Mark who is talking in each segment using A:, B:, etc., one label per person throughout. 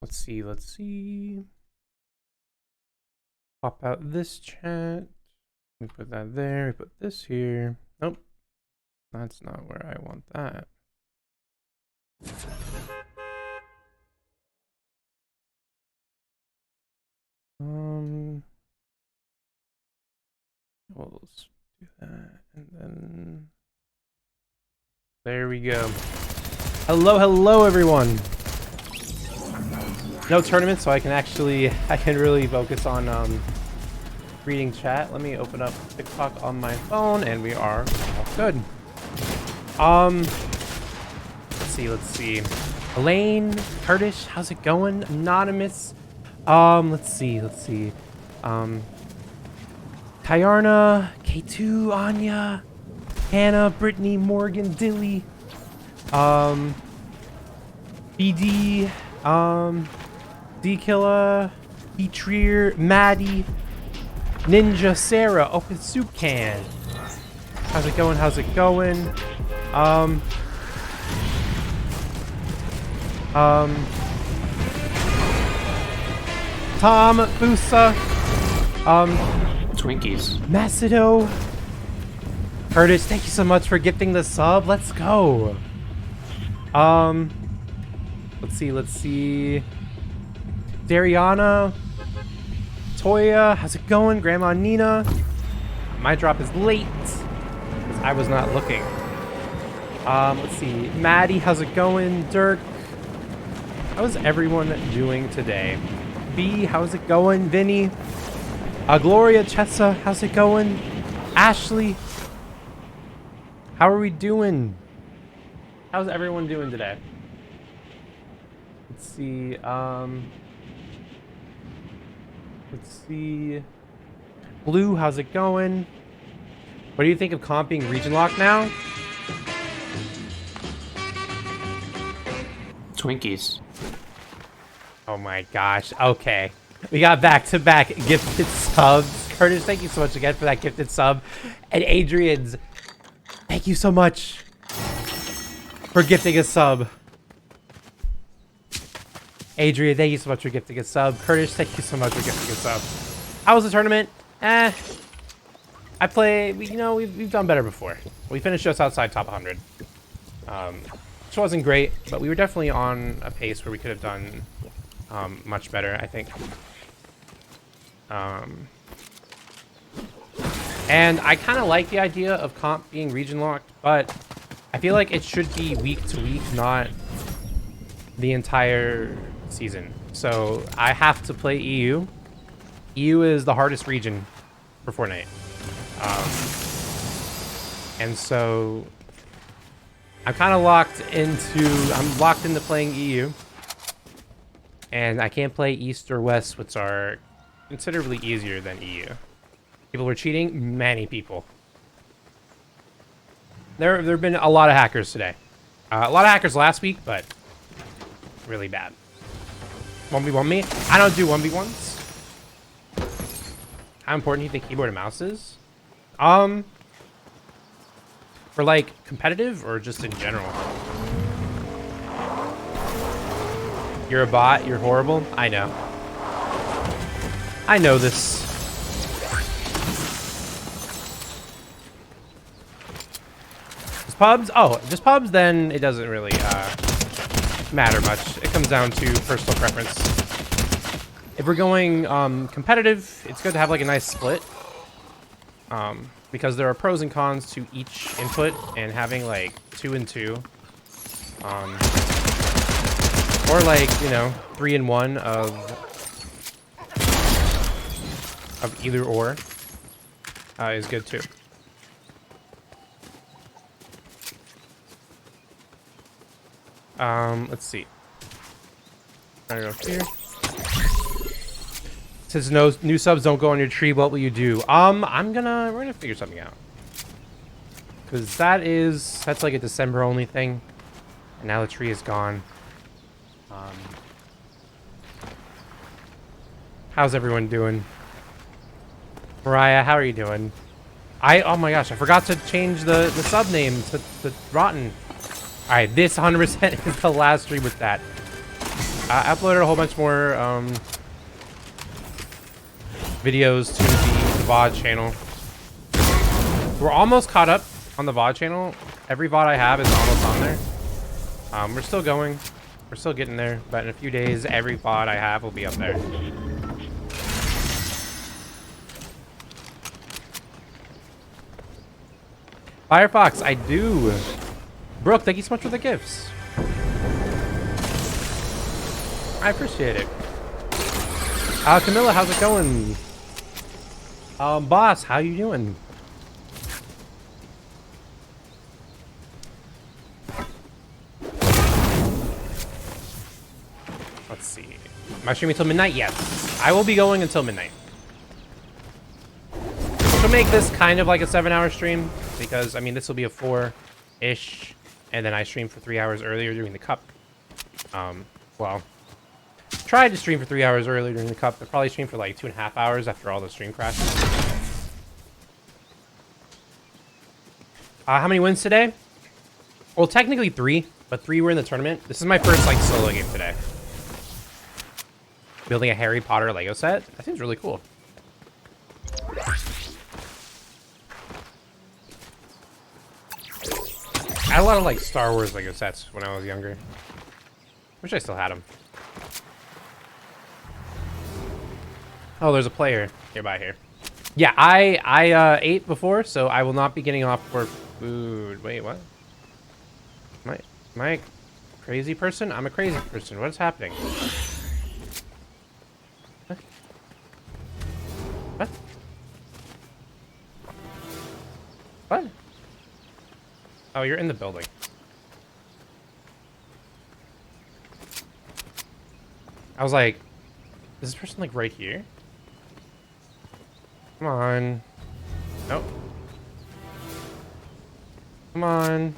A: Let's see, let's see. Pop out this chat. We put that there, we put this here. Nope. That's not where I want that. We'll do that, and then there we go. Hello everyone. No tournament, so I can really focus on reading chat. Let me open up TikTok on my phone, and we are all good. Let's see. Elaine, Kurdish, how's it going? Anonymous. Let's see. Kayarna, K2, Anya, Hannah, Brittany, Morgan, Dilly, BD, D-Killa, Petrier, Maddie, Ninja, Sarah, Open Soup Can. How's it going? Tom, Busa,
B: Twinkies.
A: Macedo, Curtis, thank you so much for gifting the sub. Let's go. Let's see. Dariana, Toya, how's it going? Grandma Nina. My drop is late because I was not looking. Let's see. Maddie, how's it going? Dirk. How's everyone doing today? B, how's it going? Vinny. Gloria, Chessa, how's it going? Ashley. How are we doing? How's everyone doing today? Let's see. Blue, how's it going? What do you think of comp being region locked now?
B: Twinkies.
A: Oh my gosh. Okay. We got back-to-back gifted subs. Curtis, thank you so much again for that gifted sub. And Adrian's, thank you so much for gifting a sub. Adrian, thank you so much for gifting a sub. Curtis, thank you so much for gifting a sub. How was the tournament? We've done better before. We finished just outside top 100. Which wasn't great, but we were definitely on a pace where we could have done much better, I think. And I kind of like the idea of comp being region locked, but I feel like it should be week to week, not the entire season. So I have to play EU. EU is the hardest region for Fortnite. And so I'm kind of locked into playing EU. And I can't play East or West, which are considerably easier than EU. People were cheating. Many people. There have been a lot of hackers today. A lot of hackers last week, but really bad. 1v1 me? I don't do 1v1s. How important do you think keyboard and mouse is? For like competitive or just in general? You're a bot, you're horrible. I know. I know this. Just pubs? Oh, just pubs, then it doesn't really matter much. It comes down to personal preference. If we're going competitive, it's good to have like a nice split. Because there are pros and cons to each input, and having like 2 and 2. Or like, 3 and 1 of either or is good too. Let's see. Trying to go here. Since no new subs don't go on your tree, what will you do? We're gonna figure something out. Cause that's like a December only thing. And now the tree is gone. How's everyone doing? Mariah, how are you doing? Oh my gosh, I forgot to change the sub name to Rotten. Alright, this 100% is the last stream with that. I uploaded a whole bunch more videos to the VOD channel. We're almost caught up on the VOD channel. Every VOD I have is almost on there. We're still going. We're still getting there. But in a few days, every VOD I have will be up there. Firefox, I do. Brooke, thank you so much for the gifts. I appreciate it. Camilla, how's it going? Boss, how you doing? Let's see. Am I streaming until midnight? Yes. I will be going until midnight. I'll make this kind of like a 7-hour stream because, I mean, this will be a 4-ish, and then I stream for 3 hours earlier during the cup. Well, tried to stream for 3 hours earlier during the cup, but probably stream for like 2.5 hours after all the stream crashes. How many wins today? Well, technically 3, but 3 were in the tournament. This is my first like solo game today. Building a Harry Potter Lego set. That seems really cool. I had a lot of like Star Wars Lego sets when I was younger. Wish I still had them. Oh, there's a player nearby here. Yeah, I ate before, so I will not be getting off for food. Wait, what? Am I a crazy person? I'm a crazy person. What is happening? What? What? What? Oh, you're in the building. I was like, is this person like right here? Come on. Nope. Come on.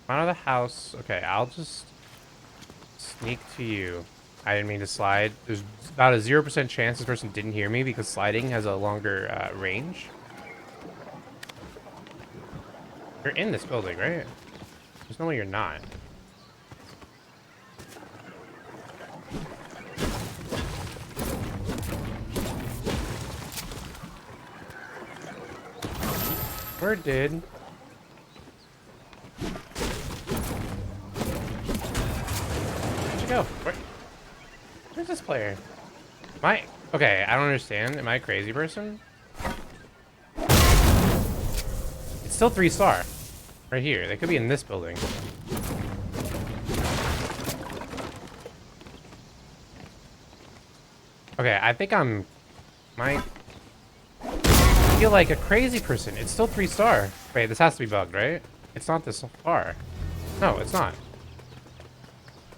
A: Come out of the house. Okay, I'll just sneak to you. I didn't mean to slide. There's about a 0% chance this person didn't hear me because sliding has a longer range. You're in this building, right? There's no way you're not. Where did... Where'd you go? Where's this player? Am I... Okay, I don't understand. Am I a crazy person? It's still 3-star. Right here. They could be in this building. Okay, I think I'm... I feel like a crazy person. It's still 3-star. Wait, this has to be bugged, right? It's not this far. No, it's not.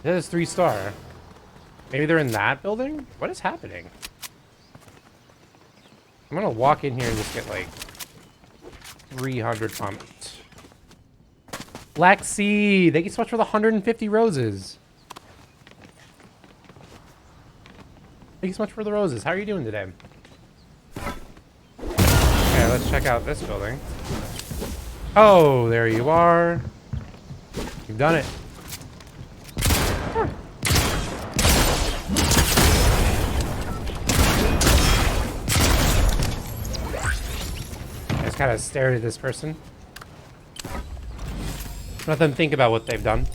A: It is 3-star. Maybe they're in that building? What is happening? I'm gonna walk in here and just get like 300 pumped. Lexi, thank you so much for the 150 roses. Thank you so much for the roses. How are you doing today? Okay, let's check out this building. Oh, there you are. You've done it. I just kind of stared at this person. Let them think about what they've done.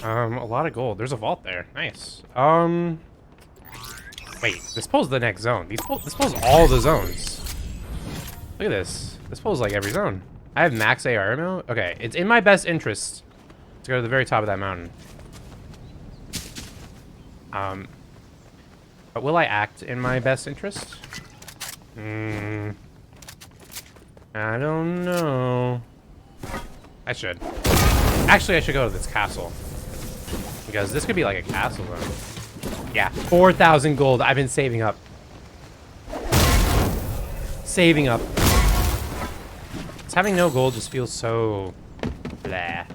A: A lot of gold. There's a vault there. Nice. Wait, this pulls the next zone. This pulls all the zones. Look at this. This pulls like every zone. I have max AR ammo. Okay, it's in my best interest to go to the very top of that mountain. But will I act in my best interest? I don't know. I should. Actually, I should go to this castle. Because this could be like a castle zone. Yeah, 4,000 gold. I've been saving up. Saving up. Just having no gold just feels so... blah.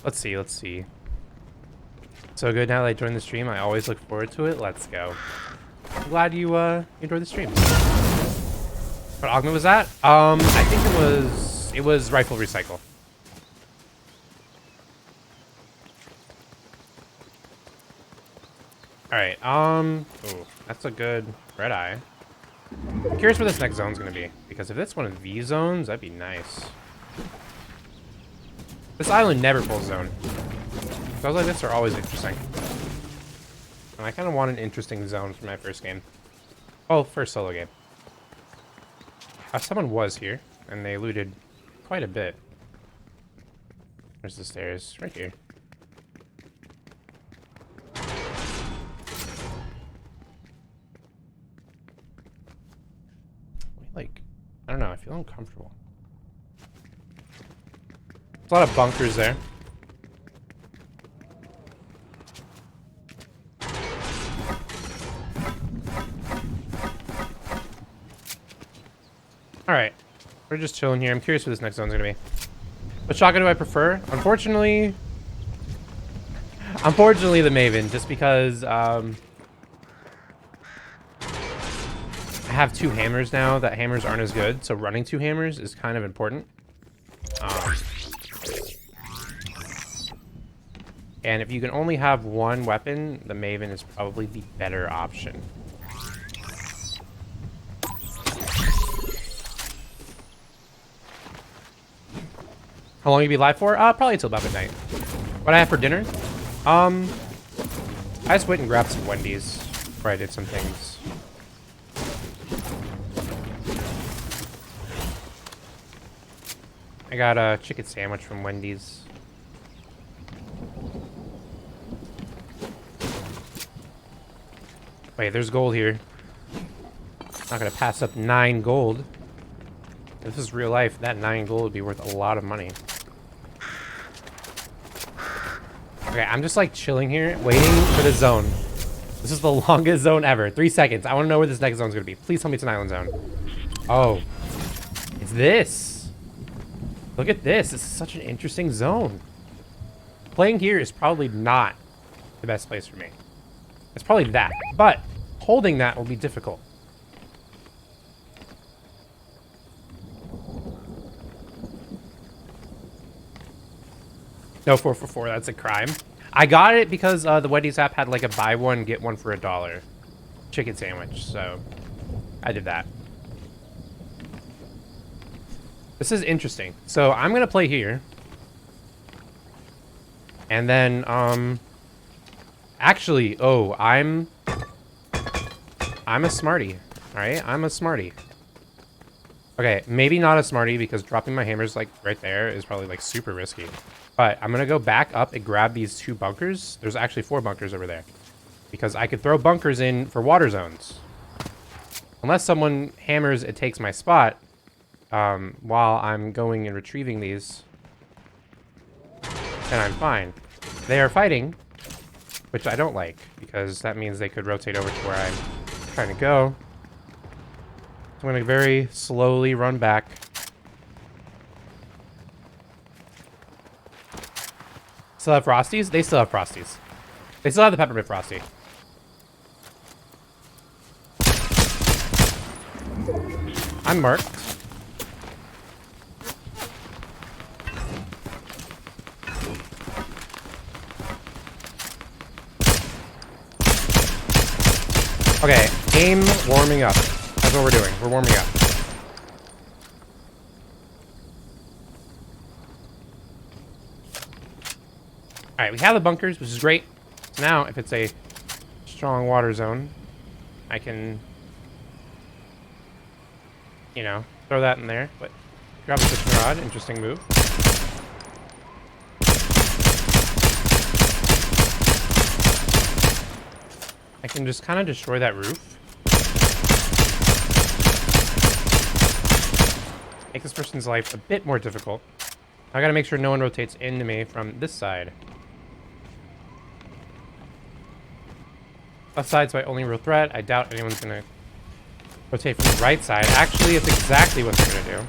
A: Let's see, let's see. So good now that I joined the stream. I always look forward to it. Let's go. I'm glad you enjoyed the stream. What augment was that? I think it was rifle recycle. All right. Oh, that's a good red eye. I'm curious where this next zone's gonna be, because if it's one of these zones, that'd be nice. This island never pulls zone. Zones like this are always interesting. And I kind of want an interesting zone for my first game. Oh, first solo game. Someone was here, and they looted quite a bit. Where's the stairs? Right here. Like, I don't know, I feel uncomfortable. There's a lot of bunkers there. Alright, we're just chilling here. I'm curious what this next zone's gonna be. What shotgun do I prefer? Unfortunately, the Maven, just because I have two hammers now. That hammers aren't as good, so running two hammers is kind of important. And if you can only have one weapon, the Maven is probably the better option. How long you be live for? Probably until about midnight. What I have for dinner? I just went and grabbed some Wendy's before I did some things. I got a chicken sandwich from Wendy's. Wait, there's gold here. Not gonna pass up 9 gold. If this is real life, that 9 gold would be worth a lot of money. Okay, I'm just like chilling here, waiting for the zone. This is the longest zone ever. 3 seconds. I want to know where this next zone's gonna be. Please tell me it's an island zone. Oh, it's this. Look at this. This is such an interesting zone. Playing here is probably not the best place for me. It's probably that, but holding that will be difficult. No, 4 for 4. That's a crime. I got it because the Wendy's app had like a buy one, get one for $1 chicken sandwich. So I did that. This is interesting. So I'm going to play here. And then, actually, oh, I'm a smarty. All right. I'm a smarty. Okay. Maybe not a smarty because dropping my hammers like right there is probably like super risky. But I'm going to go back up and grab these 2 bunkers. There's actually 4 bunkers over there. Because I could throw bunkers in for water zones. Unless someone hammers, it takes my spot. While I'm going and retrieving these. And I'm fine. They are fighting. Which I don't like. Because that means they could rotate over to where I'm trying to go. So I'm going to very slowly run back. Still have Frosties? They still have Frosties. They still have the Peppermint Frosty. I'm marked. Okay, aim warming up. That's what we're doing. We're warming up. Alright, we have the bunkers, which is great. So now, if it's a strong water zone, I can, you know, throw that in there. But grab a fishing rod, interesting move. I can just kind of destroy that roof. Make this person's life a bit more difficult. I gotta make sure no one rotates into me from this side. Left side's my only real threat. I doubt anyone's gonna rotate from the right side. Actually, it's exactly what they're gonna do.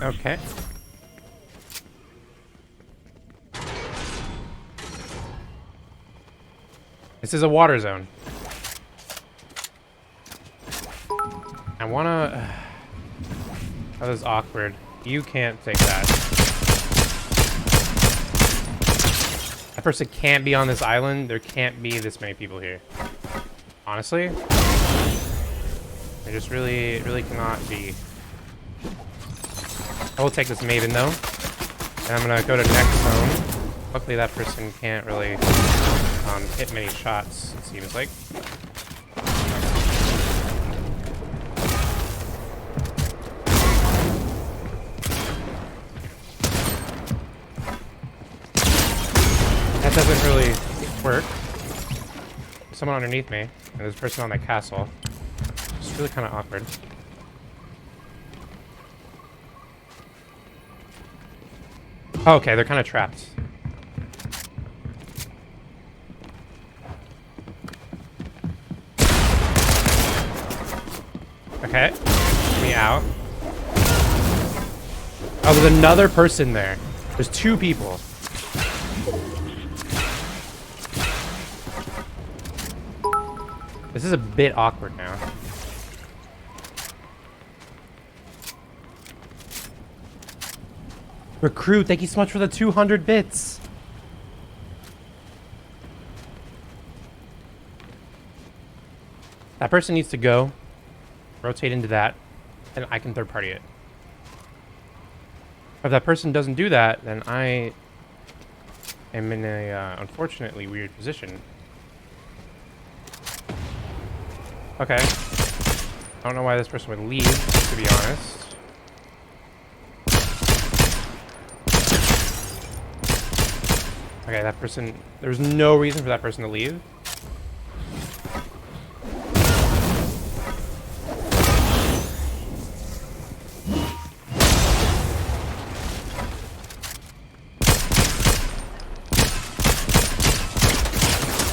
A: Okay. This is a water zone. I wanna... That was awkward. You can't take that. That person can't be on this island. There can't be this many people here. Honestly. There just really cannot be. I will take this Maven though. And I'm gonna go to next zone. Luckily that person can't really hit many shots, it seems like. That doesn't really work. There's someone underneath me, and there's a person on that castle. It's really kind of awkward. Oh, okay, they're kind of trapped. Okay, get me out. Oh, there's another person there. There's two people. This is a bit awkward now. Recruit, thank you so much for the 200 bits. That person needs to go. Rotate into that, and I can third party it. If that person doesn't do that, then I am in a unfortunately weird position. Okay. I don't know why this person would leave, to be honest. Okay, that person... There's no reason for that person to leave.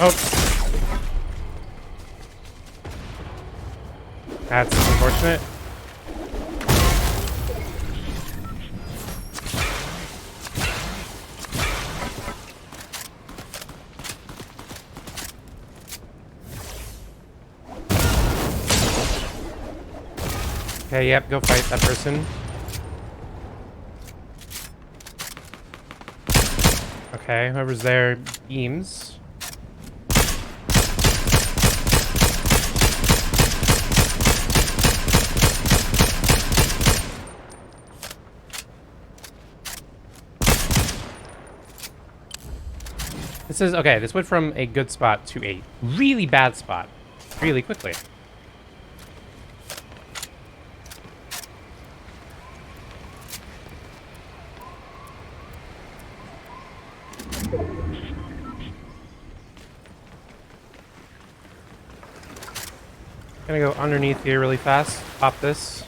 A: Oh. That's unfortunate. Okay, yep, go fight that person. Okay, whoever's there beams. This is, okay, this went from a good spot to a really bad spot really quickly. Gonna go underneath here really fast, pop this.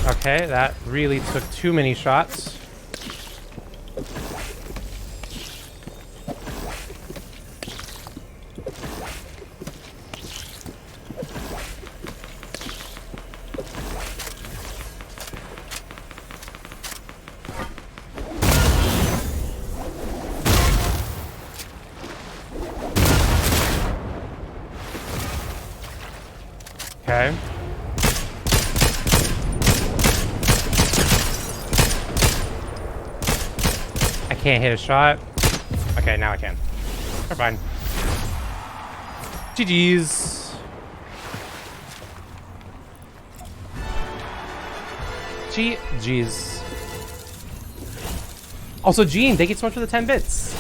A: Okay, that really took too many shots. Okay. I can't hit a shot. Okay, now I can. We're fine. GG's. GG's. Also, Gene, thank you so much for the 10 bits.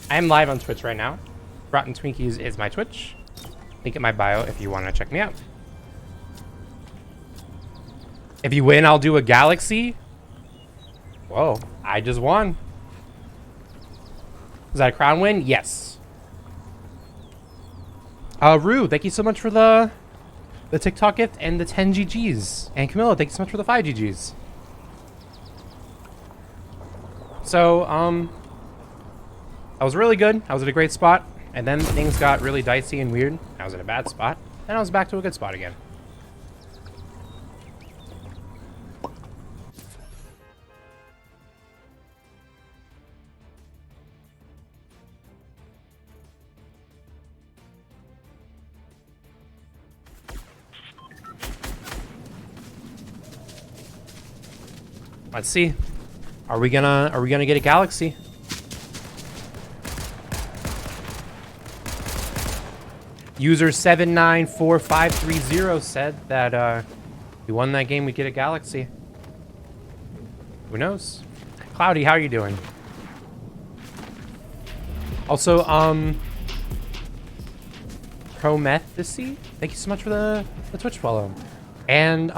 A: I am live on Twitch right now. Rotten Twinkies is my Twitch. Link in my bio if you want to check me out. If you win, I'll do a galaxy. Whoa, I just won. Was that a crown win? Yes. Rue, thank you so much for the TikTok gift and the 10 GGs. And Camilla, thank you so much for the 5 GGs. So, I was really good. I was at a great spot. And then things got really dicey and weird. I was at a bad spot. Then I was back to a good spot again. Let's see. Are we gonna get a Galaxy? User 794530 said that if we won that game, we'd get a Galaxy. Who knows? Cloudy, how are you doing? Also, Promethesy, thank you so much for the Twitch follow. And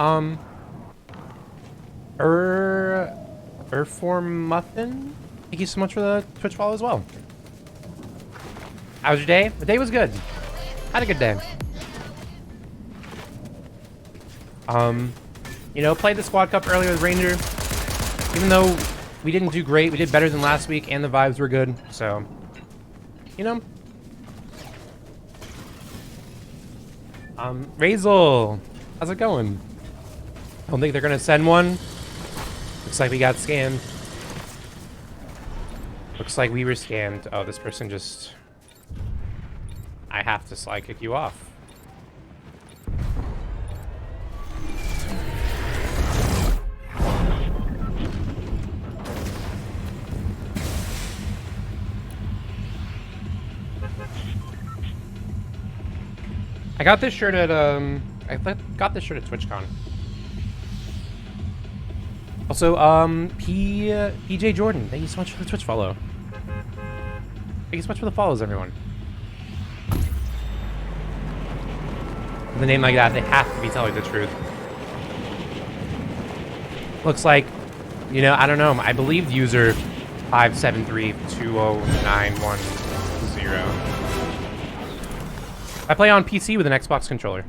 A: Muffin, thank you so much for the Twitch follow as well. How was your day? The day was good. Had a good day. You know, played the Squad Cup earlier with Ranger. Even though we didn't do great, we did better than last week, and the vibes were good. So, you know. Razel, how's it going? I don't think they're gonna send one. Looks like we got scammed. Looks like we were scammed. Oh, this person just... I have to slide kick you off. I got this shirt at got this shirt at TwitchCon. Also, PJ Jordan, thank you so much for the Twitch follow. Thank you so much for the follows, everyone. With a name like that, they have to be telling the truth. Looks like, you know, I don't know. I believe user 573209110. I play on PC with an Xbox controller.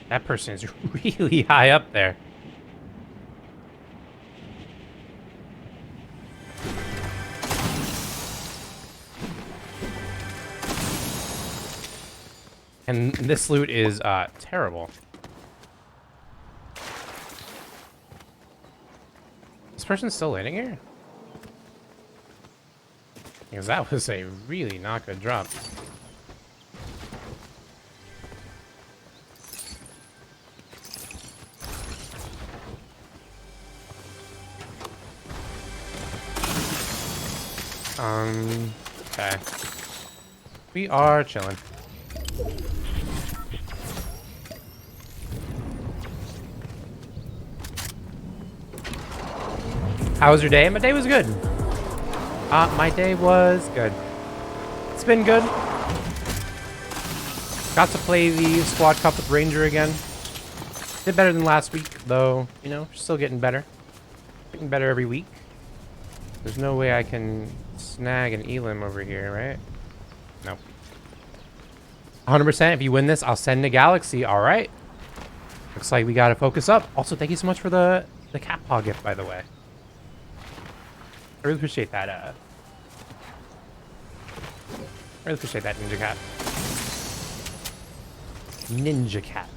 A: That person is really high up there. And this loot is terrible. This person's still landing here? Because that was a really not good drop. Okay. We are chilling. How was your day? My day was good. My day was good. It's been good. Got to play the Squad Cup with Ranger again. Did better than last week, though, you know, still getting better. Getting better every week. There's no way I can snag an Elim over here, right? Nope. 100%, if you win this, I'll send a Galaxy. All right. Looks like we got to focus up. Also, thank you so much for the cat paw gift, by the way. I really appreciate that. I really appreciate that, Ninja Cat. Ninja Cat.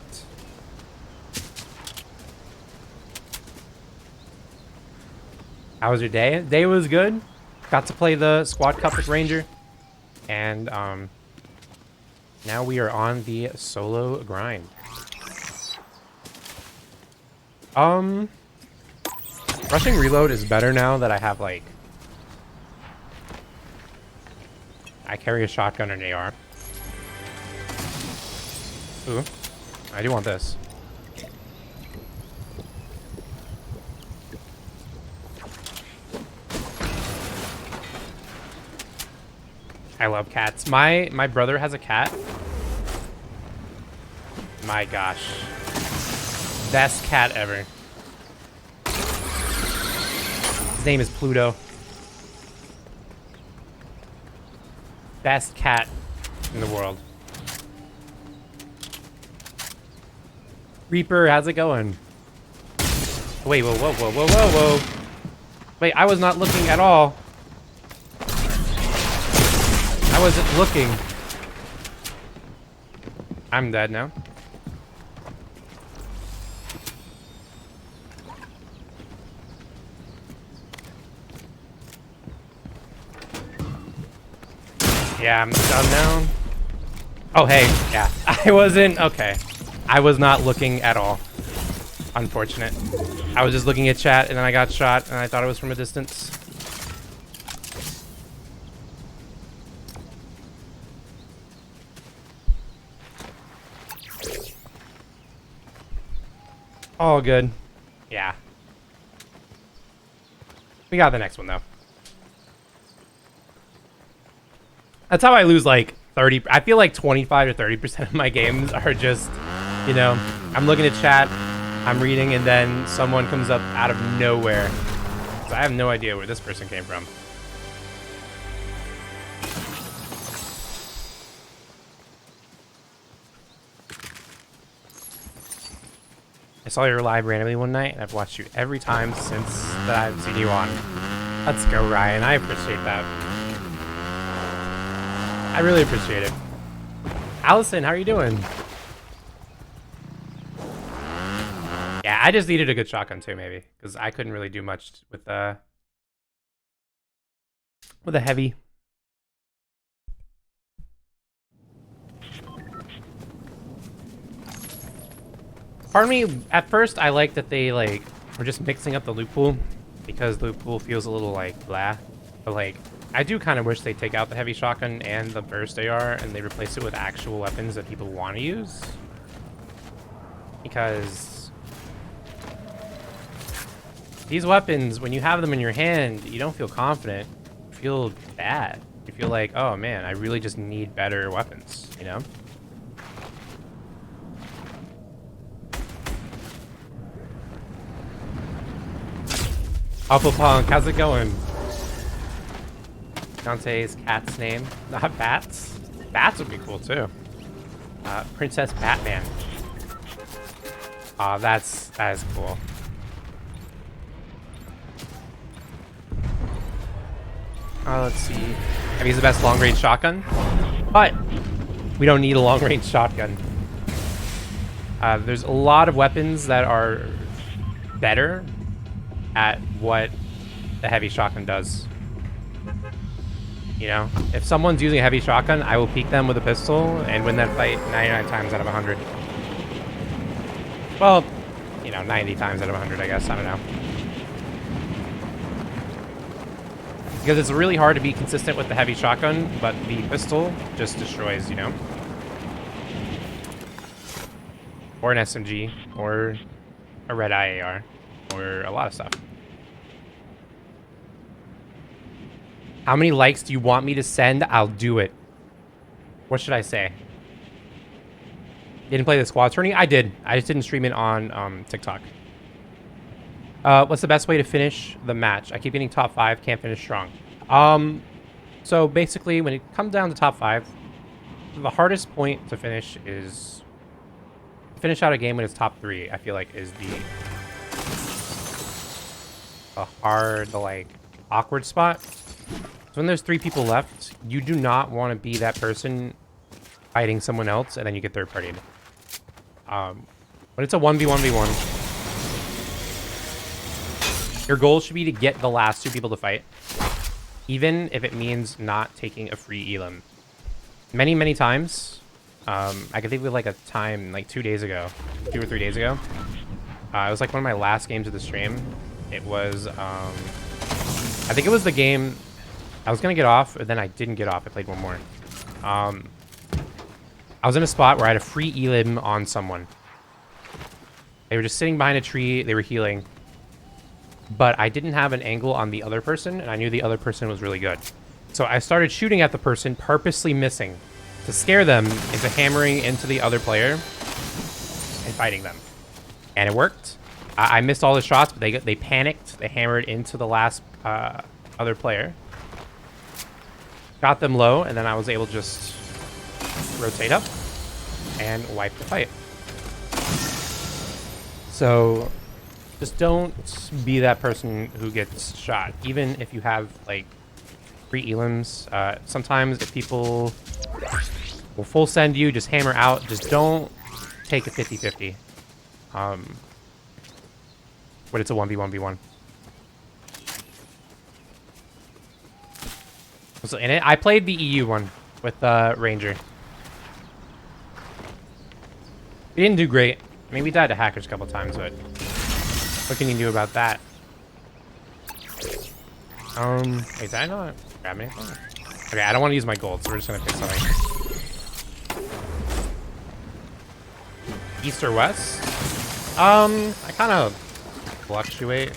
A: How was your day? Day was good. Got to play the Squad Cup with Ranger. And now we are on the solo grind. Rushing reload is better now that I have, like, I carry a shotgun and an AR. Ooh, I do want this. I love cats. My brother has a cat. My gosh. Best cat ever. His name is Pluto. Best cat in the world. Reaper, how's it going? Wait, whoa, whoa, whoa, whoa, whoa, whoa. Wait, I was not looking at all. I wasn't looking. I'm dead now. Yeah, I'm done now. Oh, hey, yeah. I wasn't, okay. I was not looking at all. Unfortunate. I was just looking at chat and then I got shot and I thought it was from a distance. All good. Yeah. We got the next one though. That's how I lose like 30. I feel like 25 to 30% of my games are just, you know, I'm looking at chat, I'm reading, and then someone comes up out of nowhere. So I have no idea where this person came from. I saw you live randomly one night, and I've watched you every time since that I've seen you on. Let's go, Ryan. I appreciate that. I really appreciate it. Allison, how are you doing? Yeah, I just needed a good shotgun too, maybe, because I couldn't really do much with a heavy. Part of me, at first, I like that they like were just mixing up the loot pool, because loot pool feels a little like blah, but like. I do kind of wish they take out the heavy shotgun and the burst AR and they replace it with actual weapons that people want to use. Because these weapons, when you have them in your hand, you don't feel confident. You feel bad. You feel like, oh man, I really just need better weapons, you know? Alpha Punk, how's it going? Dante's cat's name. Not Bats? Bats would be cool too. Princess Batman. Aw, that is cool. Let's see. I mean, he's the best long-range shotgun, but we don't need a long-range shotgun. There's a lot of weapons that are better at what the heavy shotgun does. You know, if someone's using a heavy shotgun, I will peek them with a pistol and win that fight 99 times out of 100. Well, you know, 90 times out of 100, I guess. I don't know. Because it's really hard to be consistent with the heavy shotgun, but the pistol just destroys, you know? Or an SMG, or a red IAR, or a lot of stuff. How many likes do you want me to send? I'll do it. What should I say? Didn't play the squad tourney? I did. I just didn't stream it on TikTok. What's the best way to finish the match? I keep getting top 5, can't finish strong. So basically, when it comes down to top 5, the hardest point to finish is... Finish out a game when it's top 3, I feel like, is the hard, the, like, awkward spot. So when there's 3 people left, you do not want to be that person fighting someone else, and then you get third-partied. When it's a 1v1v1, your goal should be to get the last 2 people to fight, even if it means not taking a free elim. Many, many times, I can think of like a time like 2 days ago, 2 or 3 days ago. It was like one of my last games of the stream. It was, I think it was the game... I was going to get off, but then I didn't get off. I played one more. I was in a spot where I had a free elim on someone. They were just sitting behind a tree. They were healing. But I didn't have an angle on the other person, and I knew the other person was really good. So I started shooting at the person, purposely missing, to scare them into hammering into the other player and fighting them. And it worked. I missed all the shots, but they panicked. They hammered into the last other player. Got them low, and then I was able to just rotate up, and wipe the fight. So just don't be that person who gets shot, even if you have like 3 elims. Sometimes if people will full send you, just hammer out. Just don't take a 50-50. But it's a 1v1v1. So in it, I played the EU one with Ranger. We didn't do great. I mean, we died to hackers a couple times, but what can you do about that? Wait, did I not grab anything? Okay, I don't want to use my gold, so we're just gonna pick something. East or west? I kind of fluctuate.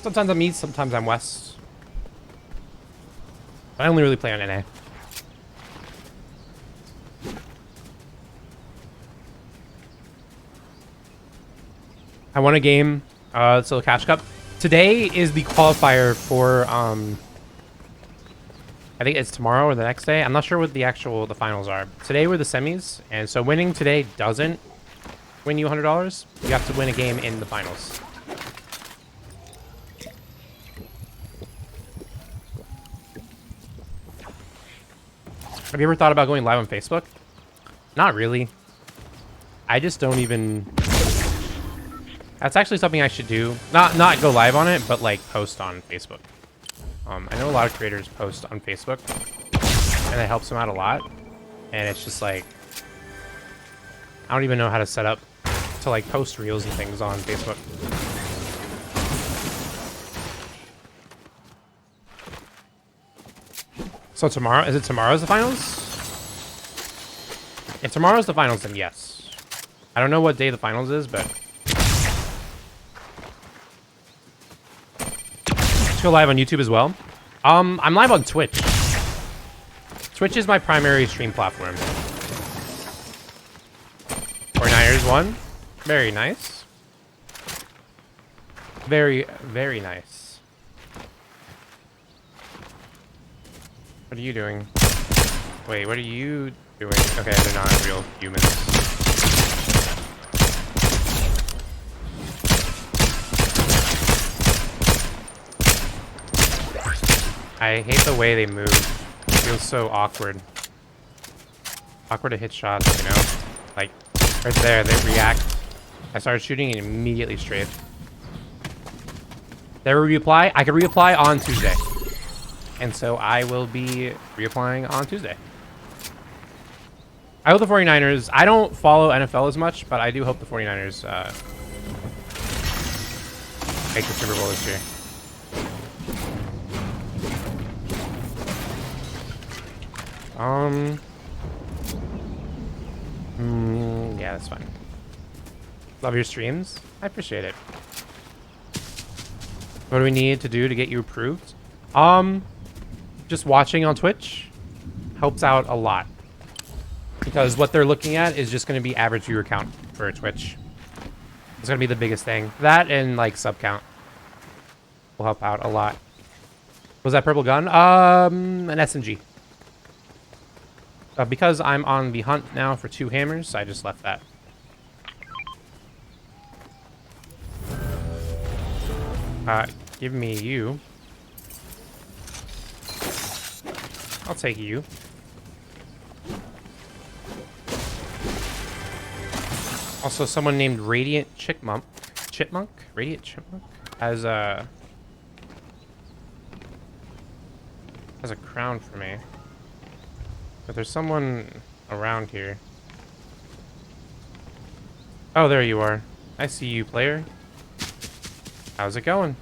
A: Sometimes I'm east, sometimes I'm west. I only really play on NA. I won a game, so Cash Cup. Today is the qualifier for, I think it's tomorrow or the next day. I'm not sure what the finals are. Today were the semis, and so winning today doesn't win you $100. You have to win a game in the finals. Have you ever thought about going live on Facebook? Not really. I just don't even... That's actually something I should do. Not go live on it, but like post on Facebook. I know a lot of creators post on Facebook, and it helps them out a lot. And it's just like, I don't even know how to set up to like post reels and things on Facebook. So tomorrow, is it tomorrow's the finals? If tomorrow's the finals, then yes. I don't know what day the finals is, but go live on YouTube as well. I'm live on Twitch. Twitch is my primary stream platform. 49ers won. Very nice. Very, very nice. What are you doing? Wait, what are you doing? Okay, they're not real humans. I hate the way they move. It feels so awkward. Awkward to hit shots, you know? Like, right there, they react. I started shooting and immediately strafed. There we reapply? I can reapply on Tuesday. And so I will be reapplying on Tuesday. I hope the 49ers... I don't follow NFL as much, but I do hope the 49ers make the Super Bowl this year. Yeah, that's fine. Love your streams. I appreciate it. What do we need to do to get you approved? Just watching on Twitch helps out a lot. Because what they're looking at is just going to be average viewer count for Twitch. It's going to be the biggest thing. That and, like, sub count will help out a lot. Was that purple gun? An SMG. Because I'm on the hunt now for 2 hammers, I just left that. Give me you. I'll take you. Also, someone named Radiant Chipmunk. Radiant Chipmunk? Has a crown for me. But there's someone around here. Oh, there you are. I see you, player. How's it going?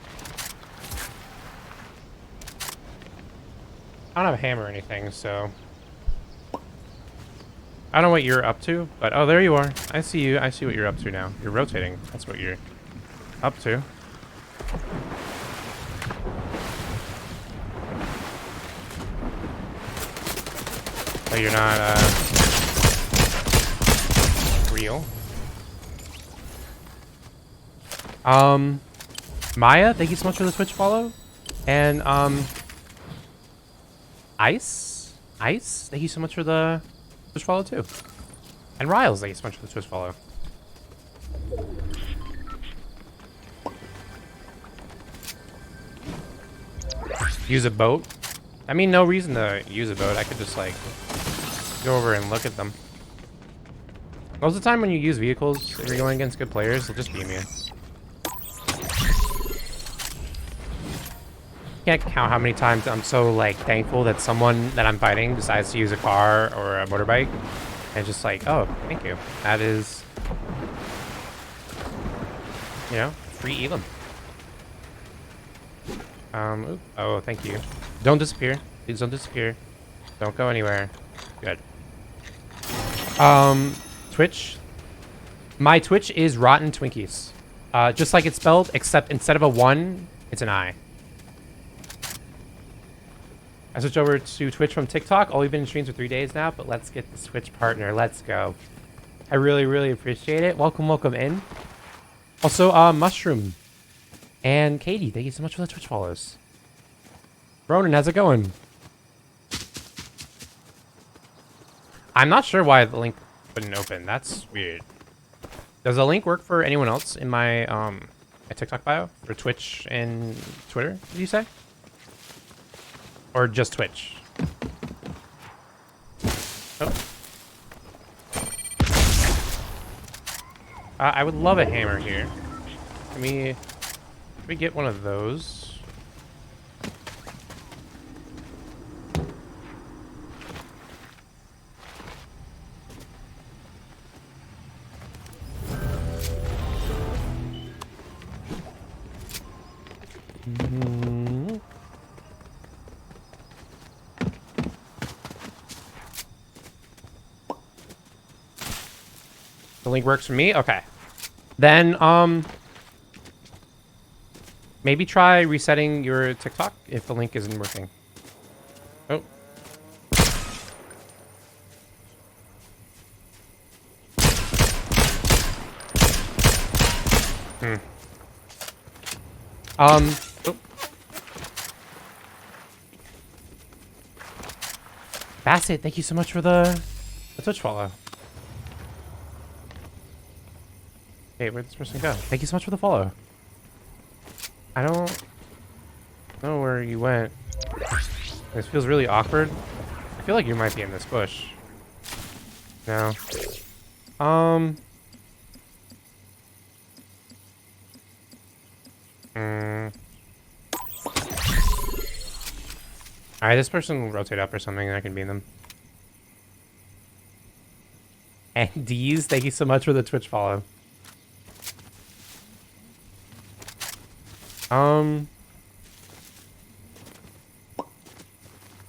A: I don't have a hammer or anything, so... I don't know what you're up to, but... Oh, there you are. I see you. I see what you're up to now. You're rotating. That's what you're up to. But you're not, real. Maya, thank you so much for the Twitch follow. And, Ice, thank you so much for the Twitch follow too. And Riles, thank you so much for the Twitch follow. Use a boat? I mean, no reason to use a boat. I could just, like, go over and look at them. Most of the time when you use vehicles, if you're going against good players, they'll just beam you. Can't count how many times I'm so, like, thankful that someone that I'm fighting decides to use a car or a motorbike. And just like, oh, thank you. That is, you know, free Elam. Oops. Oh, thank you. Don't disappear. Please don't disappear. Don't go anywhere. Good. Twitch. My Twitch is Rotten Twinkies. Just like it's spelled, except instead of a 1, it's an I. I switched over to Twitch from TikTok. Only been in streams for 3 days now, but let's get the Twitch partner. Let's go. I really, really appreciate it. Welcome, welcome in. Also, Mushroom and Katie, thank you so much for the Twitch follows. Ronan, how's it going? I'm not sure why the link wouldn't open. That's weird. Does the link work for anyone else in my my TikTok bio for Twitch and Twitter? Did you say? Or just Twitch? Oh. I would love a hammer here. Let me get one of those. The link works for me? Okay. Then, maybe try resetting your TikTok if the link isn't working. Oh. Oh. Bassett, thank you so much for the Twitch follow. Hey, where'd this person go? Thank you so much for the follow. I don't know where you went. This feels really awkward. I feel like you might be in this bush. No. Alright, this person will rotate up or something and I can beam them. And D's, thank you so much for the Twitch follow. Oh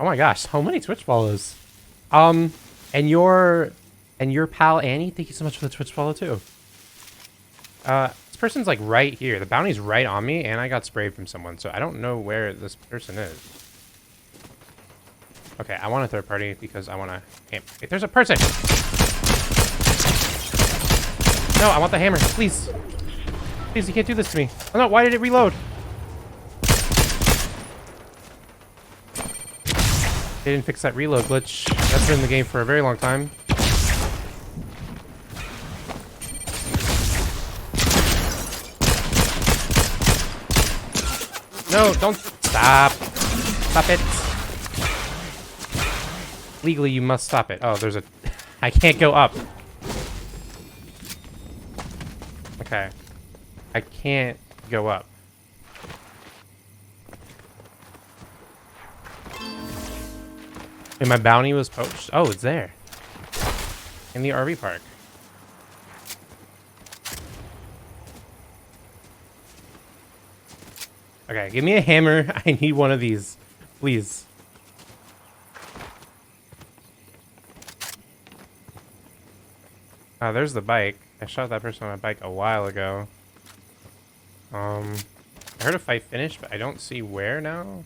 A: my gosh, so many Twitch follows. And your pal Annie, thank you so much for the Twitch follow too. This person's like right here. The bounty's right on me, and I got sprayed from someone, so I don't know where this person is. Okay, I want a third party because I want to camp. Hey, there's a person! No, I want the hammer, please. Please, you can't do this to me. Oh no, why did it reload? They didn't fix that reload glitch. That's been in the game for a very long time. No, don't stop. Stop it. Legally, you must stop it. Oh, there's a... I can't go up. Okay. I can't go up. And my bounty was poached? Oh, it's there. In the RV park. Okay, give me a hammer. I need one of these. Please. There's the bike. I shot that person on a bike a while ago. I heard a fight finish, but I don't see where now.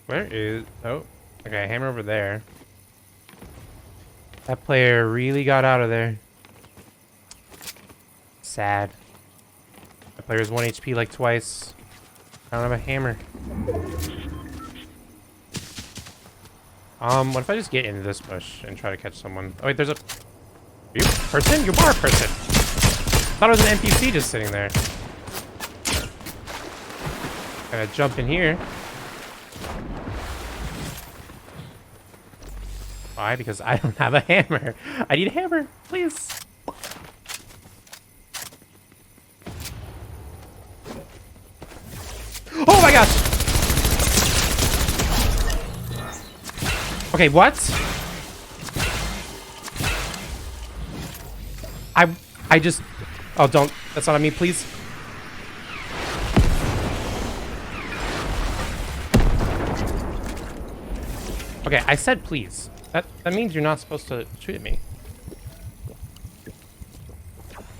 A: Where is... Oh, okay, hammer over there. That player really got out of there. sad. My player's 1 HP like twice. I don't have a hammer. What if I just get into this bush and try to catch someone? Oh wait, there's a... You person? You are a person! I thought it was an NPC just sitting there. Gotta jump in here. Why? Because I don't have a hammer. I need a hammer, please. Oh my gosh! Okay, what? I just... Oh, don't. That's not on me, please. Okay, I said please. That means you're not supposed to shoot at me.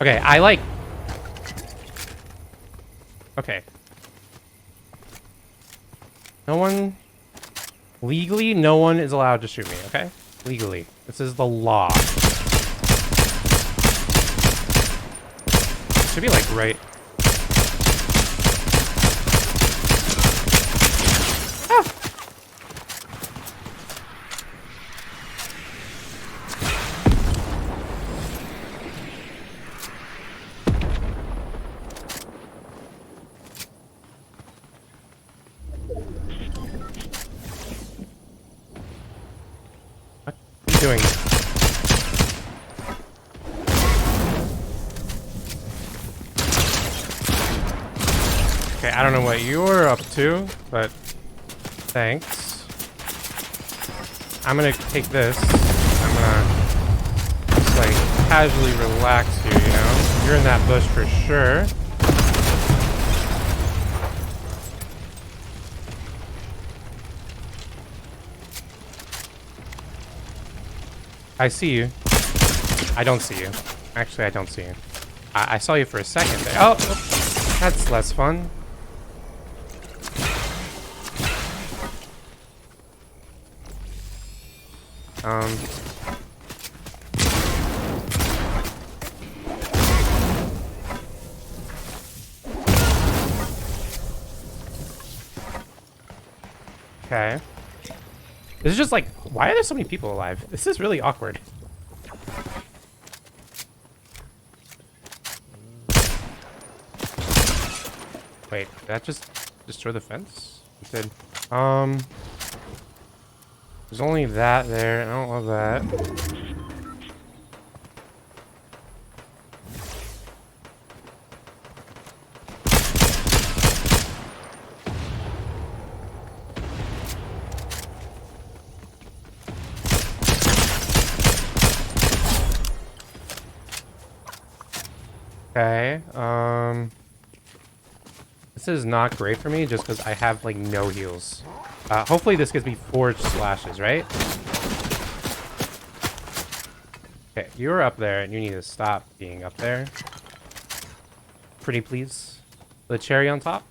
A: Okay, I like... Okay. No one... Legally, no one is allowed to shoot me, okay? Legally. This is the law. Should be like right... Ah! What are you doing? Okay, I don't know what you're up to, but thanks. I'm gonna take this. I'm gonna just like casually relax here, you know? You're in that bush for sure. I see you. I don't see you. Actually, I don't see you. I saw you for a second there. Oh, that's less fun. Okay. This is just like, why are there so many people alive? This is really awkward. Wait, did that just destroy the fence? It did. There's only that there. I don't love that. Okay, this is not great for me just because I have like no heals. Hopefully this gives me 4 slashes, right? Okay, you're up there and you need to stop being up there. Pretty please. The cherry on top.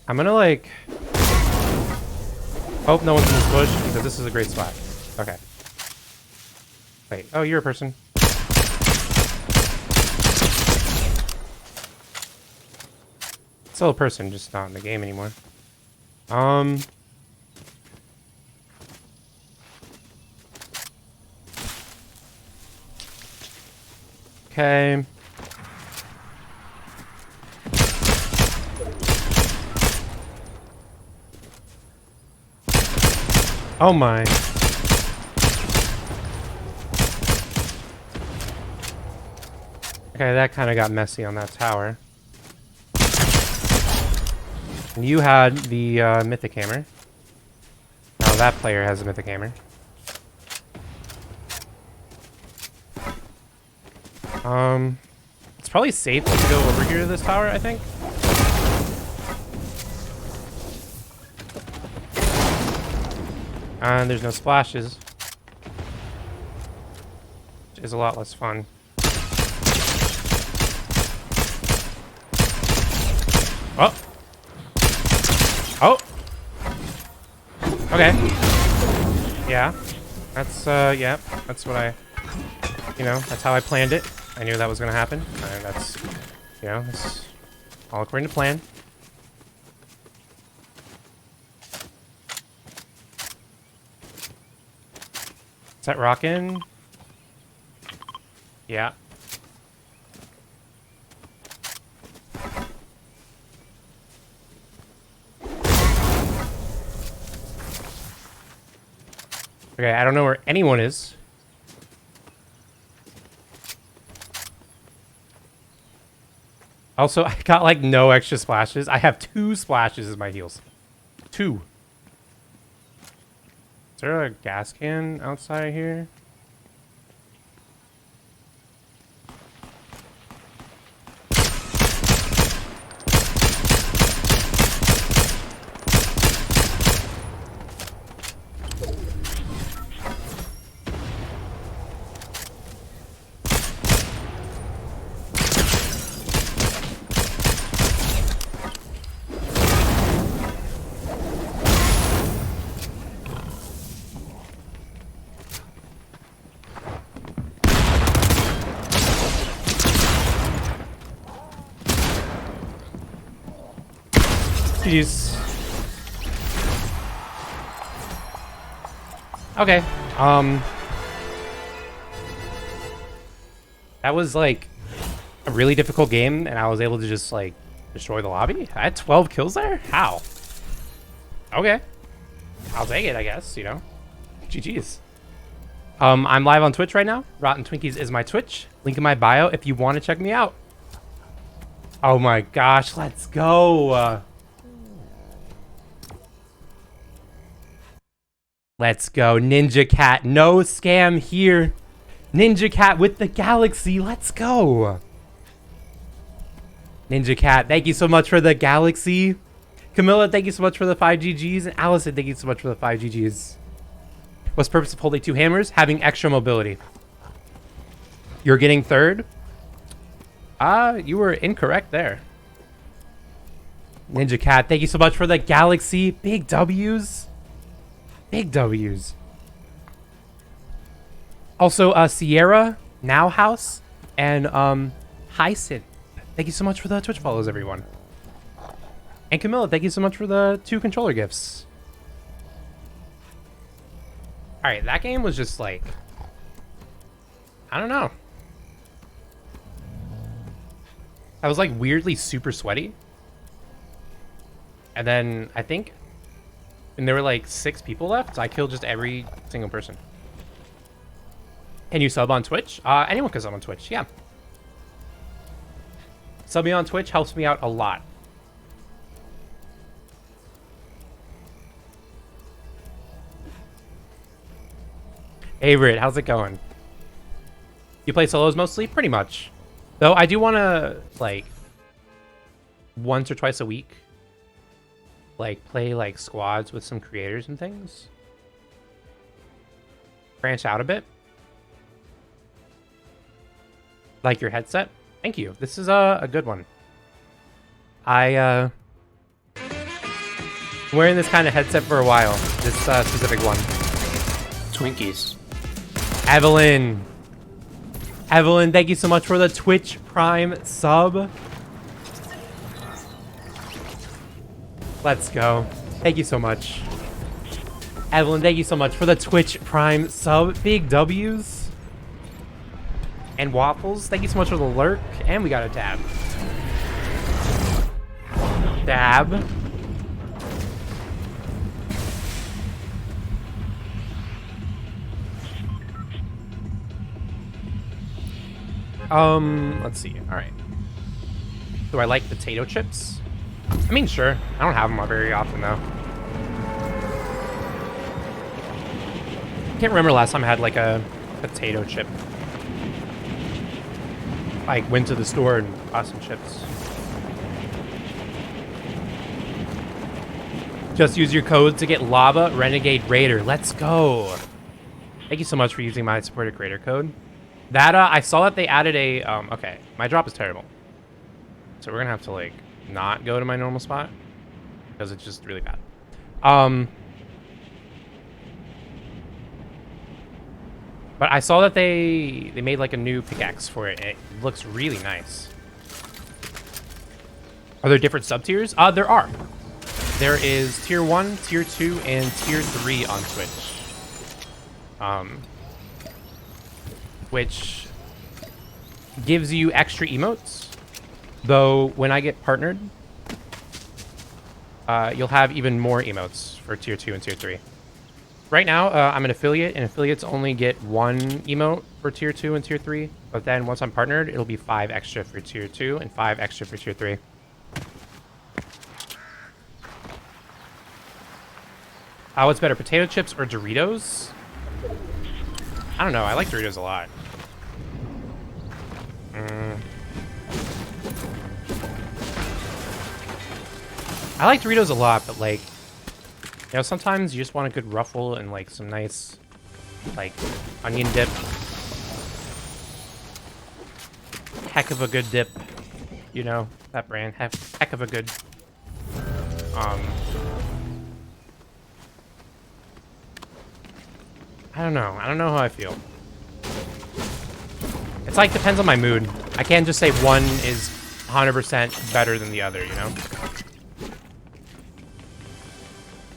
A: I'm gonna like... hope no one's in this bush because this is a great spot. Okay. Wait, oh, you're a person. Still a person, just not in the game anymore. Okay. Oh my. Okay, that kind of got messy on that tower. You had the mythic hammer. Now that player has a mythic hammer. It's probably safe to go over here to this tower, I think. And there's no splashes. Which is a lot less fun. Oh! Oh! Okay. Yeah. That's, yeah. That's what I You know, that's how I planned it. I knew that was gonna happen. And that's, you know, that's all according to plan. Is that rockin'? Yeah. Okay, I don't know where anyone is. Also, I got like no extra splashes. I have 2 splashes as my heals. 2. Is there a gas can outside here? Jeez. Okay. That was like a really difficult game, and I was able to just like destroy the lobby. I had 12 kills there? How? Okay. I'll take it, I guess, you know. GG's. I'm live on Twitch right now. Rotten Twinkies is my Twitch. Link in my bio if you want to check me out. Oh my gosh, let's go. Let's go, Ninja Cat. No scam here. Ninja Cat with the Galaxy. Let's go. Ninja Cat, thank you so much for the Galaxy. Camilla, thank you so much for the 5 GGs. And Allison, thank you so much for the 5 GGs. What's the purpose of holding 2 hammers? Having extra mobility. You're getting 3rd? You were incorrect there. Ninja Cat, thank you so much for the Galaxy. Big W's. Big W's. Also, Sierra, Now House, and Hyacinth. Thank you so much for the Twitch follows, everyone. And Camilla, thank you so much for the 2 controller gifts. Alright, that game was just like... I don't know. I was like weirdly super sweaty. And then I think... And there were like 6 people left. I killed just every single person. Can you sub on Twitch? Anyone can sub on Twitch, yeah. Subbing on Twitch helps me out a lot. Averett, how's it going? You play solos mostly? Pretty much. Though I do want to, like, once or twice a week, like, play, like, squads with some creators and things. Branch out a bit. Like your headset? Thank you. This is a good one. I'm wearing this kind of headset for a while. This specific one.
B: Twinkies.
A: Evelyn. Evelyn, thank you so much for the Twitch Prime sub. Let's go. Thank you so much. Evelyn, thank you so much for the Twitch Prime sub. Big W's. And Waffles, thank you so much for the lurk. And we got a dab. Dab. Let's see. All right. Do I like potato chips? I mean, sure. I don't have them very often, though. Can't remember last time I had, like, a potato chip. Like, went to the store and bought some chips. Just use your code to get Lava Renegade Raider. Let's go. Thank you so much for using my supported creator code. That, I saw that they added a, okay, my drop is terrible. So we're gonna have to, like, not go to my normal spot. Because it's just really bad. But I saw that they made like a new pickaxe for it. And it looks really nice. Are there different sub-tiers? There are. There is tier 1, tier 2, and tier 3 on Twitch. Which gives you extra emotes. Though when I get partnered, you'll have even more emotes for tier 2 and tier 3. Right now, I'm an affiliate, and affiliates only get 1 emote for tier 2 and tier 3. But then once I'm partnered, it'll be 5 extra for tier 2 and 5 extra for tier 3. What's better, potato chips or Doritos? I don't know. I like Doritos a lot. I like Doritos a lot, but like, you know, sometimes you just want a good ruffle and like some nice, like, onion dip. Heck of a good dip. You know, that brand. Heck of a good. I don't know. I don't know how I feel. It's like, depends on my mood. I can't just say one is 100% better than the other, you know?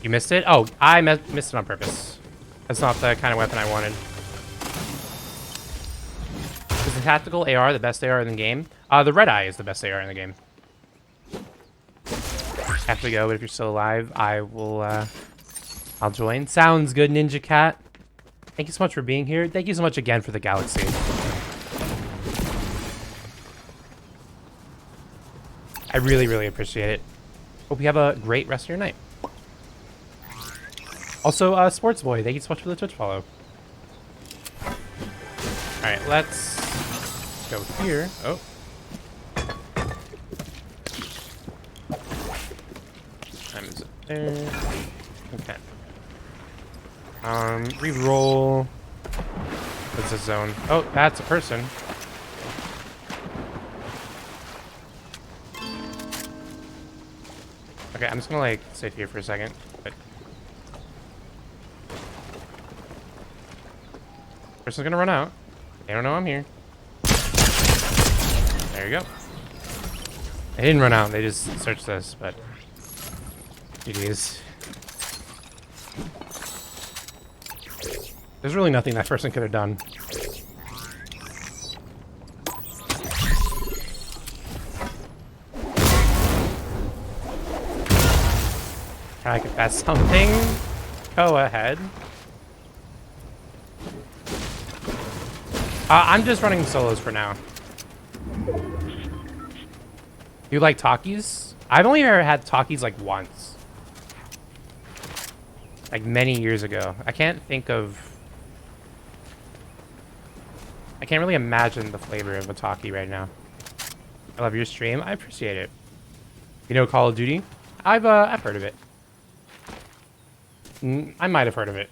A: You missed it? Oh, I missed it on purpose. That's not the kind of weapon I wanted. Is the tactical AR the best AR in the game? The Red Eye is the best AR in the game. Have to go, but if you're still alive, I will, I'll join. Sounds good, Ninja Cat. Thank you so much for being here. Thank you so much again for the galaxy. I really, really appreciate it. Hope you have a great rest of your night. Also, Sports Boy, thank you so much for the Twitch follow. Alright, let's go here. Oh. Time is up there. Okay. Reroll. What's the zone? Oh, that's a person. Okay, I'm just gonna like sit here for a second. But person's gonna run out. They don't know I'm here. There you go. They didn't run out. They just searched this, but GG's. There's really nothing that person could have done. Can I get that something? Go ahead. I'm just running solos for now. You like Takis? I've only ever had Takis like once. Like many years ago. I can't really imagine the flavor of a Taki right now. I love your stream. I appreciate it. You know Call of Duty? I've heard of it. I might have heard of it.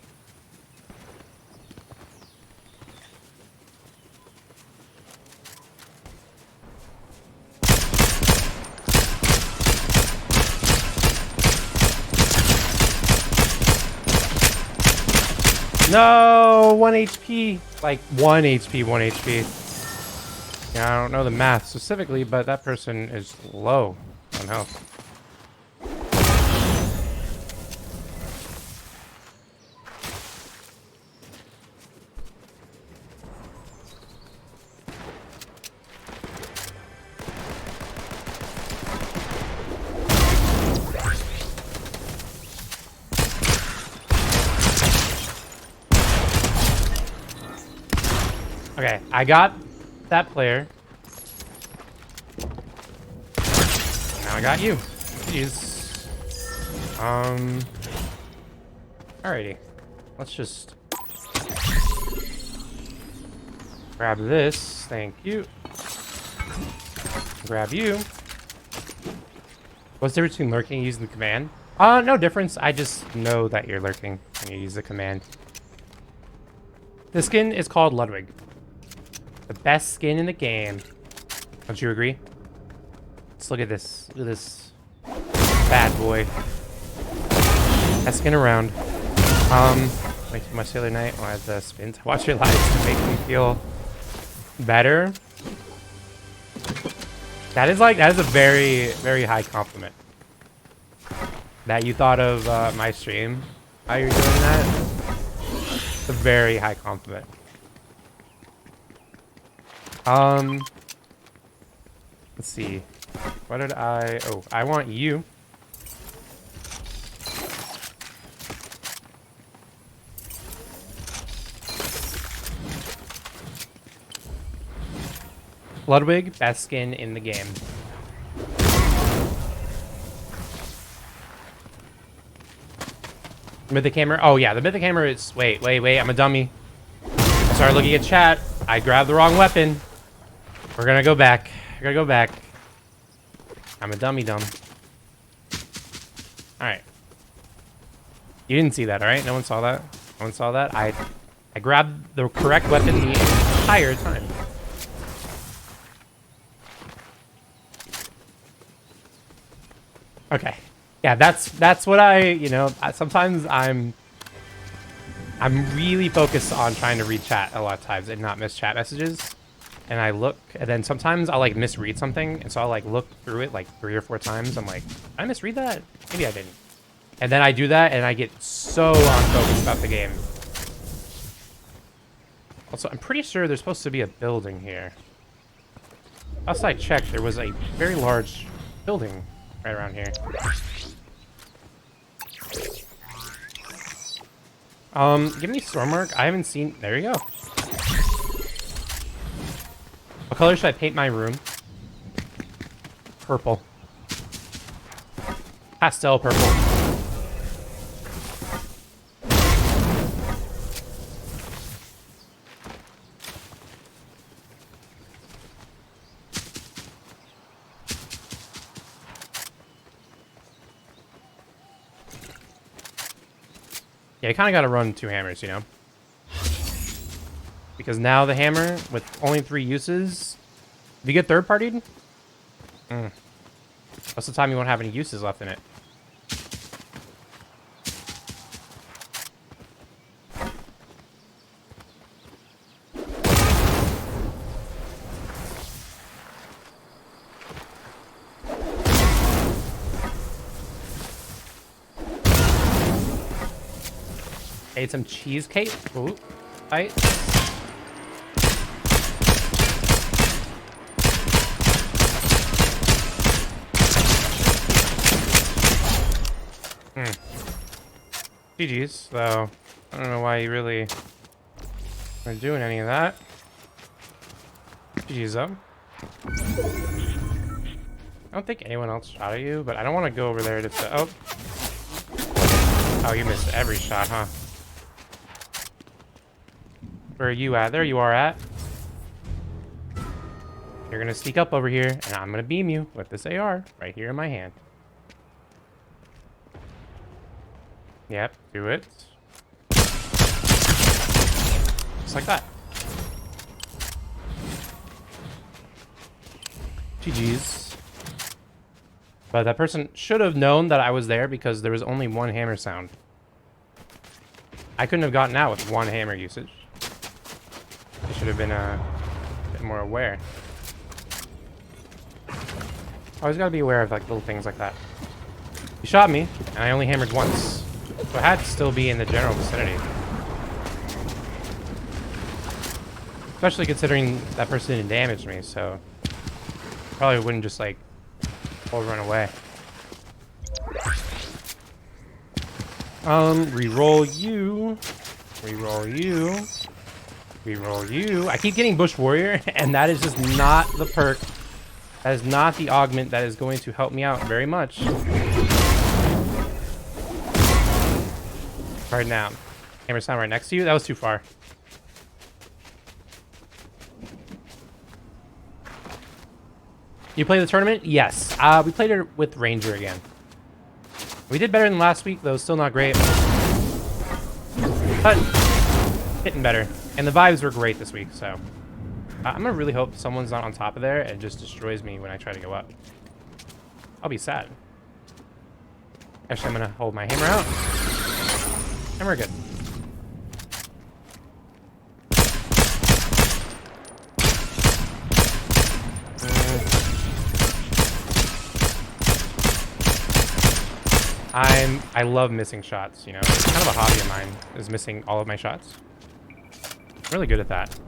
A: No, 1 HP. Like 1 HP, 1 HP. Yeah, I don't know the math specifically, but that person is low on health. Okay, I got that player. Now I got you. Jeez. Alrighty. Let's just grab this. Thank you. Grab you. What's the difference between lurking and using the command? No difference. I just know that you're lurking when you use the command. The skin is called Ludwig. The best skin in the game. Don't you agree? Let's look at this. Look at this bad boy. Best skin around. Way too much the other night. Wanted to spin to watch your lives to make me feel better. That is a very, very high compliment. That you thought of my stream while you're doing that. It's a very high compliment. Let's see. What did I... Oh, I want you. Ludwig, best skin in the game. Mythic Hammer. Oh yeah, the Mythic Hammer is... Wait. I'm a dummy. I started looking at chat. I grabbed the wrong weapon. We're gonna go back. I'm a dummy dumb. Alright. You didn't see that, alright? No one saw that? No one saw that? I grabbed the correct weapon the entire time. Okay. Yeah, that's what sometimes I'm really focused on trying to read chat a lot of times and not miss chat messages. And I look, and then sometimes I'll like misread something, and so I'll like look through it like 3 or 4 times. I'm like, did I misread that? Maybe I didn't. And then I do that, and I get so unfocused about the game. Also, I'm pretty sure there's supposed to be a building here. Last I checked, there was a very large building right around here. Give me Stormmark. I haven't seen... There you go. What color should I paint my room? Purple. Pastel purple. Yeah, you kind of got to run 2 hammers, you know? Because now the hammer, with only 3 uses... If you get third-partied... Most of the time you won't have any uses left in it. Ate some cheesecake. Ooh, right. GG's, though. I don't know why you really are doing any of that. GG's, though. I don't think anyone else shot at you, but I don't want to go over there to... Oh. Oh, you missed every shot, huh? Where are you at? There you are at. You're gonna sneak up over here, and I'm gonna beam you with this AR right here in my hand. Yep, do it. Just like that. GG's. But that person should have known that I was there because there was only 1 hammer sound. I couldn't have gotten out with 1 hammer usage. I should have been a bit more aware. Always gotta be aware of like little things like that. He shot me, and I only hammered once. So I had to still be in the general vicinity. Especially considering that person didn't damage me, so... Probably wouldn't just like... full run away. Reroll you. Reroll you. Reroll you. I keep getting Bush Warrior, and that is just not the perk. That is not the augment that is going to help me out very much. Right now. Hammer sound right next to you? That was too far. You play the tournament? Yes. We played it with Ranger again. We did better than last week, though. Still not great. But hitting better. And the vibes were great this week, so... I'm gonna really hope someone's not on top of there and just destroys me when I try to go up. I'll be sad. Actually, I'm gonna hold my hammer out. And we're good. I love missing shots, you know. It's kind of a hobby of mine, is missing all of my shots. I'm really good at that.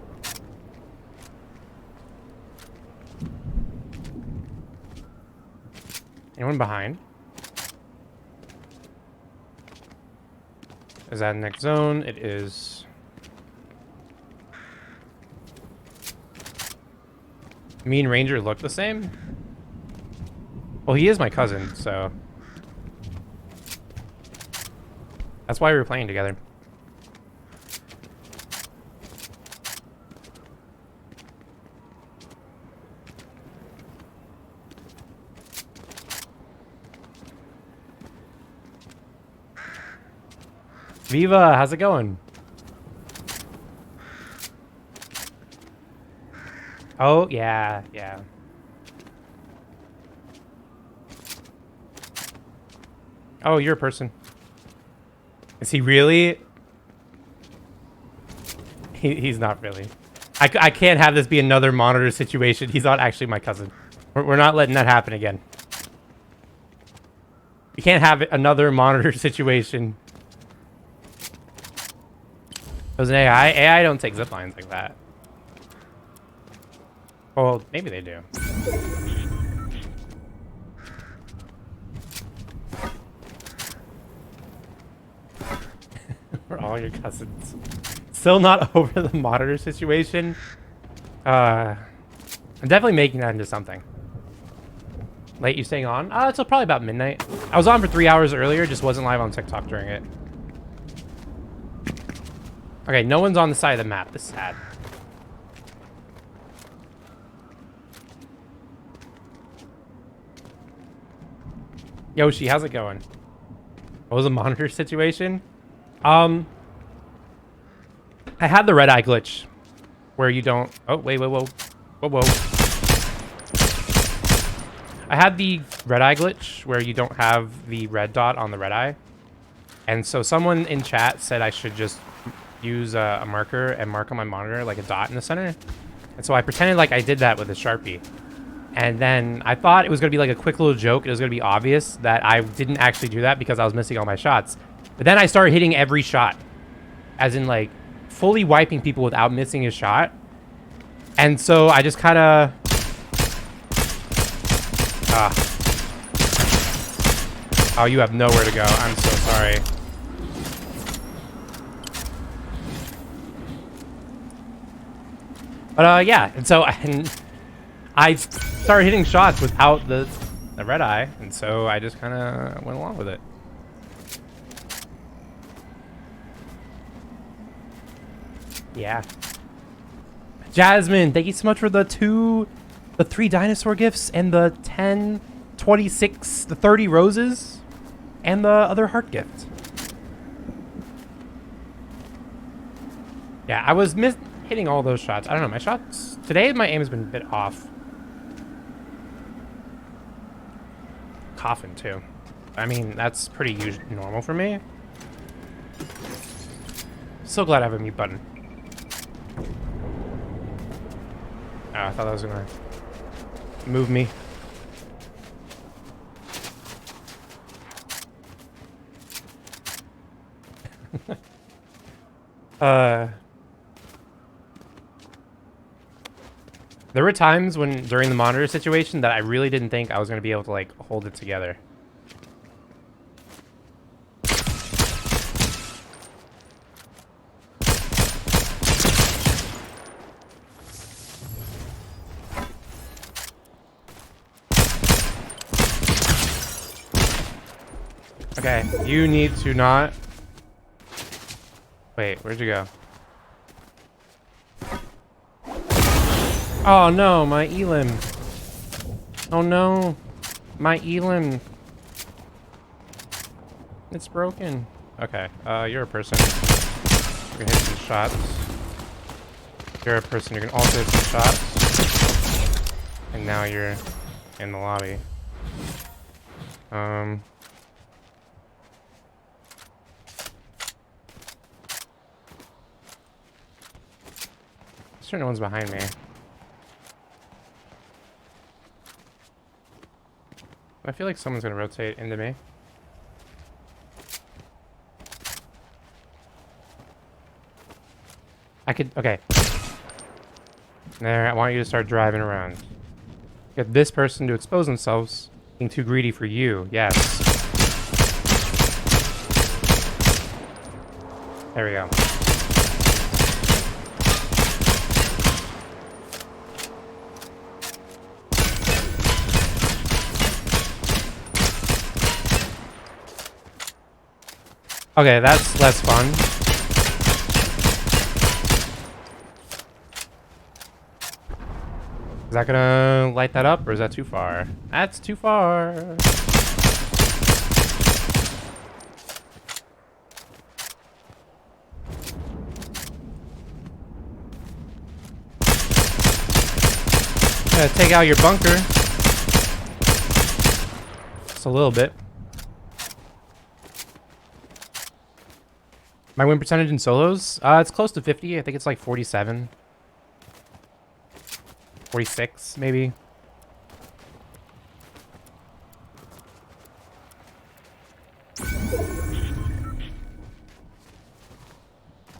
A: Anyone behind? Is that next zone? It is. Me and Ranger look the same? Well, he is my cousin, so... That's why we were playing together. Viva, how's it going? Oh, yeah, yeah. Oh, you're a person. Is he really? He's not really. I can't have this be another monitor situation. He's not actually my cousin. We're not letting that happen again. You can't have another monitor situation. It was an AI. AI don't take zip lines like that. Well, maybe they do. We're all your cousins. Still not over the monitor situation. I'm definitely making that into something. Late, you staying on? It's probably about midnight. I was on for 3 hours earlier, just wasn't live on TikTok during it. Okay, no one's on the side of the map. This is sad. Yoshi, how's it going? What was the monitor situation? I had the red eye glitch where you don't... Oh, wait, whoa, whoa. Whoa, whoa. I had the red eye glitch where you don't have the red dot on the red eye. And so someone in chat said I should just use a marker and mark on my monitor like a dot in the center. And so I pretended like I did that with a Sharpie. And then I thought it was going to be like a quick little joke. It was going to be obvious that I didn't actually do that because I was missing all my shots. But then I started hitting every shot. As in like fully wiping people without missing a shot. And so I just kind of... Oh, you have nowhere to go. I'm so sorry. But yeah, and so I started hitting shots without the red eye, and so I just kind of went along with it. Yeah. Jasmine, thank you so much for the 3 dinosaur gifts and the 10, 26, the 30 roses, and the other heart gift. Yeah, I was hitting all those shots. I don't know, my shots... Today, my aim has been a bit off. Coughing, too. I mean, that's pretty normal for me. So glad I have a mute button. Oh, I thought that was gonna move me. There were times when, during the monitor situation, that I really didn't think I was going to be able to, like, hold it together. Okay, you need to not... Wait, where'd you go? Oh no, my Elim. Oh no, my Elim. It's broken. Okay, you're a person. You can hit some shots. You're a person who can also hit some shots. And now you're in the lobby. Sure no one's behind me. I feel like someone's gonna rotate into me. I could, okay. There, I want you to start driving around. Get this person to expose themselves. Being too greedy for you, yes. There we go. Okay, that's less fun. Is that gonna light that up, or is that too far? That's too far. Gonna take out your bunker. Just a little bit. My win percentage in solos? It's close to 50. I think it's like 47. 46, maybe.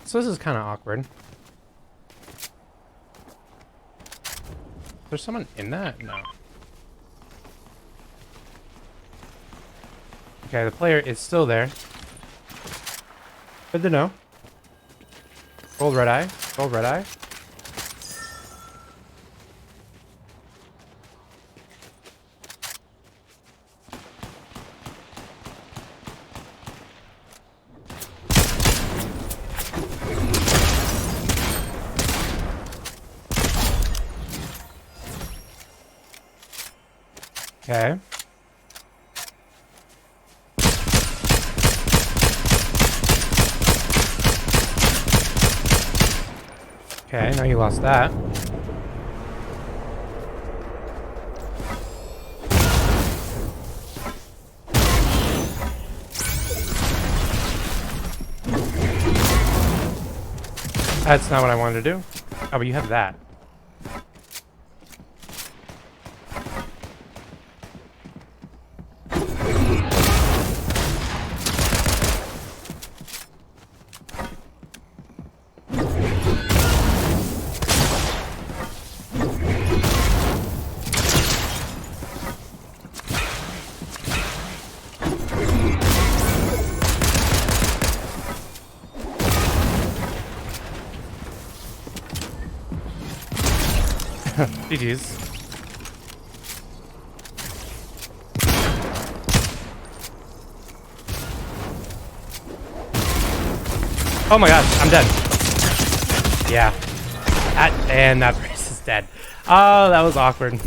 A: So this is kind of awkward. There's someone in that? No. Okay, the player is still there. Good to know. Rolled red eye. Rolled red eye. Okay. Okay, now you lost that. That's not what I wanted to do. Oh, but you have that. GG's. Oh my gosh, I'm dead. Yeah. And that person is dead. Oh, that was awkward.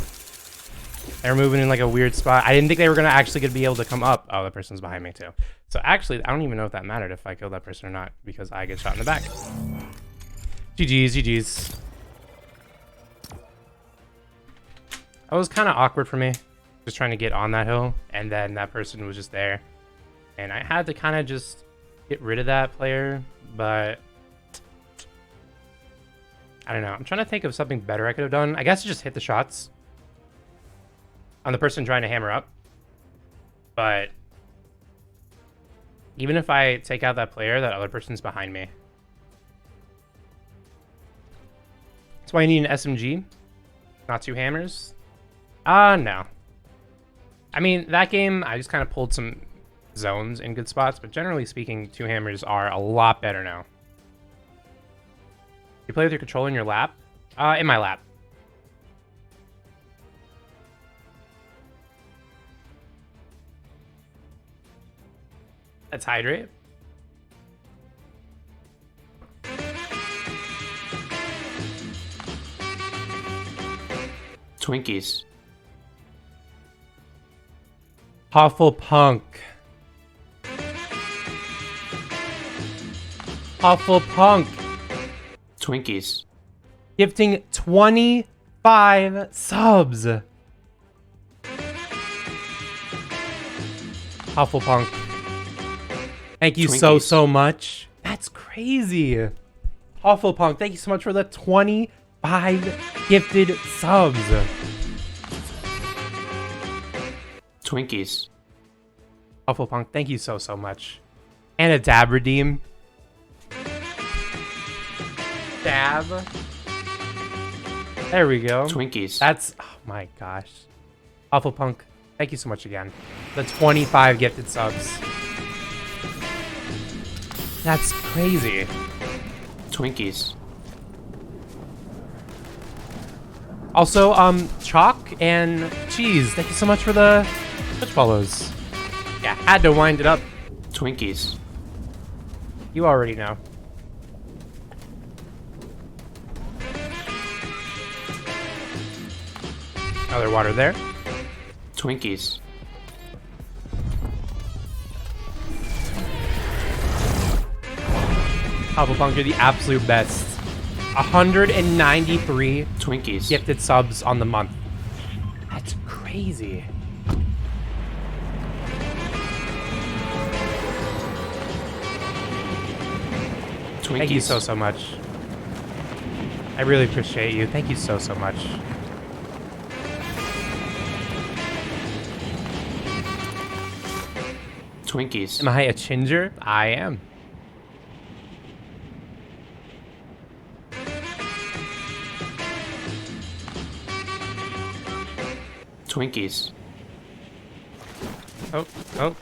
A: They were moving in like a weird spot. I didn't think they were gonna actually be able to come up. Oh, the person's behind me too. So actually, I don't even know if that mattered if I killed that person or not because I get shot in the back. GG's, GG's. That was kind of awkward for me, just trying to get on that hill, and then that person was just there. And I had to kind of just get rid of that player, but I don't know. I'm trying to think of something better I could have done. I guess just hit the shots on the person trying to hammer up. But even if I take out that player, that other person's behind me. That's why you need an SMG, not two hammers. No. I mean, that game, I just kind of pulled some zones in good spots, but generally speaking, two hammers are a lot better now. You play with your controller in your lap? In my lap. Let's hydrate.
B: Twinkies.
A: Hufflepunk. Hufflepunk.
B: Twinkies.
A: Gifting 25 subs. Hufflepunk. Thank you so much. That's crazy. Hufflepunk, thank you so much for the 25 gifted subs.
B: Twinkies.
A: Hufflepunk, thank you so much. And a dab redeem. stab. There we go.
B: Twinkies.
A: That's, oh my gosh. Hufflepunk, thank you so much again. The 25 gifted subs. That's crazy.
B: Twinkies.
A: Also, Chalk and Cheese, thank you so much for the Twitch follows. Yeah, had to wind it up.
B: Twinkies.
A: You already know. Other water there.
B: Twinkies.
A: Hufflepunk, you're the absolute best. 193
B: Twinkies.
A: gifted subs on the month. That's crazy.
B: Twinkies.
A: Thank you so much. I really appreciate you. Thank you so much.
B: Twinkies.
A: Am I a chinger? I am.
B: Twinkies.
A: Oh, oh.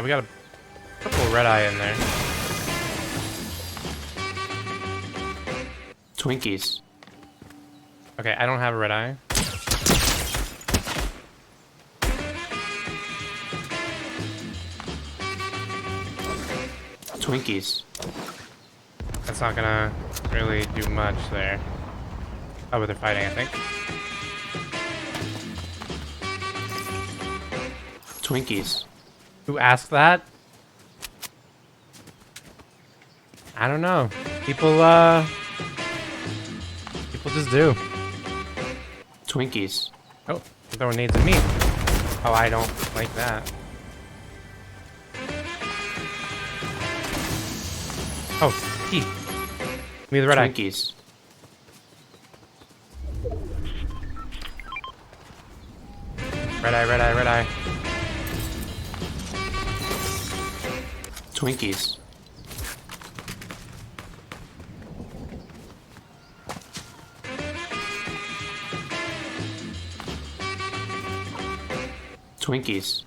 A: We got a purple red eye in there.
B: Twinkies.
A: Okay, I don't have a red eye.
B: Twinkies.
A: That's not gonna really do much there. Oh, but they're fighting, I think.
B: Twinkies.
A: Who asked that? I don't know. People just do.
B: Twinkies.
A: Oh, they're throwing nades at me. Oh, I don't like that. Oh, teeth. Give me the red eye.
B: Twinkies.
A: Red eye, red eye, red eye.
B: Twinkies. Twinkies.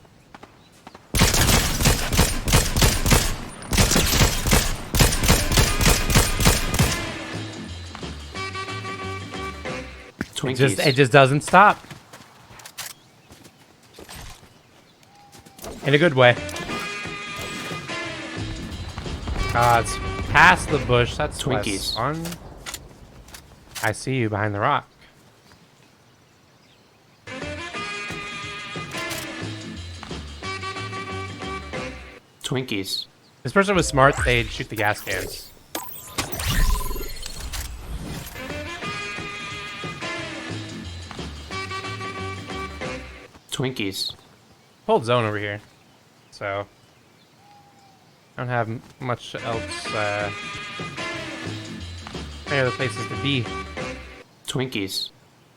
B: Twinkies.
A: It just doesn't stop. In a good way. It's past the bush. That's
B: Twinkies.
A: less fun. I see you behind the rock.
B: Twinkies.
A: This person was smart. They'd shoot the gas cans.
B: Twinkies.
A: Cold zone over here. So I don't have much else. Any other places to be?
B: Twinkies.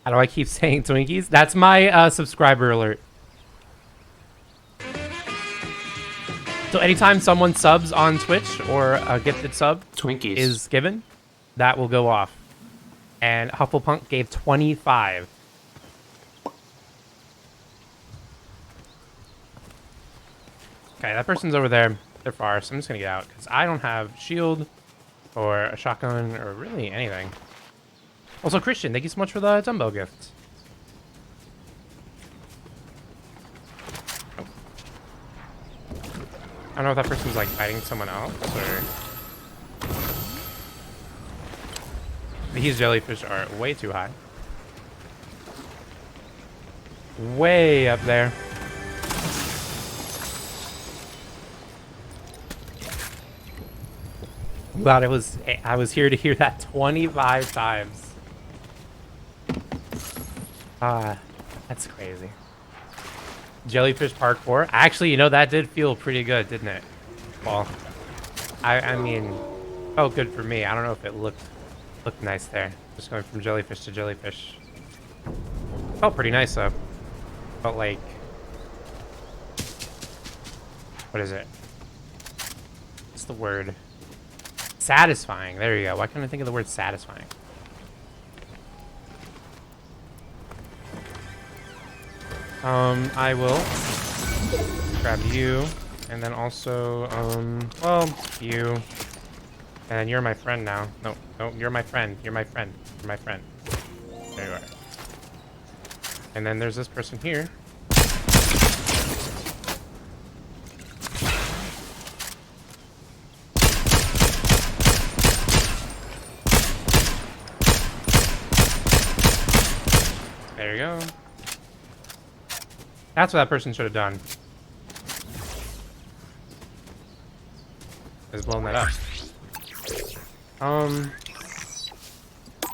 A: How do I keep saying Twinkies? That's my subscriber alert. So anytime someone subs on Twitch or a gifted sub
B: Twinkies.
A: is given, that will go off. And Hufflepunk gave 25. Okay, that person's over there. They're far, so I'm just gonna get out because I don't have shield or a shotgun or really anything. Also, Christian, thank you so much for the dumbbell gift. I don't know if that person's like fighting someone else or. These jellyfish are way too high. Way up there. Glad I was here to hear that 25 times. That's crazy. Jellyfish parkour. Actually, you know, that did feel pretty good, didn't it? Well, I mean, oh, good for me. I don't know if it looked nice there. Just going from jellyfish to jellyfish. Felt pretty nice though. Felt like, what is it? What's the word? Satisfying. There you go. Why can't I think of the word satisfying? I will grab you, and then also, well, you. And you're my friend now. No, no, you're my friend. You're my friend. You're my friend. There you are. And then there's this person here. There you go. That's what that person should have done. Is blown that up.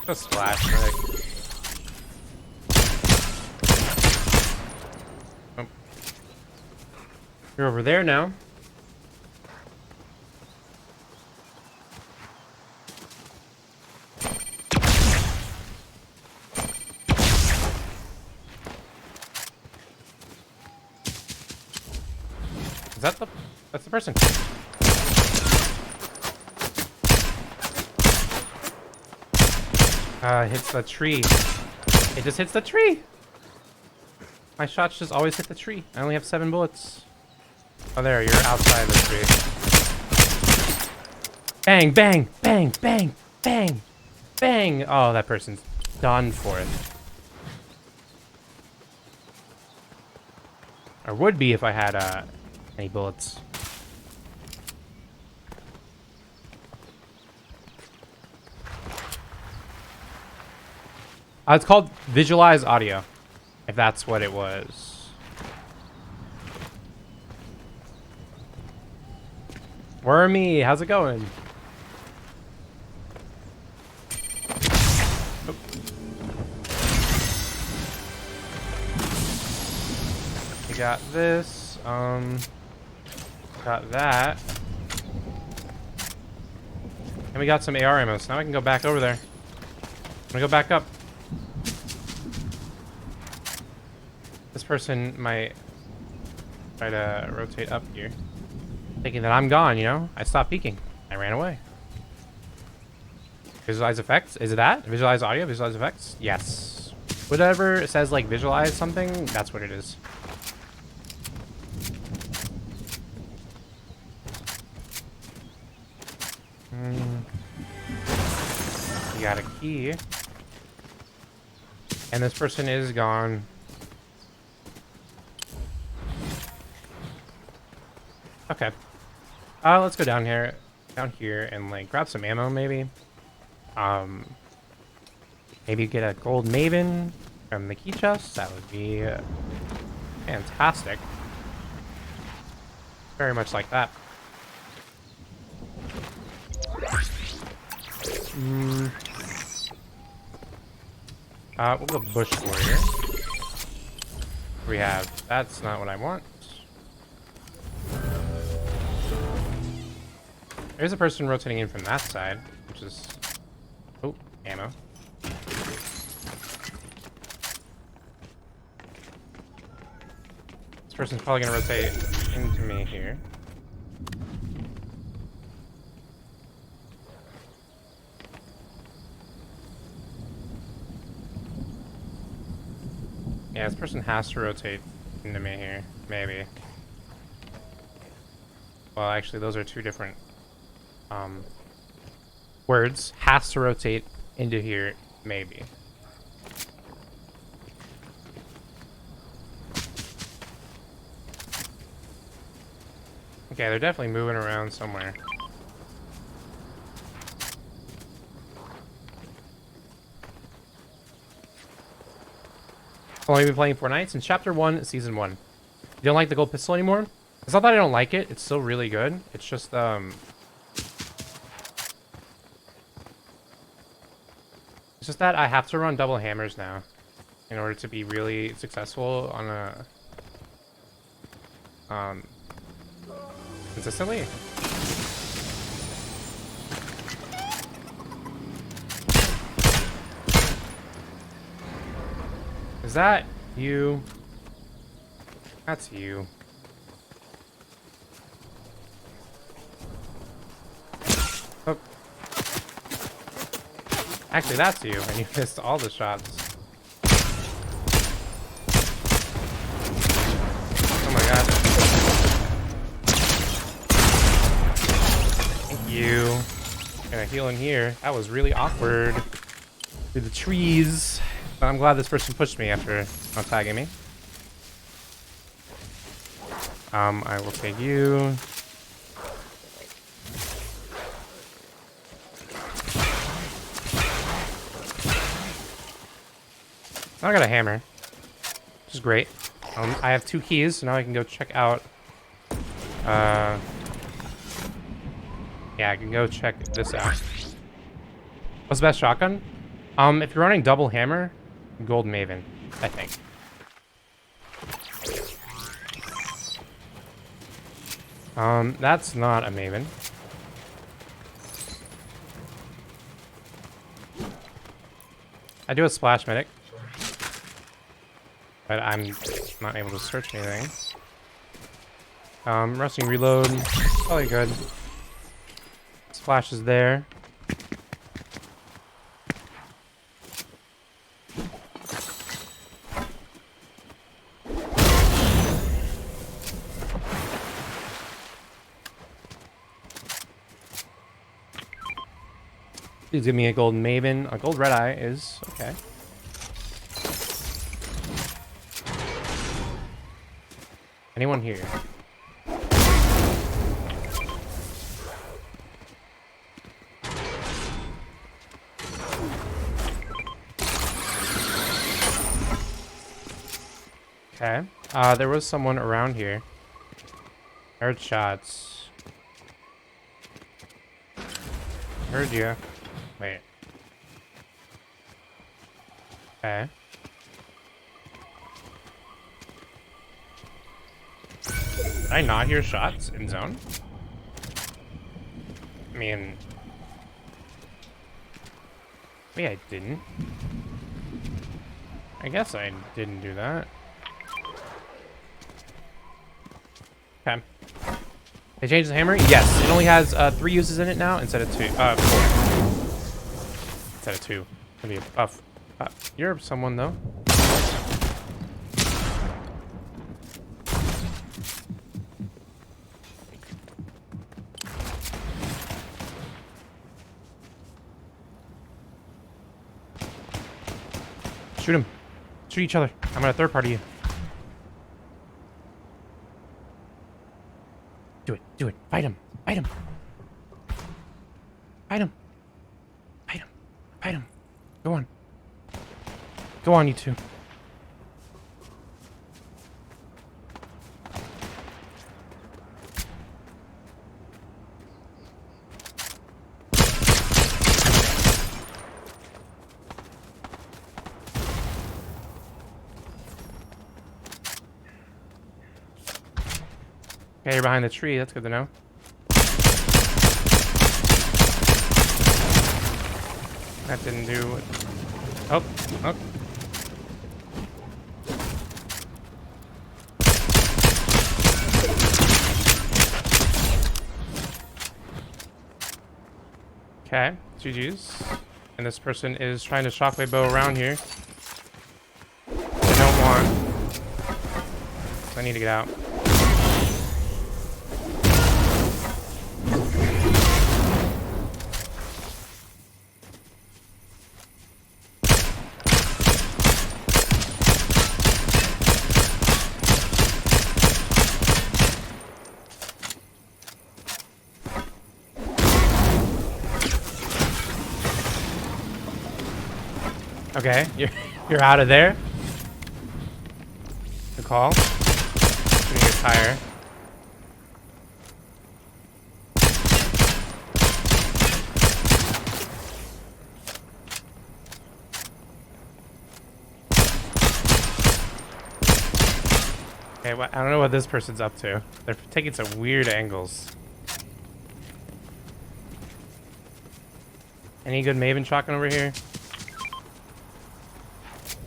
A: Just splash, right? Oh. You're over there now. Is that the... That's the person. Hits the tree. It just hits the tree. My shots just always hit the tree. I only have 7 bullets. Oh, there, you're outside the tree. Bang, bang, bang, bang, bang, bang. Oh, that person's done for it. Or would be if I had, any bullets. It's called Visualize Audio, if that's what it was. Wormy, how's it going? Oh. We got this, got that. And we got some AR ammo, so now I can go back over there. I'm gonna go back up. This person might try to rotate up here. Thinking that I'm gone, you know? I stopped peeking. I ran away. Visualize effects? Is it that? Visualize audio? Visualize effects? Yes. Whatever says, like, visualize something, that's what it is. You got a key. And this person is gone. Okay. Let's go down here, and like grab some ammo, maybe. Maybe get a gold Maven from the key chest. That would be fantastic. Very much like that. We'll go Bush Warrior. We have. That's not what I want. There's a person rotating in from that side, which is... Oh, ammo. This person's probably going to rotate into me here. Yeah, this person has to rotate into me here. Maybe. Well, actually, those are two different... words. Has to rotate into here, maybe. Okay, they're definitely moving around somewhere. I've only been playing Fortnite since Chapter 1, Season 1. You don't like the gold pistol anymore? It's not that I don't like it. It's still really good. It's just, it's just that I have to run double hammers now in order to be really successful on a consistently. Is that you? That's you. Oh, Actually, that's you, and you missed all the shots. Oh my god. Thank you. Gonna heal in here. That was really awkward. Through the trees. But I'm glad this person pushed me after not tagging me. I will take you. Now I got a hammer, which is great. I have 2 keys, so now I can go check out. Yeah, I can go check this out. What's the best shotgun? If you're running double hammer, Gold Maven, I think. That's not a Maven. I do a splash medic, but I'm not able to search anything. Rusting reload, probably good. Splash is there. Please give me a golden Maven. A gold red eye is okay. Anyone here? Okay. There was someone around here. Heard shots. Heard you. Wait. Okay. Did I not hear shots in zone? I mean... Maybe I didn't. I guess I didn't do that. Okay. They changed the hammer? Yes. It only has 3 uses in it now instead of 2. 4. Instead of 2. Gonna be a buff. You're someone though. Shoot him. Shoot each other. I'm gonna third party you. Do it. Do it. Fight him. Fight him. Fight him. Fight him. Fight him. Go on. Go on, you two. Okay, you're behind the tree. That's good to know. That didn't do it. Oh, oh. Okay, GG's. And this person is trying to shockwave bow around here. I don't want. So I need to get out. Okay, you're out of there. Good call. Shooting your tire. Okay, well, I don't know what this person's up to. They're taking some weird angles. Any good Maven shotgun over here?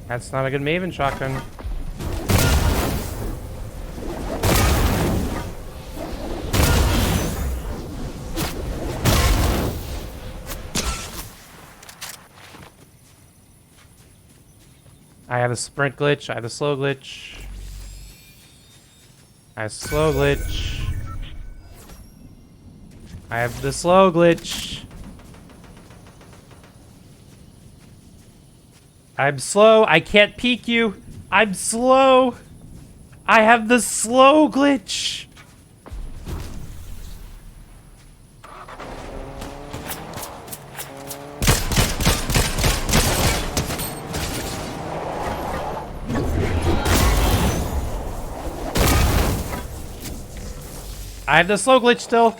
A: That's not a good Maven shotgun. I have a sprint glitch. I have a slow glitch. I have slow glitch. I have the slow glitch. I'm slow. I can't peek you. I'm slow. I have the slow glitch. I have the slow glitch still.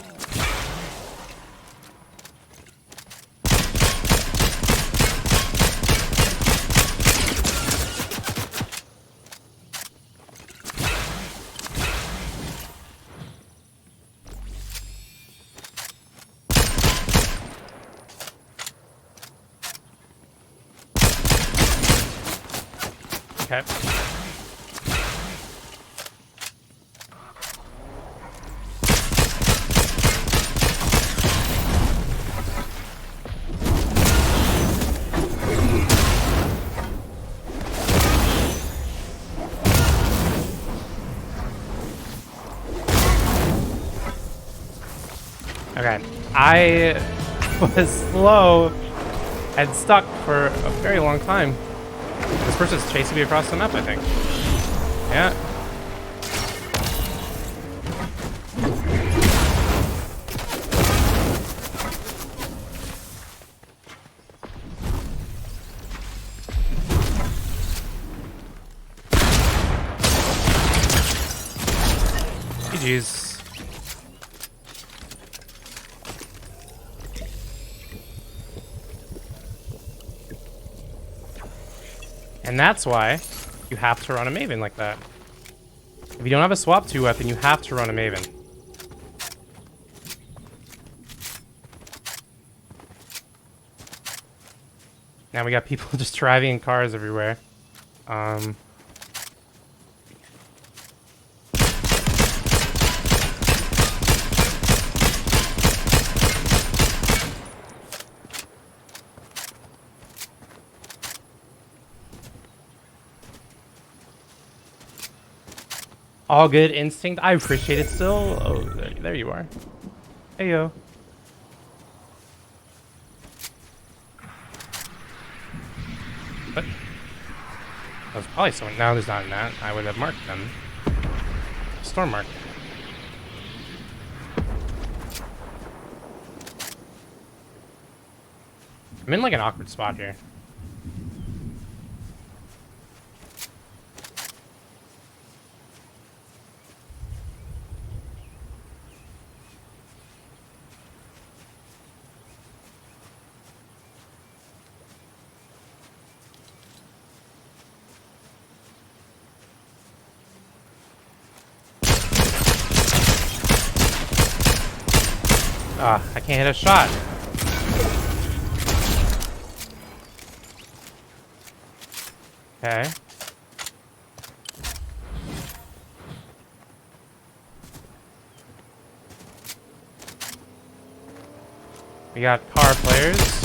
A: Okay. Okay, I was slow and stuck for a very long time. This person's chasing me across the map, I think. Yeah. GG's. And that's why you have to run a Maven like that. If you don't have a swap 2 weapon, you have to run a Maven. Now we got people just driving in cars everywhere. All good instinct. I appreciate it still. Oh, there you are. Hey yo. What? That was probably someone. No, there's not in that. I would have marked them. Storm mark. I'm in like an awkward spot here. Ah, I can't hit a shot. Okay. We got car players.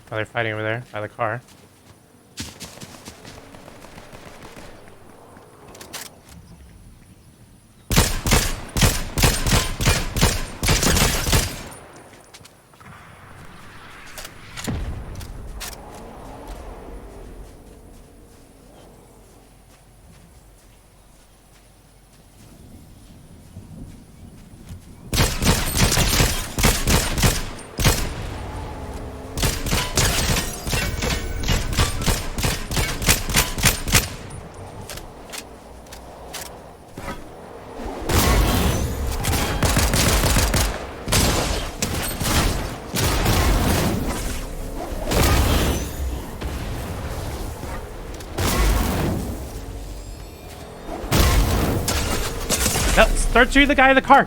A: Oh, they're fighting over there by the car. No, start shooting the guy in the car.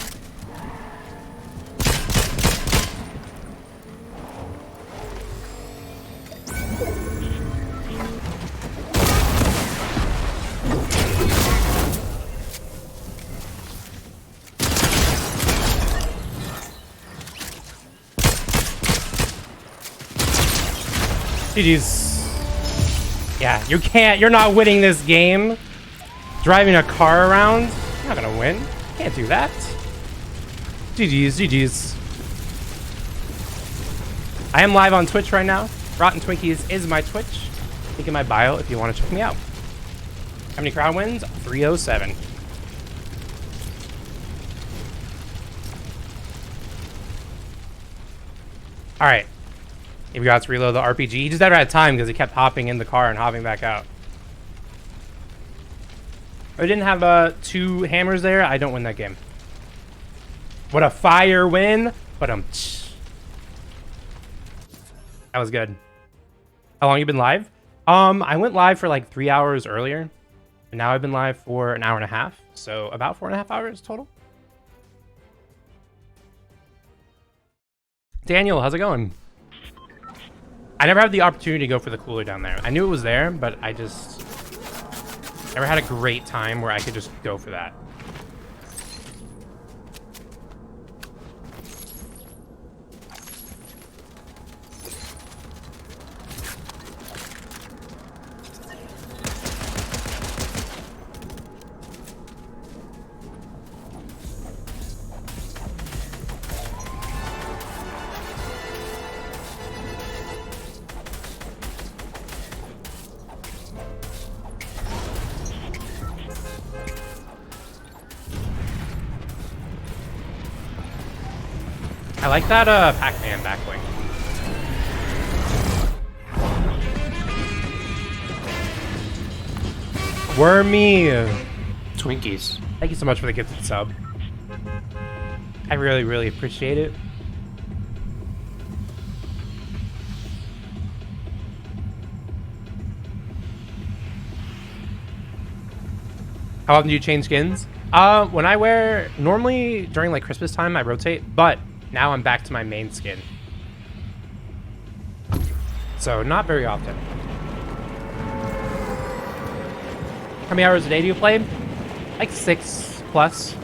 A: GG's. Yeah, you're not winning this game. Driving a car around, you're not gonna win. Can't do that. GG's, GG's. I am live on Twitch right now. Rotten Twinkies is my Twitch. Link in my bio if you want to check me out. How many crowd wins? 307. All right. He got to reload the RPG. He just never had time because he kept hopping in the car and hopping back out. If I didn't have 2 hammers there, I don't win that game. What a fire win. But that was good. How long you been live? I went live for like 3 hours earlier. And now I've been live for an hour and a half. So about 4.5 hours total. Daniel, how's it going? I never had the opportunity to go for the cooler down there. I knew it was there, but I just never had a great time where I could just go for that. I like that Pac-Man backwing. Wormy.
B: Twinkies.
A: Thank you so much for the gifted sub. I really, really appreciate it. How often do you change skins? When I wear, normally during like Christmas time, I rotate, but now I'm back to my main skin. So not very often. How many hours a day do you play? Like 6 plus.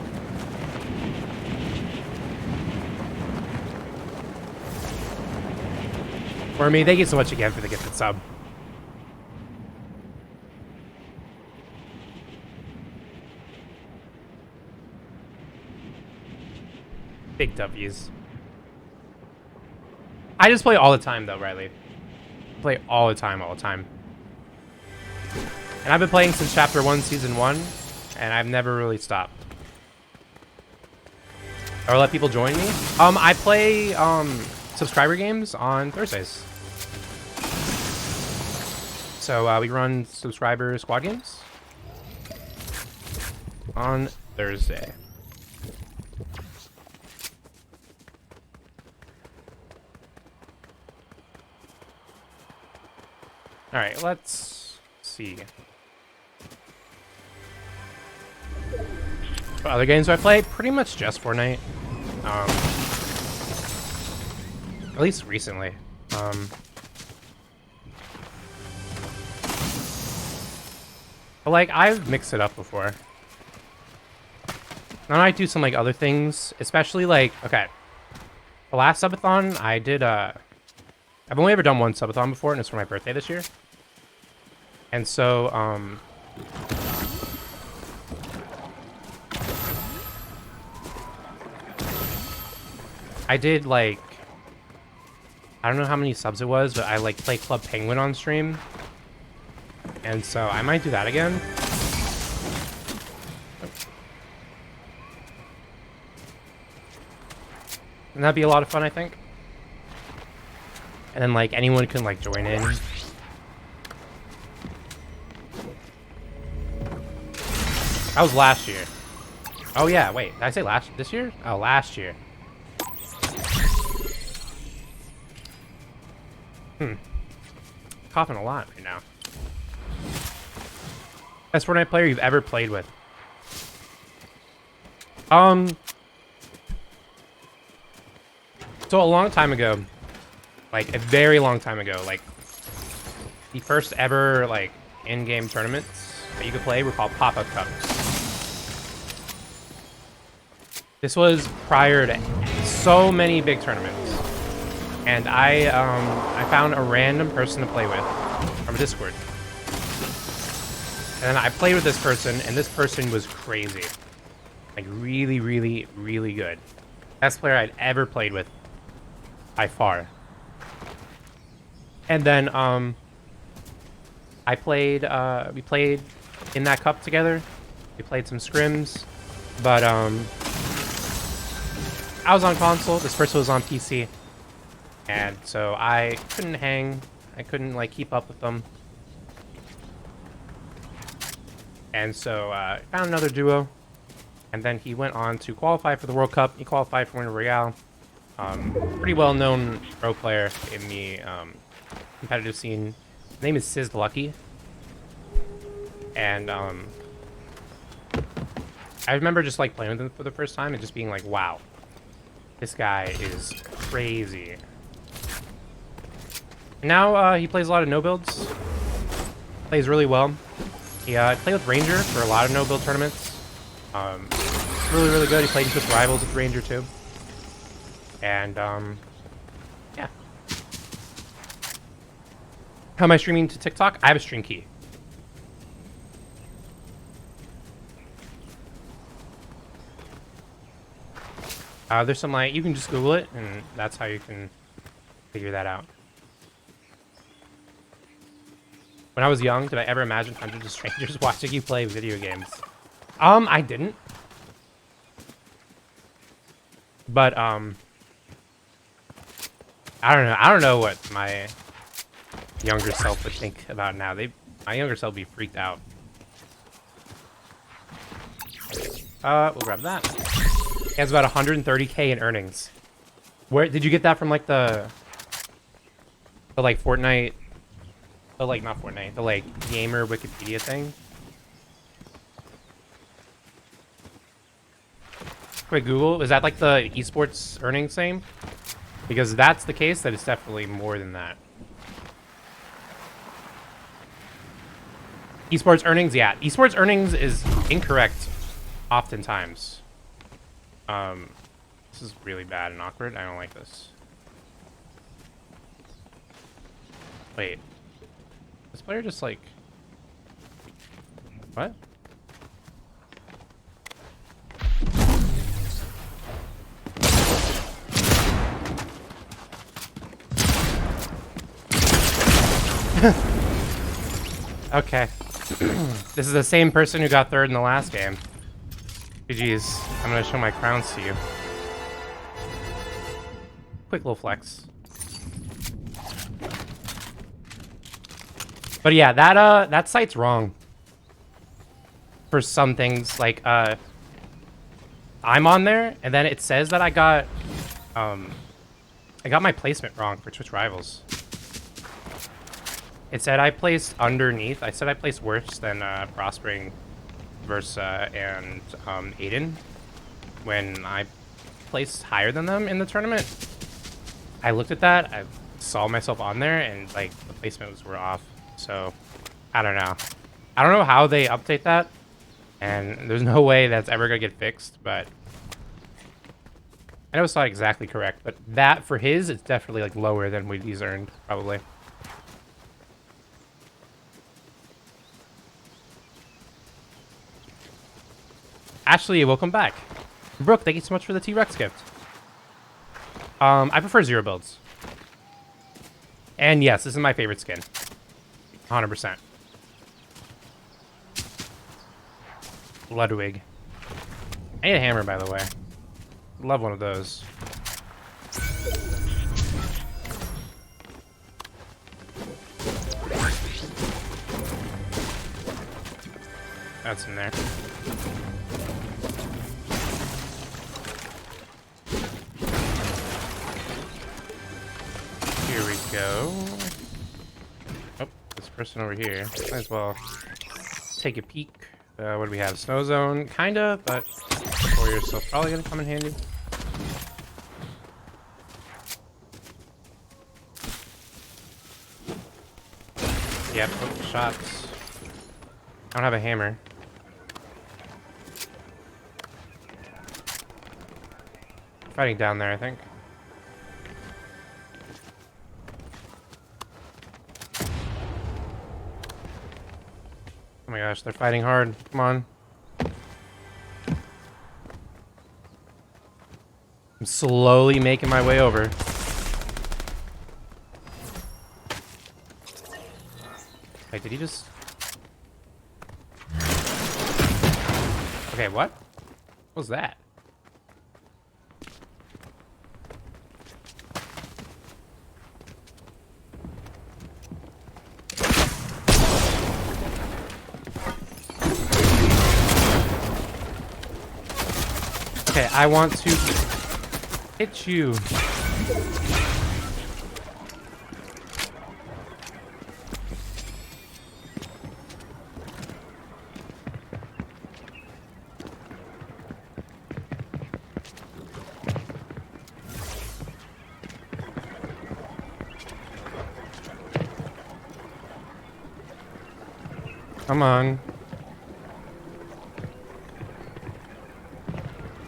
A: For me, thank you so much again for the gifted sub. Big W's. I just play all the time though, Riley. Play all the time, all the time. And I've been playing since Chapter 1, Season 1, and I've never really stopped. Or let people join me. I play subscriber games on Thursdays. So we run subscriber squad games on Thursday. All right, let's see. What other games do I play? Pretty much just Fortnite. At least recently. But like, I've mixed it up before. Now I do some like other things, especially like, okay. The last subathon I did, I've only ever done one subathon before, and it's for my birthday this year. And so, I did like, I don't know how many subs it was, but I like play Club Penguin on stream. And so I might do that again. And that'd be a lot of fun, I think. And then like anyone can like join in. That was last year. Oh yeah, wait, did I say this year? Oh, last year. Coughing a lot right now. Best Fortnite player you've ever played with? So a long time ago, like a very long time ago, like the first ever like in-game tournaments that you could play were called pop-up cups. This was prior to so many big tournaments. and I found a random person to play with from Discord. And then I played with this person, and this person was crazy. Like, really, really, really good. Best player I'd ever played with, by far. And then, we played in that cup together. We played some scrims, but, I was on console, this person was on PC. And so I couldn't hang, I couldn't, like, keep up with them. And so, found another duo. And then he went on to qualify for the World Cup. He qualified for Winter Royale. Pretty well-known pro player in the competitive scene. His name is Sizz Lucky. And I remember just like playing with him for the first time and just being like, wow, this guy is crazy. And now he plays a lot of no-builds. Plays really well. He played with Ranger for a lot of no-build tournaments. Really, really good. He played with Rivals with Ranger too. And, yeah. How am I streaming to TikTok? I have a stream key. There's some, like, you can just Google it, and that's how you can figure that out. When I was young, did I ever imagine hundreds of strangers watching you play video games? I didn't. But, I don't know. I don't know what my younger self would think about now. My younger self would be freaked out. We'll grab that. He has about 130K in earnings. Where did you get that from? Like the like Fortnite, the like not Fortnite, the like gamer Wikipedia thing. Quick Google, is that like the esports earnings same? Because if that's the case, that it's definitely more than that. Esports earnings, yeah. Esports earnings is incorrect oftentimes. This is really bad and awkward. I don't like this. Wait. This player just like... What? Okay. This is the same person who got third in the last game. GG's. I'm gonna show my crowns to you. Quick little flex. But yeah, that site's wrong. For some things, like, I'm on there, and then it says that I got my placement wrong for Twitch Rivals. It said I placed underneath. I said I placed worse than Prospering, Versa, and Aiden. When I placed higher than them in the tournament, I looked at that. I saw myself on there, and like the placements were off. So I don't know. I don't know how they update that, and there's no way that's ever gonna get fixed. But I know it's not exactly correct. But that for his, it's definitely like lower than what he's earned probably. Ashley, welcome back. Brooke, thank you so much for the T-Rex gift. I prefer zero builds. And yes, this is my favorite skin. 100%. Ludwig. I need a hammer, by the way. Love one of those. That's in there. Here we go. Oh, this person over here. Might as well take a peek. What do we have? Snow zone, kinda, but warrior's still probably gonna come in handy. Yep, oh, shots. I don't have a hammer. Fighting down there, I think. my gosh, they're fighting hard. Come on. I'm slowly making my way over. Wait, did he just... Okay, what? What was that? Okay, I want to hit you. Come on.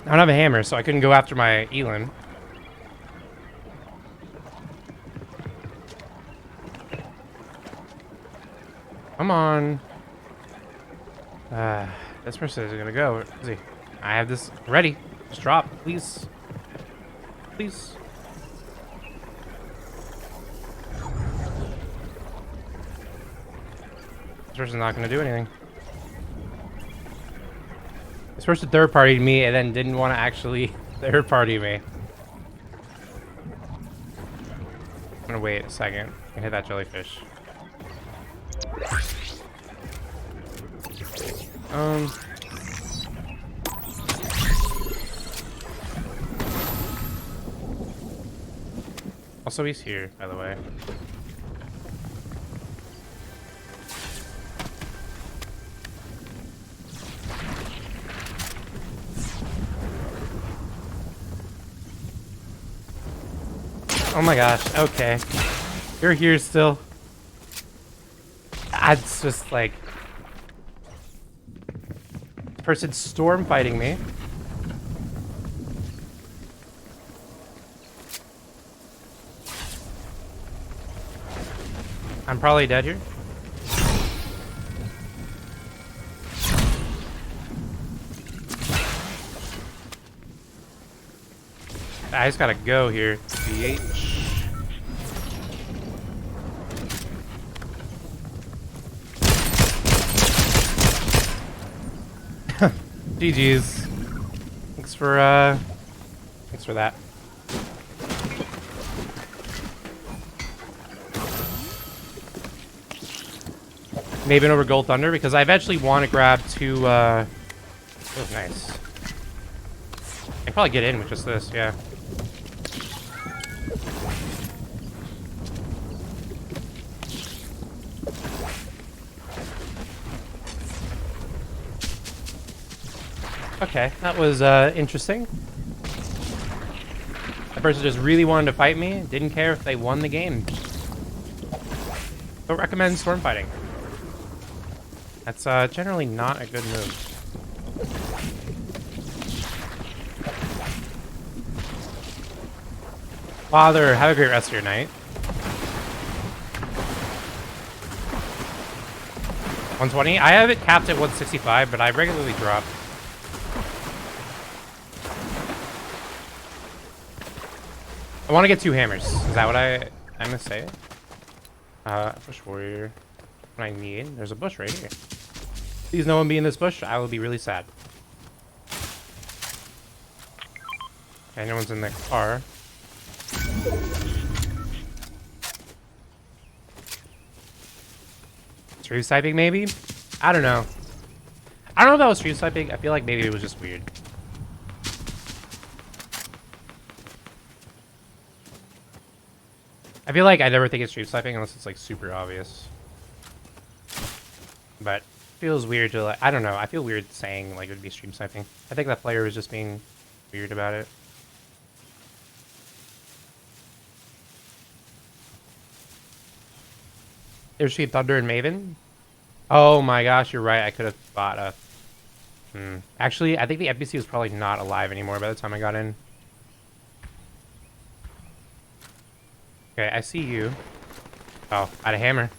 A: I don't have a hammer, so I couldn't go after my Elin. Come on. This person is gonna go. Where is he? I have this ready. Just drop, please. Please. This person's not gonna do anything. This person third-partied me and then didn't want to actually third-party me. I'm gonna wait a second and hit that jellyfish. Also, he's here, by the way. Oh my gosh, okay. You're here still. It's just like... person storm fighting me. I'm probably dead here. I just gotta go here. BH. GG's. Thanks for that. Maybe over Gold Thunder because I eventually want to grab two. Oh, nice. I can probably get in with just this, yeah. Okay, that was interesting. That person just really wanted to fight me. Didn't care if they won the game. Don't recommend storm fighting. That's generally not a good move. Father, have a great rest of your night. 120? I have it capped at 165, but I regularly drop. I want to get 2 hammers. Is that what I'm gonna say? Bush warrior. What I need. There's a bush right here. Please no one be in this bush. I will be really sad. Okay, no one's in the car. True typing maybe? I don't know. I don't know if that was true typing. I feel like maybe it was just weird. I feel like I never think it's stream sniping unless it's like super obvious. But it feels weird to like, I don't know. I feel weird saying like it would be stream sniping. I think that player was just being weird about it. There's Sheep Thunder and Maven. Oh my gosh, you're right. I could have bought a... Actually, I think the NPC was probably not alive anymore by the time I got in. Okay, I see you. Oh, I had a hammer.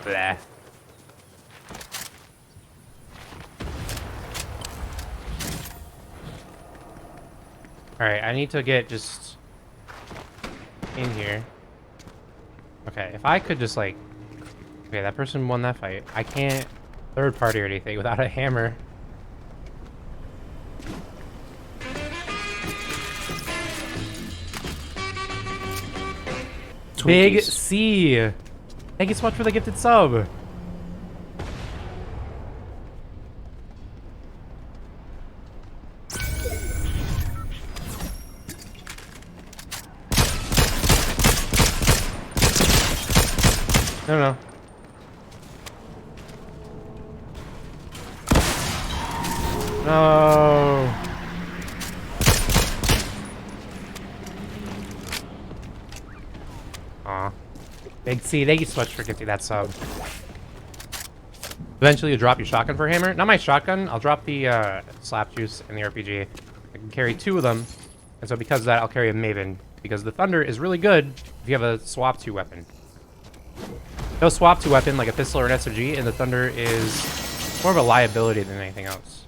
A: Blah. Alright, I need to get just in here. Okay, if I could just like... Okay, that person won that fight. I can't third party or anything without a hammer. Big
B: Twinkies.
A: C. Thank you so much for the gifted sub. No. No. Aw. Big C, thank you so much for gifting that sub. Eventually you'll drop your shotgun for a hammer. Not my shotgun, I'll drop the slap juice and the RPG. I can carry 2 of them. And so because of that, I'll carry a Maven. Because the Thunder is really good if you have a swap 2 weapon. No swap 2 weapon like a pistol or an SMG, and the Thunder is more of a liability than anything else.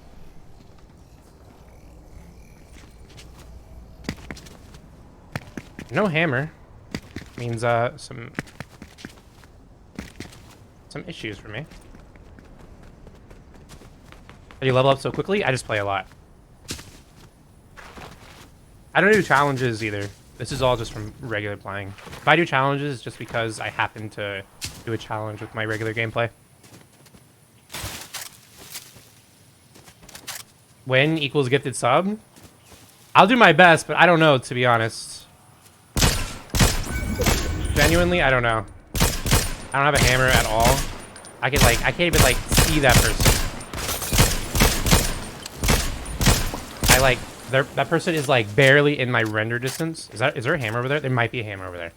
A: No hammer means some issues for me. How do you level up so quickly? I just play a lot. I don't do challenges either. This is all just from regular playing. If I do challenges, it's just because I happen to do a challenge with my regular gameplay. When equals gifted sub? I'll do my best, but I don't know, to be honest. Genuinely, I don't know. I don't have a hammer at all. I can't even like see that person. That person is like barely in my render distance. Is there a hammer over there? There might be a hammer over there.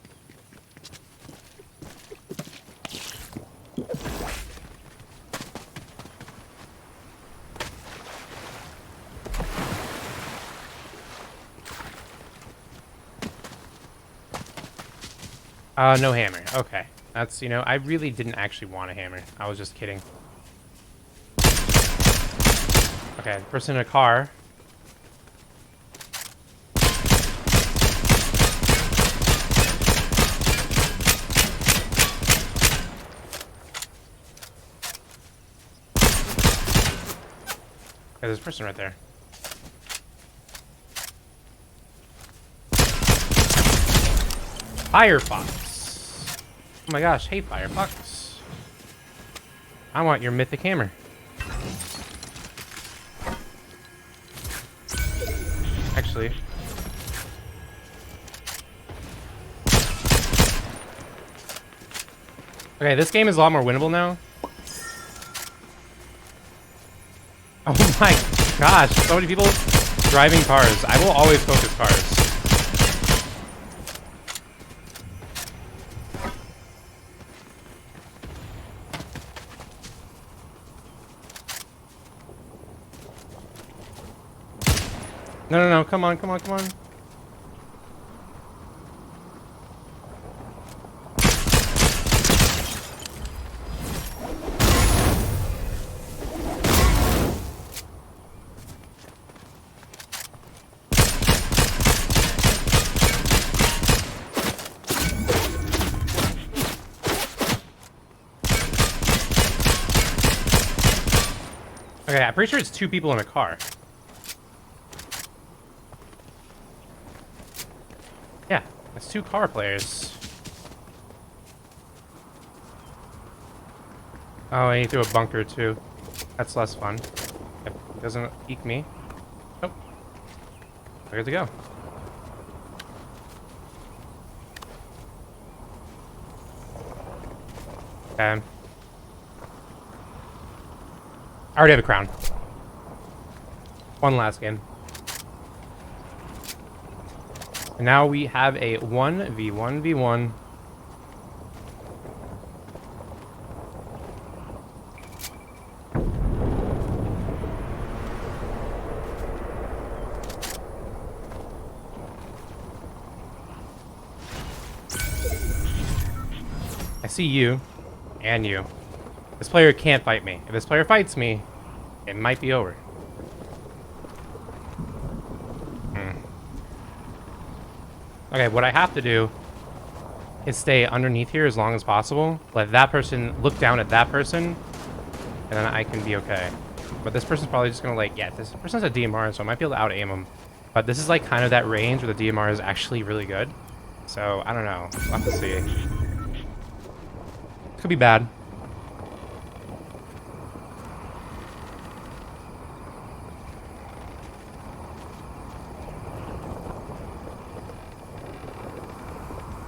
A: No hammer. Okay. That's, you know, I really didn't actually want a hammer. I was just kidding. Okay, person in a car. Okay, there's a person right there. Firefox. Oh my gosh, hey Firefox. I want your mythic hammer. Actually. Okay, this game is a lot more winnable now. Oh my gosh, so many people driving cars. I will always focus cars. No, come on. Okay, I'm pretty sure it's 2 people in a car. Yeah, it's 2 car players. Oh, and he threw a bunker too. That's less fun. It doesn't peek me. Oh, we're good to go. Okay. I already have a crown. One last game. And now we have a 1v1v1. I see you. And you. This player can't fight me. If this player fights me, it might be over. Okay, what I have to do is stay underneath here as long as possible. Let that person look down at that person, and then I can be okay. But this person's probably just gonna like, yeah, this person has a DMR, so I might be able to out-aim him. But this is like kind of that range where the DMR is actually really good. So, I don't know. We'll have to see. Could be bad.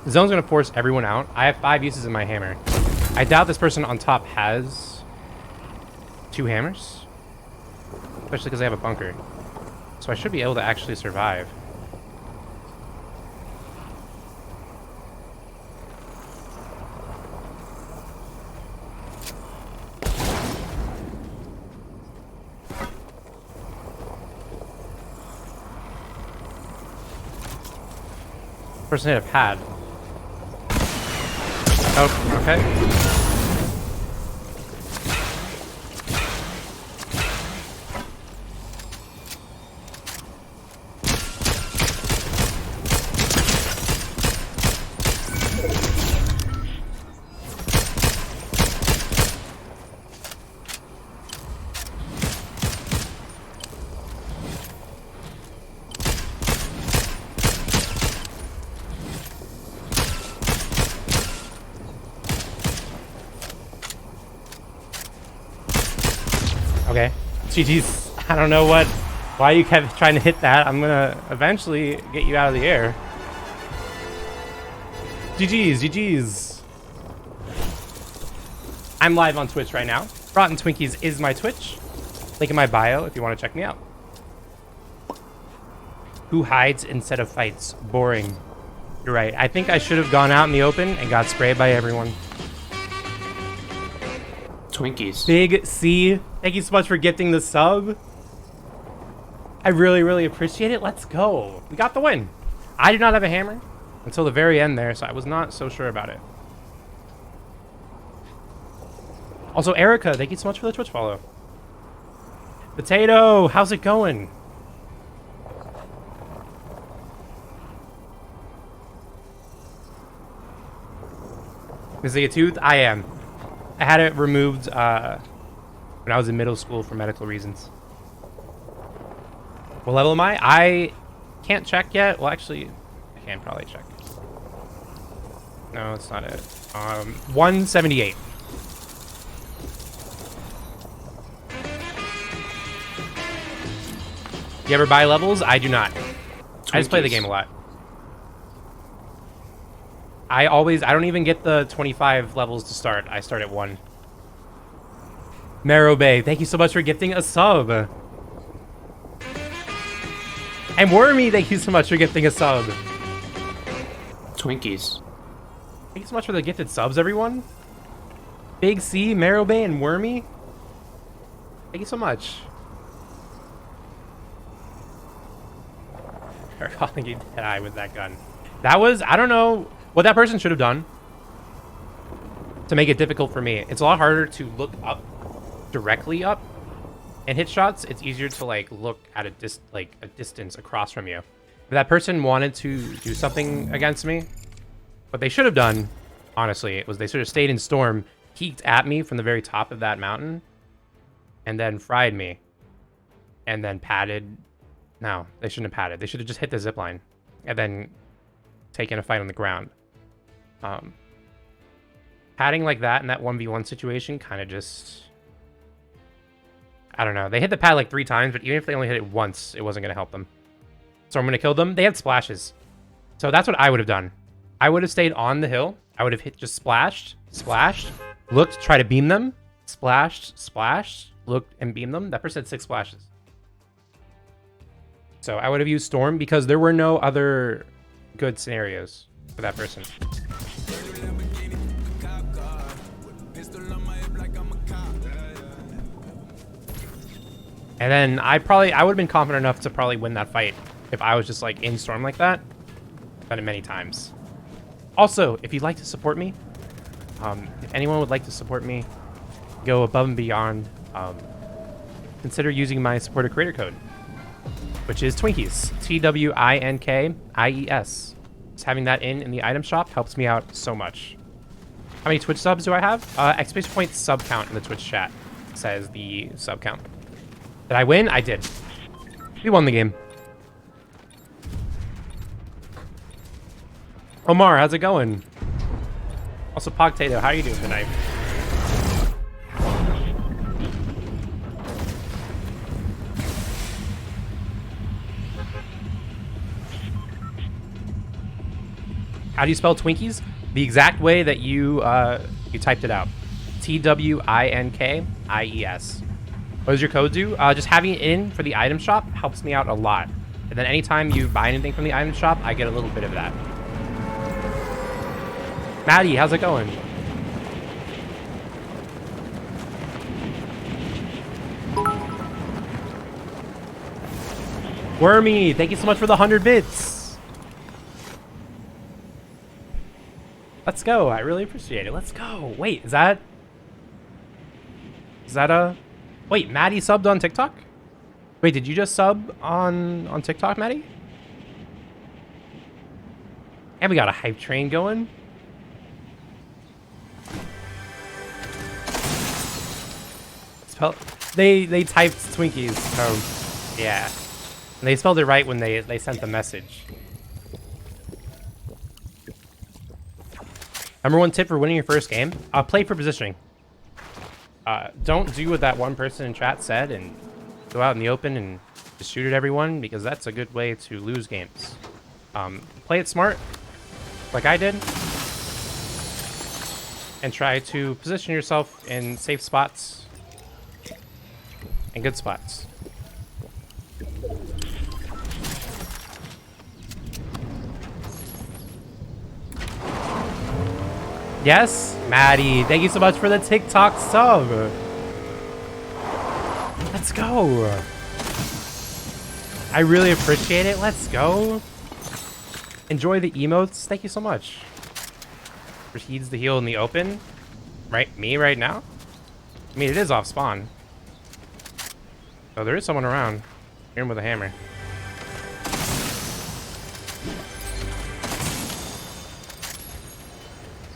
A: The zone's gonna force everyone out. I have 5 uses in my hammer. I doubt this person on top has 2 hammers. Especially because they have a bunker. So I should be able to actually survive. Person hit a pad. Oh, okay. Okay. GG's. I don't know why you kept trying to hit that. I'm gonna eventually get you out of the air. GG's, GG's. I'm live on Twitch right now. Rotten Twinkies is my Twitch. Link in my bio if you want to check me out. Who hides instead of fights? Boring. You're right. I think I should have gone out in the open and got sprayed by everyone.
B: Twinkies.
A: Big C, thank you so much for gifting the sub. I really, really appreciate it. Let's go. We got the win. I did not have a hammer until the very end there, so I was not so sure about it. Also, Erica, thank you so much for the Twitch follow. Potato, how's it going? Missing a tooth? I am. I had it removed when I was in middle school for medical reasons. What level am I? I can't check yet. Well, actually, I can probably check. No, it's not it. 178. You ever buy levels? I do not. I just play the game a lot. I don't even get the 25 levels to start. I start at 1. Marrow Bay, thank you so much for gifting a sub. And Wormy, thank you so much for gifting a sub.
B: Twinkies.
A: Thank you so much for the gifted subs, everyone. Big C, Marrow Bay, and Wormy. Thank you so much. They're calling you Deadeye with that gun. That was, I don't know what that person should have done to make it difficult for me. It's a lot harder to look up, directly up, and hit shots. It's easier to like look at a distance across from you. If that person wanted to do something against me, what they should have done, honestly, was they should have stayed in storm, peeked at me from the very top of that mountain, and then fried me, and then padded. No, they shouldn't have padded. They should have just hit the zipline, and then taken a fight on the ground. Padding like that in that 1v1 situation kind of just... I don't know. They hit the pad like 3 times, but even if they only hit it once, it wasn't going to help them. So I'm going to kill them. They had splashes. So that's what I would have done. I would have stayed on the hill. I would have hit, just splashed, looked, try to beam them, splashed, looked, and beamed them. That person had 6 splashes. So I would have used Storm because there were no other good scenarios for that person. And then I would have been confident enough to probably win that fight if I was just like in Storm like that. Done it many times. Also, if you'd like to support me, If anyone would like to support me, go above and beyond, consider using my supporter creator code, which is Twinkies, TWINKIES. Just having that in the item shop helps me out so much. How many Twitch subs do I have? Exclamation point sub count in the Twitch chat says the sub count. Did I win? I did. We won the game. Omar, how's it going? Also, Pogtato, how are you doing tonight? How do you spell Twinkies? The exact way that you typed it out. TWINKIES. What does your code do? Just having it in for the item shop helps me out a lot. And then anytime you buy anything from the item shop, I get a little bit of that. Maddie, how's it going? Wormy, thank you so much for the 100 bits. Let's go. I really appreciate it. Let's go. Wait, is that a... Wait, Maddie subbed on TikTok? Wait, did you just sub on TikTok, Maddie? And we got a hype train going. They typed Twinkies. Oh, yeah. And they spelled it right when they sent the message. Number one tip for winning your first game: play for positioning. Don't do what that one person in chat said and go out in the open and just shoot at everyone, because that's a good way to lose games. Play it smart, like I did, and try to position yourself in safe spots and good spots. Yes, Maddie, thank you so much for the TikTok sub. Let's go. I really appreciate it. Let's go. Enjoy the emotes. Thank you so much. Proceeds to heal in the open. Right, me right now? I mean, it is off spawn. Oh, there is someone around. Hear him with a hammer.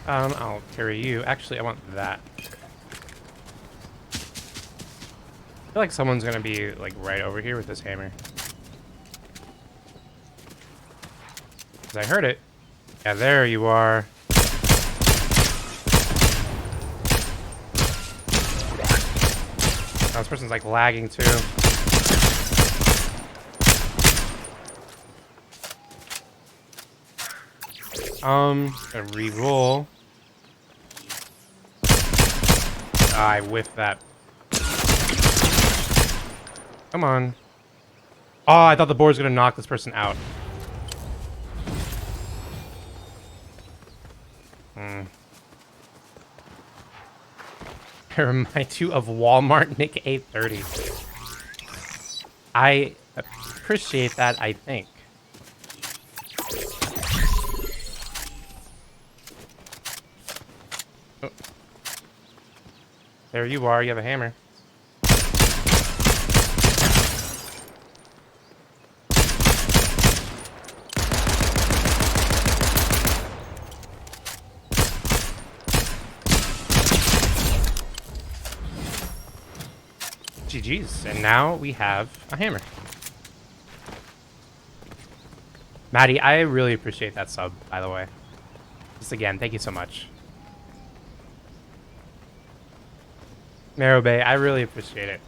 A: I'll carry you. Actually, I want that. I feel like someone's gonna be, like, right over here with this hammer. 'Cause I heard it. Yeah, there you are. Oh, this person's, like, lagging, too. Gonna re-roll. I whiffed that. Come on. Oh, I thought the board was gonna knock this person out. I remind you of Walmart Nick 830. I appreciate that, I think. Oh. There you are, you have a hammer. GG's, and now we have a hammer. Maddie, I really appreciate that sub, by the way. Just again, thank you so much. Marrow Bay, I really appreciate it.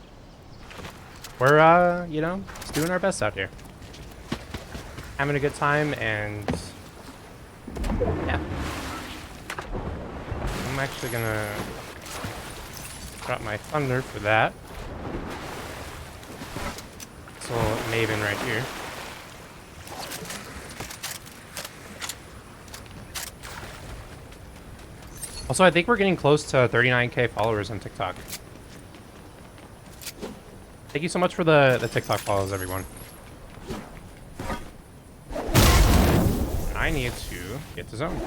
A: We're, you know, just doing our best out here. Having a good time, and yeah. I'm actually gonna drop my thunder for that. This little Maven right here. Also, I think we're getting close to 39k followers on TikTok. Thank you so much for the TikTok follows, everyone. I need to get to zone.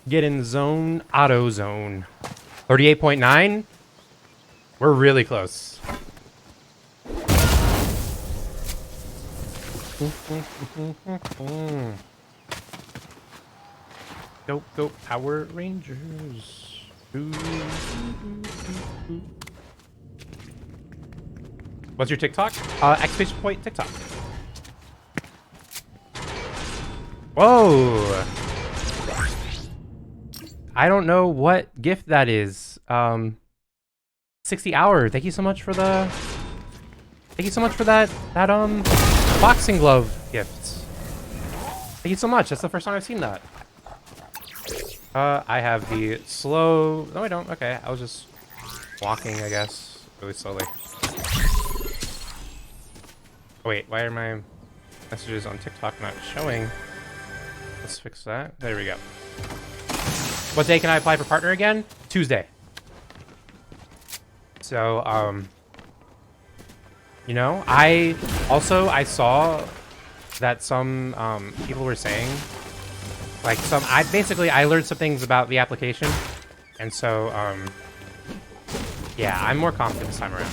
A: Get in zone, auto zone. 38.9. We're really close. Go Power Rangers. What's your TikTok? Exclamation point TikTok. Whoa. I don't know what gift that is. 60 hour. Thank you so much for the. Thank you so much for that boxing glove gift. Thank you so much. That's the first time I've seen that. I have the slow. No, I don't. Okay, I was just walking, I guess, really slowly. Oh, wait, why are my messages on TikTok not showing? Let's fix that. There we go. What day can I apply for partner again? Tuesday. So, you know, I saw that some people were saying, like, I learned some things about the application, and so, yeah, I'm more confident this time around.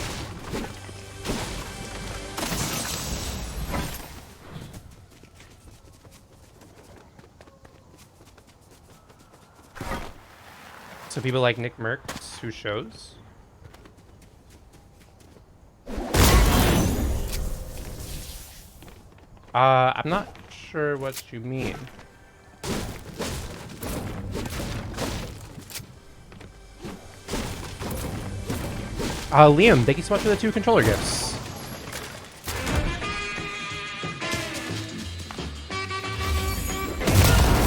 A: So people like Nick Merckx, who shows. I'm not sure what you mean. Liam, thank you so much for the 2 controller gifts.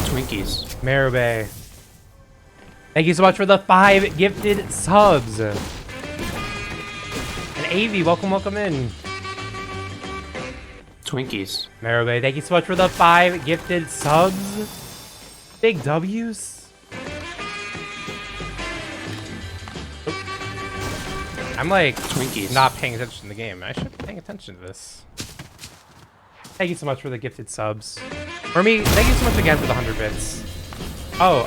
B: Twinkies.
A: Maribay. Thank you so much for the 5 gifted subs. And Avi, welcome in.
B: Twinkies.
A: Maribay, thank you so much for the 5 gifted subs. Big W's. I'm like
B: Twinkies.
A: Not paying attention to the game. I should be paying attention to this. Thank you so much for the gifted subs. For me, thank you so much again for the 100 bits. Oh,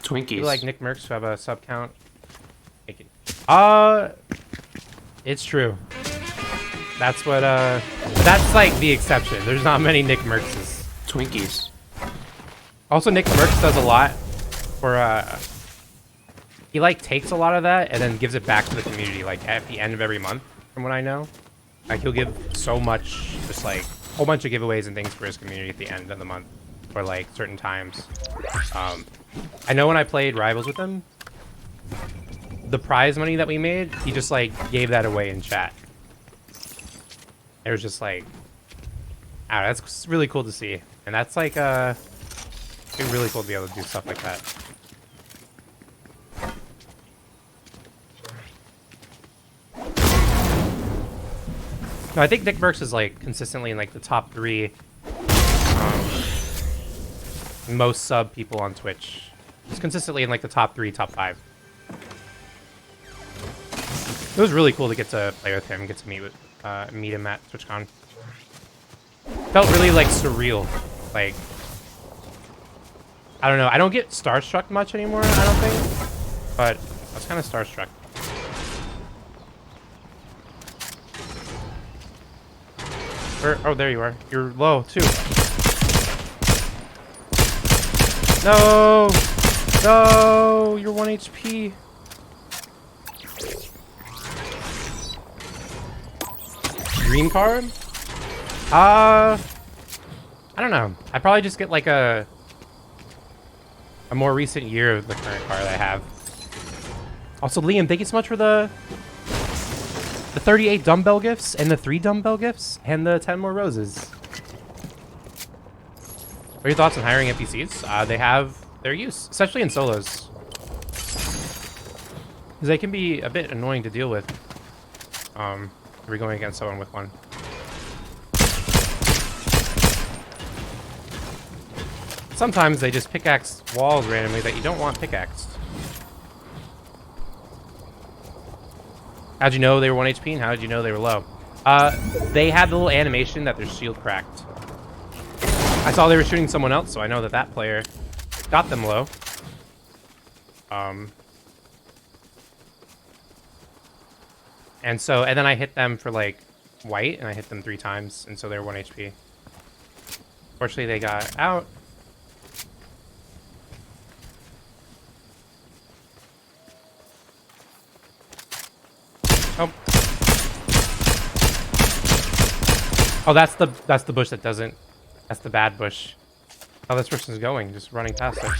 B: Twinkies.
A: People like Nick Merckx who have a sub count. Thank you. It's true. That's what, that's like the exception. There's not many Nick Merckxes.
B: Twinkies.
A: Also, Nick Merckx does a lot for, he like takes a lot of that and then gives it back to the community, like at the end of every month, from what I know. Like he'll give so much, just like a whole bunch of giveaways and things for his community at the end of the month, for like certain times. I know when I played Rivals with him, the prize money that we made, he just like gave that away in chat. It was just like, I don't know, that's really cool to see. And that's like, it's really cool to be able to do stuff like that. No, I think Nick Merckx is like consistently in like the top 3 most sub people on Twitch. He's consistently in like the top 3, top 5. It was really cool to get to play with him, get to meet him at TwitchCon. Felt really like surreal. Like, I don't know. I don't get starstruck much anymore, I don't think. But I was kind of starstruck. Oh, there you are. You're low, too. No! No! You're 1 HP. Dream card? I don't know. I'd probably just get like a more recent year of the current card I have. Also, Liam, thank you so much for the 38 dumbbell gifts and the 3 dumbbell gifts and the 10 more roses. What are your thoughts on hiring NPCs? They have their use, especially in solos. Because they can be a bit annoying to deal with. If you're going against someone with one. Sometimes they just pickaxe walls randomly that you don't want pickaxed. How'd you know they were 1 HP and how did you know they were low? They had the little animation that their shield cracked. I saw they were shooting someone else, so I know that that player got them low. And then I hit them for like white, and I hit them 3 times, and so they're 1 HP. Fortunately, they got out. Oh. Oh, that's the bush that doesn't. That's the bad bush. How this person's going, just running past it.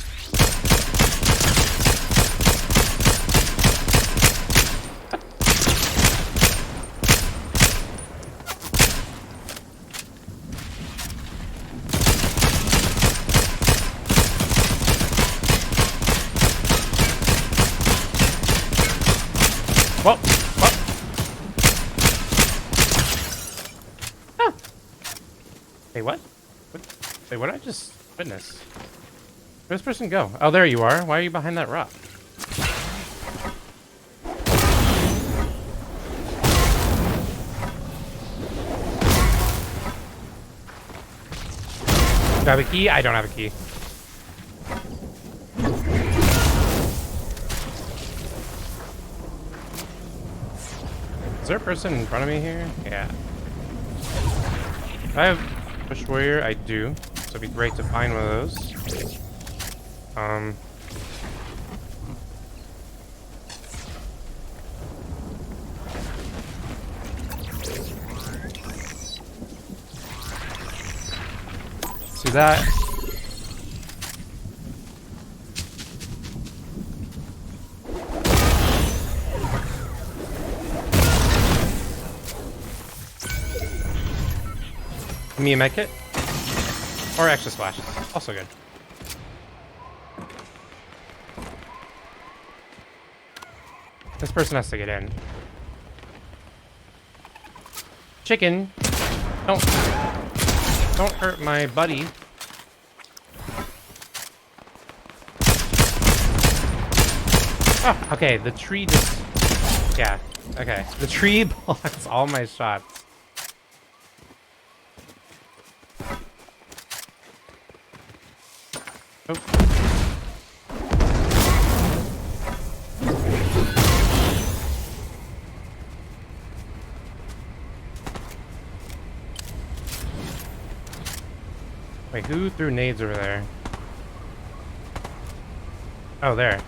A: Whoa! Whoa! Ah. Wait, what? Wait, what did I just witness? Where'd this person go? Oh, there you are. Why are you behind that rock? Do I have a key? I don't have a key. Is there a person in front of me here? Yeah. I have Bush Warrior. I do. So it'd be great to find one of those. See that? Give me a medkit. Or extra splash. Also good. This person has to get in. Chicken. Don't hurt my buddy. Ah, okay, the tree just... Yeah, okay. The tree blocks all my shots. Oh. Wait, who threw nades over there? Oh, there.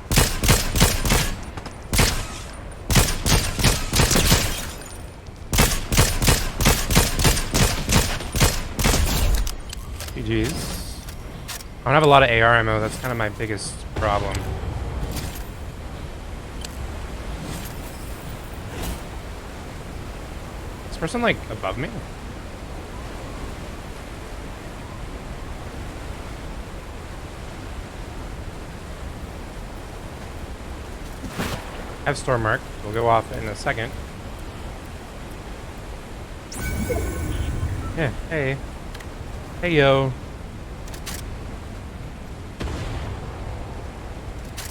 A: GG's. I don't have a lot of AR ammo. That's kind of my biggest problem. Is this person like above me? I have Storm Mark. We'll go off in a second. Yeah, hey. Hey, yo.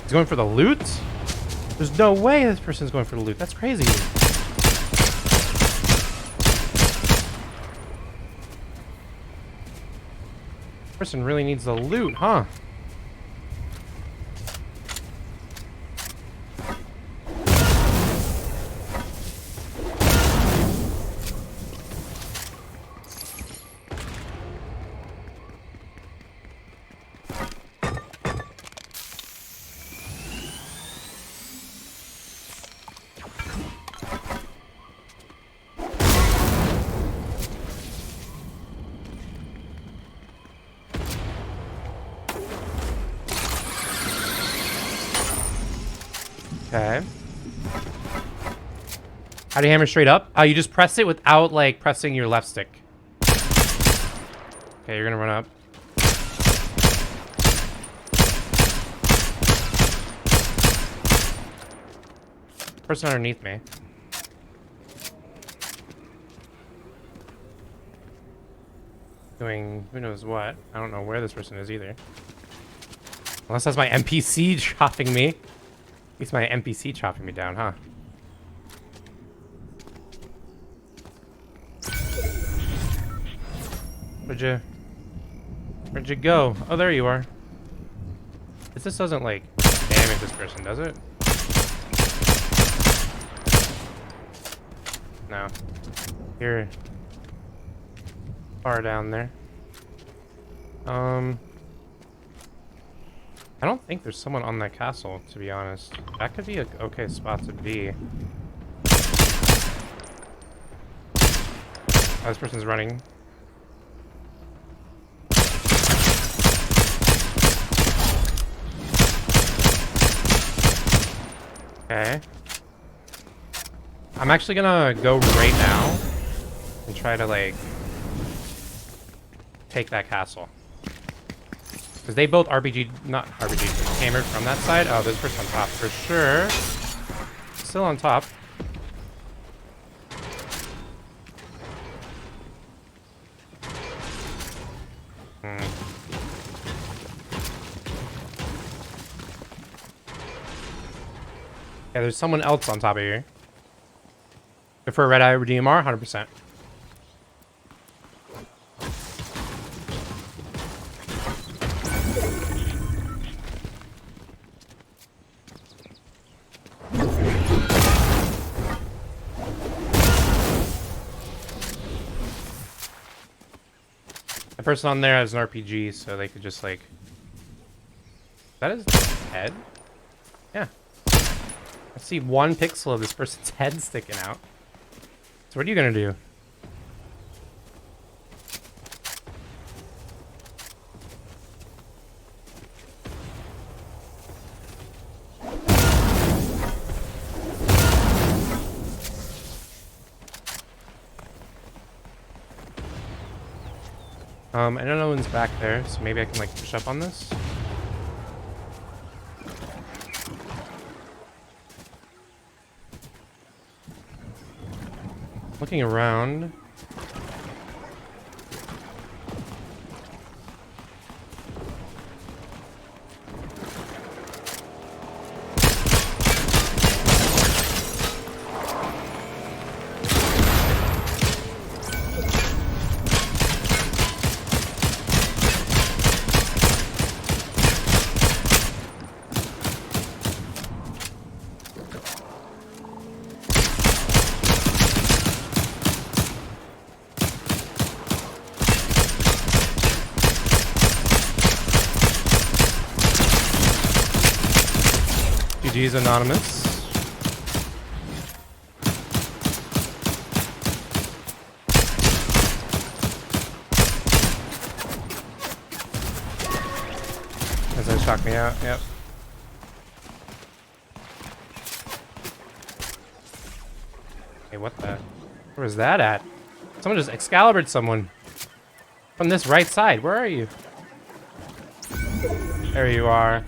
A: He's going for the loot? There's no way this person's going for the loot. That's crazy. This person really needs the loot, huh? Okay. How do you hammer straight up? Oh, you just press it without, like, pressing your left stick. Okay, you're gonna run up. Person underneath me. Doing who knows what. I don't know where this person is either. Unless that's my NPC chopping me. At least my NPC chopping me down, huh? Where'd you go? Oh, there you are. This doesn't, like, damage this person, does it? No. You're far down there. I don't think there's someone on that castle, to be honest. That could be a okay spot to be. Oh, this person's running. Okay. I'm actually gonna go right now and try to, like, take that castle. Because they both not RPG, hammered from that side. Oh, this person on top for sure. Still on top. Yeah, there's someone else on top of here. Good for a red eye DMR, 100%. The person on there has an RPG, so they could just, like... Is that his head? Yeah. I see one pixel of this person's head sticking out. So what are you gonna do? I know no one's back there, so maybe I can, like, push up on this. Looking around. GG's Anonymous. As that shocked me out, yep. Hey, what the? Where was that at? Someone just Excalibured someone. From this right side, where are you? There you are.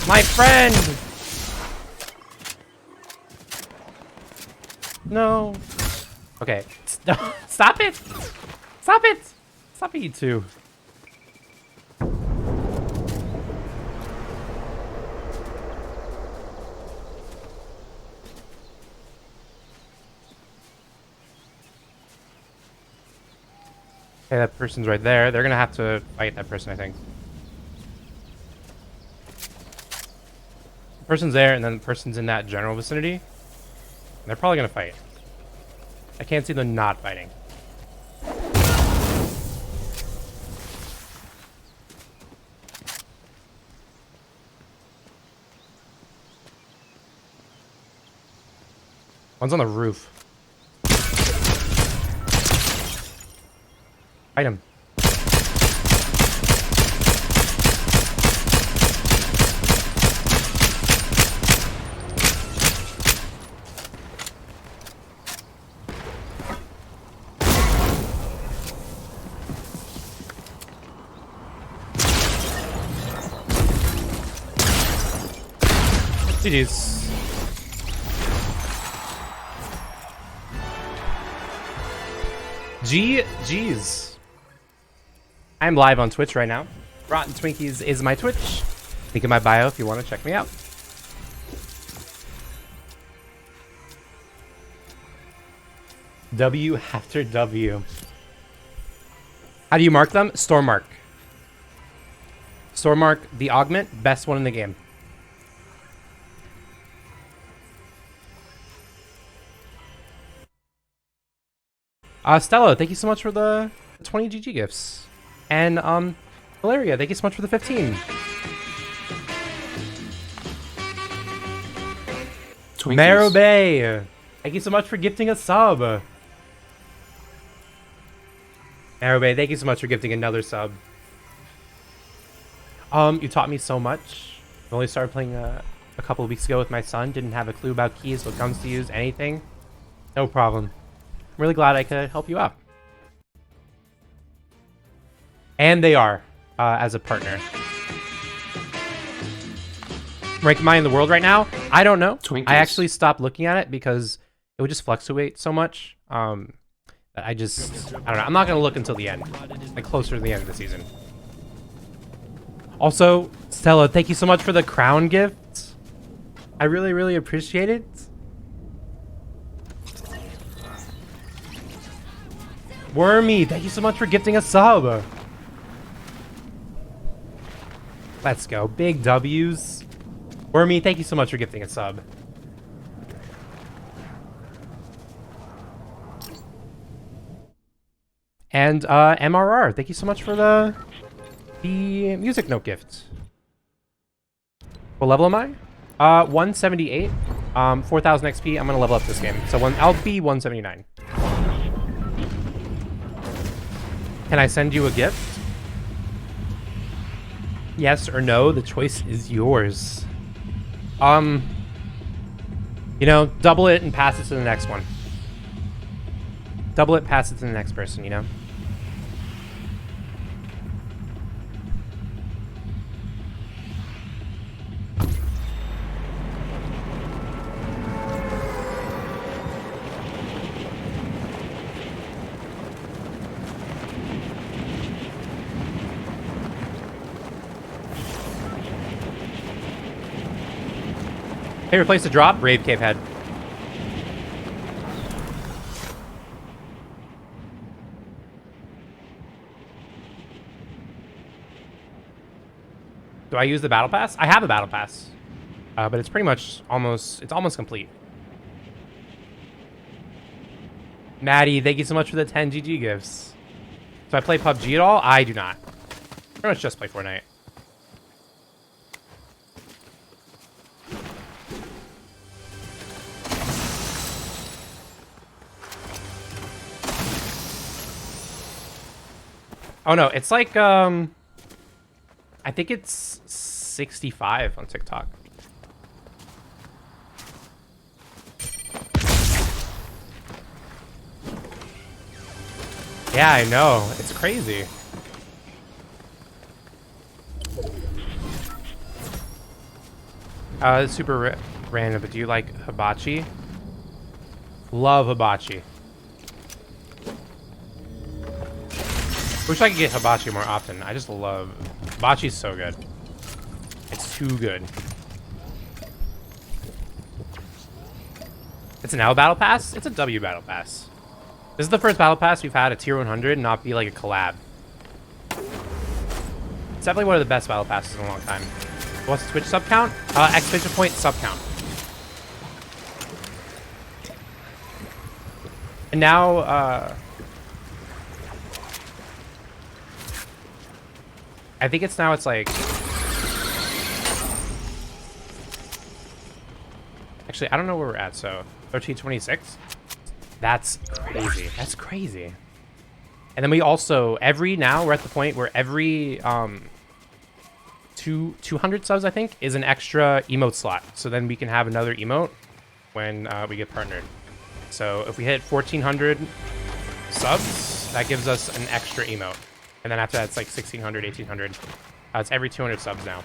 A: My friend! No. Okay. Stop it! Stop it! Stop it, you two. Okay, that person's right there. They're gonna have to fight that person, I think. The person's there, and then the person's in that general vicinity. And they're probably gonna fight. I can't see them not fighting. One's on the roof. Fight him. GG's. GG's. I'm live on Twitch right now. Rotten Twinkies is my Twitch. Link in my bio if you want to check me out. W after W. How do you mark them? Storm mark. Storm mark the augment, best one in the game. Stella, thank you so much for the 20 GG gifts. And Valeria, thank you so much for the 15.
B: Twinkies.
A: Marrow Bay, thank you so much for gifting a sub. Marrow Bay, thank you so much for gifting another sub. You taught me so much. I only started playing a couple of weeks ago with my son. Didn't have a clue about keys when it comes to use anything. No problem. I'm really glad I could help you out. And they are, as a partner. Rank am I in the world right now? I don't know.
B: Twinkies.
A: I actually stopped looking at it because it would just fluctuate so much. That I don't know. I'm not going to look until the end. Like closer to the end of the season. Also, Stella, thank you so much for the crown gift. I really, really appreciate it. Wormy, thank you so much for gifting a sub. Let's go. Big W's. Wormy, thank you so much for gifting a sub. And MRR, thank you so much for the music note gift. What level am I? 178. 4,000 XP. I'm gonna level up this game. So I'll be 179. Can I send you a gift? Yes or no? The choice is yours. You know, double it and pass it to the next one. Double it, pass it to the next person, you know? Favorite place to drop? Brave Cave Head. Do I use the battle pass? I have a battle pass, but it's pretty much almost complete. Maddie, thank you so much for the 10 GG gifts. Do I play PUBG at all? I do not. Pretty much just play Fortnite. Oh no, it's like I think it's 65 on TikTok. Yeah, I know. It's crazy. It's super random, but do you like hibachi? Love hibachi. Wish I could get hibachi more often. I just love... Hibachi's so good. It's too good. It's an L battle pass? It's a W battle pass. This is the first battle pass we've had a tier 100 not be like a collab. It's definitely one of the best battle passes in a long time. What's the Twitch sub count? Exclamation point sub count. And now, I think it's like... Actually, I don't know where we're at, so... 1326? That's crazy. That's crazy. And then we also, now we're at the point where every 200 subs, I think, is an extra emote slot. So then we can have another emote when we get partnered. So if we hit 1,400 subs, that gives us an extra emote. And then after that, it's like 1,600, 1,800. It's every 200 subs now.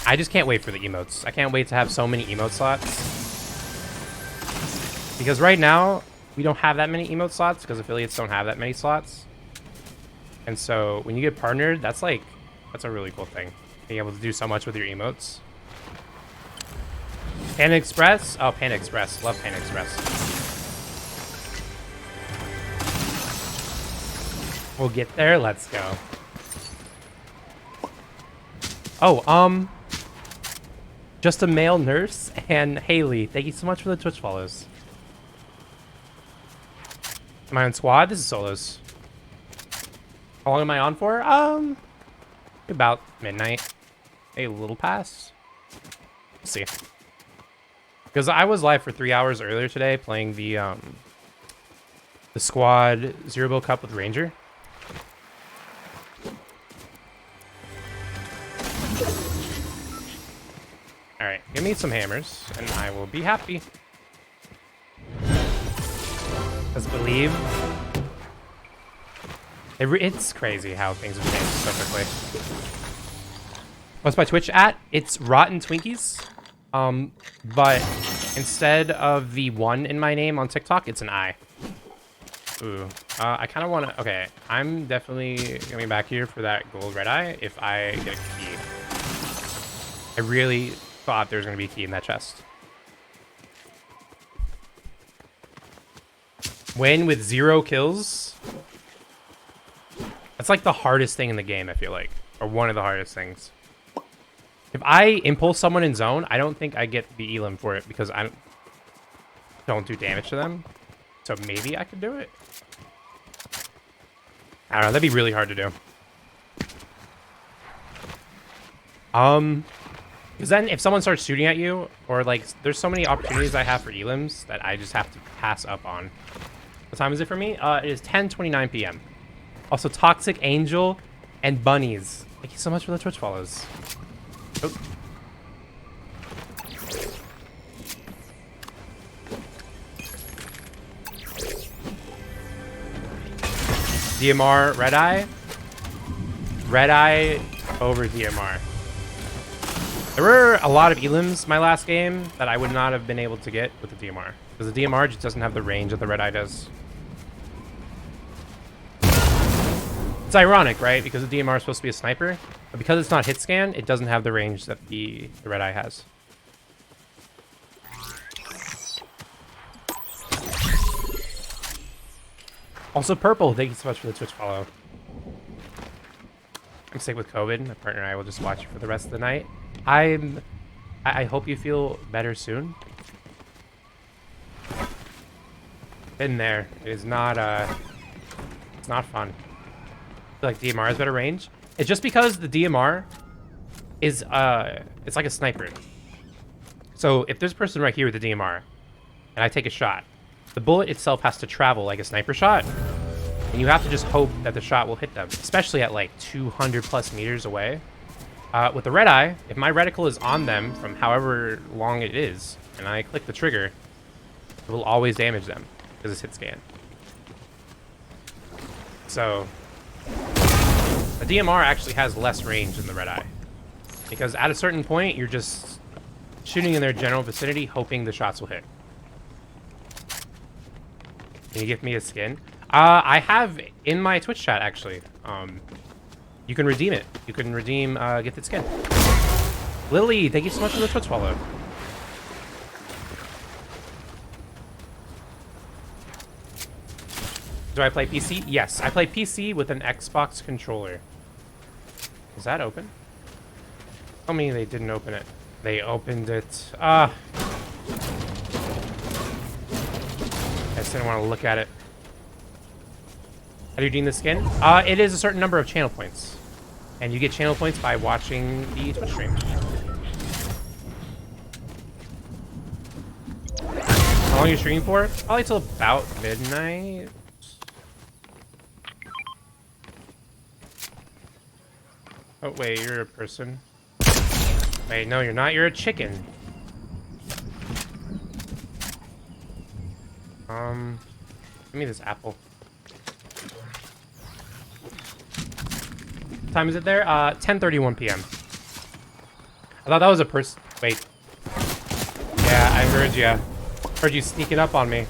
A: I just can't wait for the emotes. I can't wait to have so many emote slots. Because right now, we don't have that many emote slots because affiliates don't have that many slots. And so when you get partnered, that's a really cool thing. Being able to do so much with your emotes. Panda Express? Oh, Panda Express. Love Panda Express. We'll get there. Let's go. Oh, just a male nurse and Haley. Thank you so much for the Twitch follows. Am I on squad? This is solos. How long am I on for? About midnight. A little past. We'll see. Because I was live for 3 hours earlier today playing the squad Zero Bill Cup with Ranger. All right, give me some hammers, and I will be happy. Let's believe. It's crazy how things have changed so quickly. What's my Twitch at? It's Rotten Twinkies. But instead of the 1 in my name on TikTok, it's an I. Ooh. I kind of want to... Okay, I'm definitely coming back here for that gold red eye if I get a key. I really thought there was going to be a key in that chest. Win with 0 kills. That's like the hardest thing in the game, I feel like. Or one of the hardest things. If I impulse someone in zone, I don't think I get the elim for it because I don't do damage to them. So maybe I could do it. I don't know. That'd be really hard to do. Because then if someone starts shooting at you, or like, there's so many opportunities I have for elims that I just have to pass up on. What time is it for me? It is 10:29 p.m. Also, Toxic Angel and Bunnies. Thank you so much for the Twitch follows. Oh. DMR, Red Eye. Red Eye over DMR. There were a lot of elims my last game that I would not have been able to get with the DMR. Because the DMR just doesn't have the range that the Red Eye does. It's ironic, right? Because the DMR is supposed to be a sniper. But because it's not hit scan, it doesn't have the range that the Red Eye has. Also, Purple, thank you so much for the Twitch follow. I'm sick with COVID. My partner and I will just watch it for the rest of the night. I hope you feel better soon. Been there. It is not it's not fun. I feel like DMR has better range. It's just because the DMR is it's like a sniper. So if there's a person right here with the DMR and I take a shot, the bullet itself has to travel like a sniper shot, and you have to just hope that the shot will hit them, especially at like 200 plus meters away. With the Red Eye, if my reticle is on them from however long it is, and I click the trigger, it will always damage them because it's hit scan. So the DMR actually has less range than the Red Eye, because at a certain point, you're just shooting in their general vicinity, hoping the shots will hit. Can you give me a skin? I have in my Twitch chat, actually. You can redeem it. You can redeem gifted skin. Lily, thank you so much for the Twitch follow. Do I play PC? Yes, I play PC with an Xbox controller. Is that open? Tell me they didn't open it. They opened it. I just didn't want to look at it. How do you redeem the skin? It is a certain number of channel points. And you get channel points by watching the Twitch stream. How long are you streaming for? Probably till about midnight. Oh, wait, you're a person. Wait, no, you're not. You're a chicken. Give me this apple. What time is it there? 10:31 p.m. I thought that was a person. Wait. Yeah, I heard ya. Heard you sneaking up on me.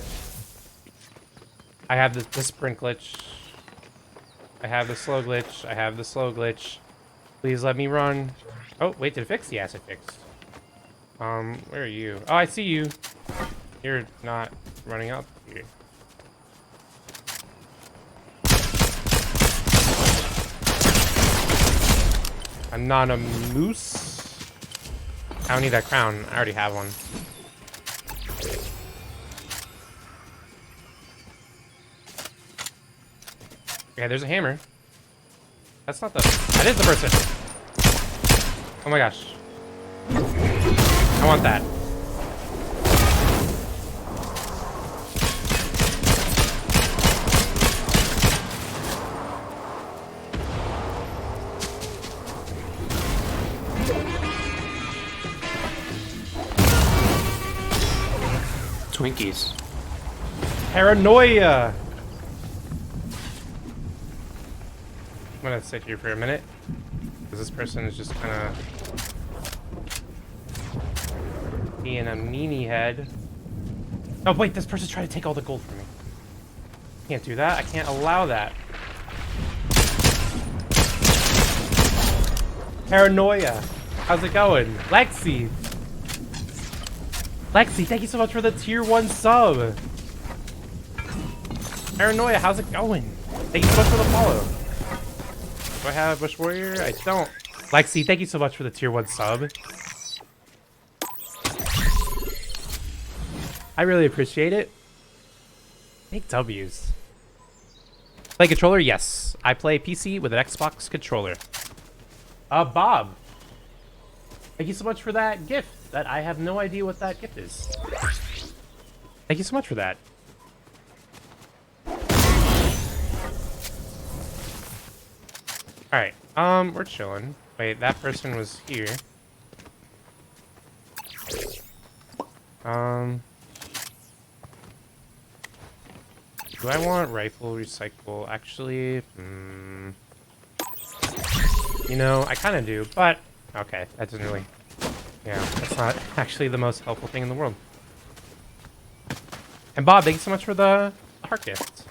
A: I have the sprint glitch. I have the slow glitch. I have the slow glitch. Please let me run. Oh, wait, did it fix? Yes, it fixed. Where are you? Oh, I see you. You're not running up here. I'm not a moose. I don't need that crown. I already have one. Okay, there's a hammer. That's not the... That is the person. Oh my gosh. I want that.
B: Twinkies.
A: Paranoia. I'm gonna sit here for a minute because this person is just kind of being a meanie head. Oh wait, this person's trying to take all the gold from me. Can't do that. I can't allow that. Paranoia. How's it going? Lexi. Lexi, thank you so much for the tier 1 sub. Paranoia, how's it going? Thank you so much for the follow. Do I have Bush Warrior? I don't. Lexi, thank you so much for the tier 1 sub. I really appreciate it. Big W's. Play controller? Yes. I play PC with an Xbox controller. Bob. Thank you so much for that gift. That I have no idea what that gift is. Thank you so much for that. Alright, we're chilling. Wait, that person was here. Do I want rifle recycle? Actually, you know, I kind of do, but okay, that doesn't really, yeah, that's not actually the most helpful thing in the world. And Bob, thank you so much for the heart gift.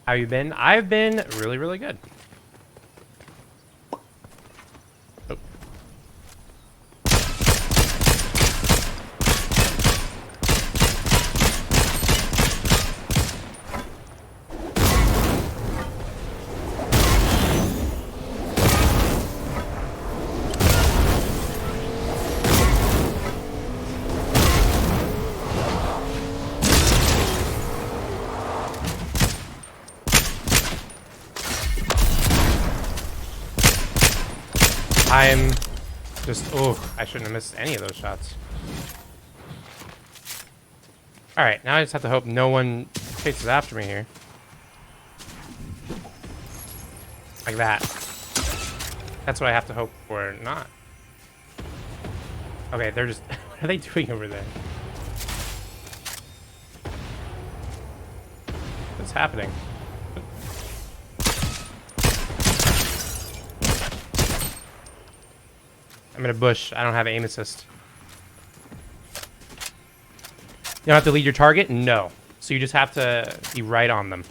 A: How you been? I've been really, really good. Oh. I'm just, oh, I shouldn't have missed any of those shots. Alright, now I just have to hope no one chases after me here. Like that. That's what I have to hope for, not. Okay, they're just, what are they doing over there? What's happening? I'm in a bush. I don't have aim assist. You don't have to lead your target? No. So you just have to be right on them.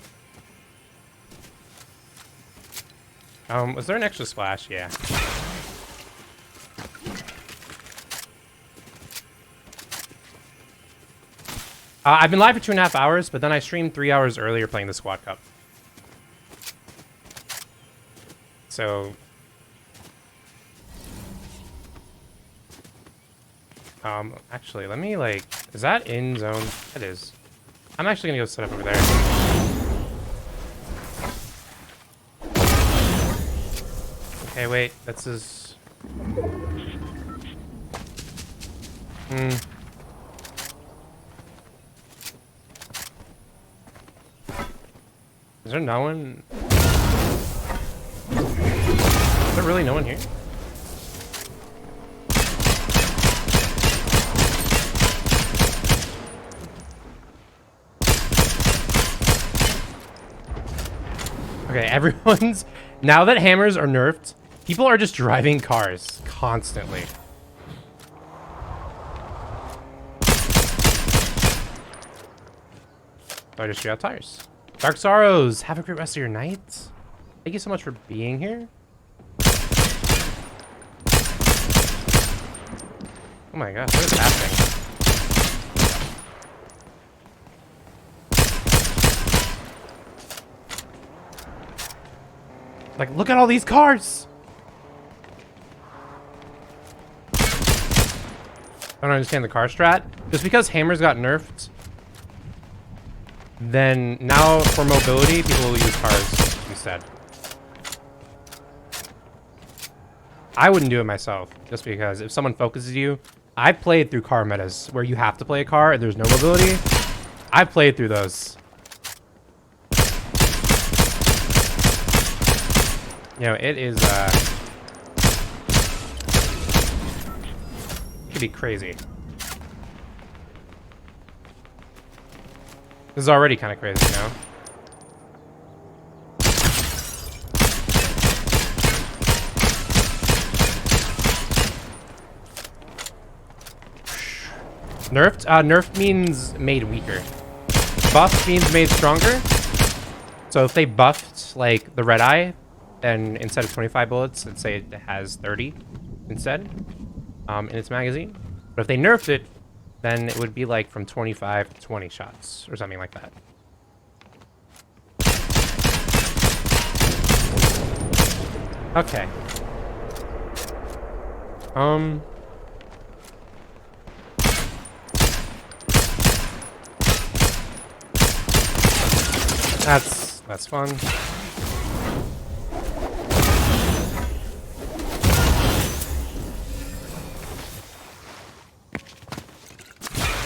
A: Was there an extra splash? Yeah. I've been live for 2.5 hours, but then I streamed 3 hours earlier playing the Squad Cup. So... actually, let me, like... Is that in zone? It is. I'm actually gonna go set up over there. Okay, wait. This is... Is there no one? Is there really no one here? Okay, everyone's... Now that hammers are nerfed, people are just driving cars constantly. So I just shoot out tires. Dark Sorrows, have a great rest of your night. Thank you so much for being here. Oh Oh my gosh, what is happening? Like, look at all these cars! I don't understand the car strat. Just because hammers got nerfed, then now for mobility, people will use cars instead. I wouldn't do it myself, just because if someone focuses you, I played through car metas where you have to play a car and there's no mobility. I played through those. You know, it is, it could be crazy. This is already kind of crazy, you know? Nerfed? Nerfed means made weaker. Buffed means made stronger. So if they buffed, like, the red eye, then instead of 25 bullets, let's say it has 30 instead in its magazine. But if they nerfed it, then it would be like from 25 to 20 shots or something like that. Okay. That's fun.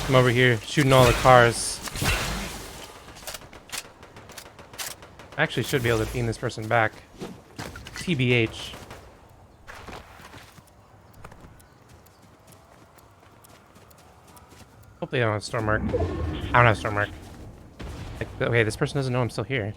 A: I'm over here shooting all the cars. I actually should be able to beam this person back. TBH. Hopefully I don't have storm mark. I don't have storm mark. Like, okay, this person doesn't know I'm still here.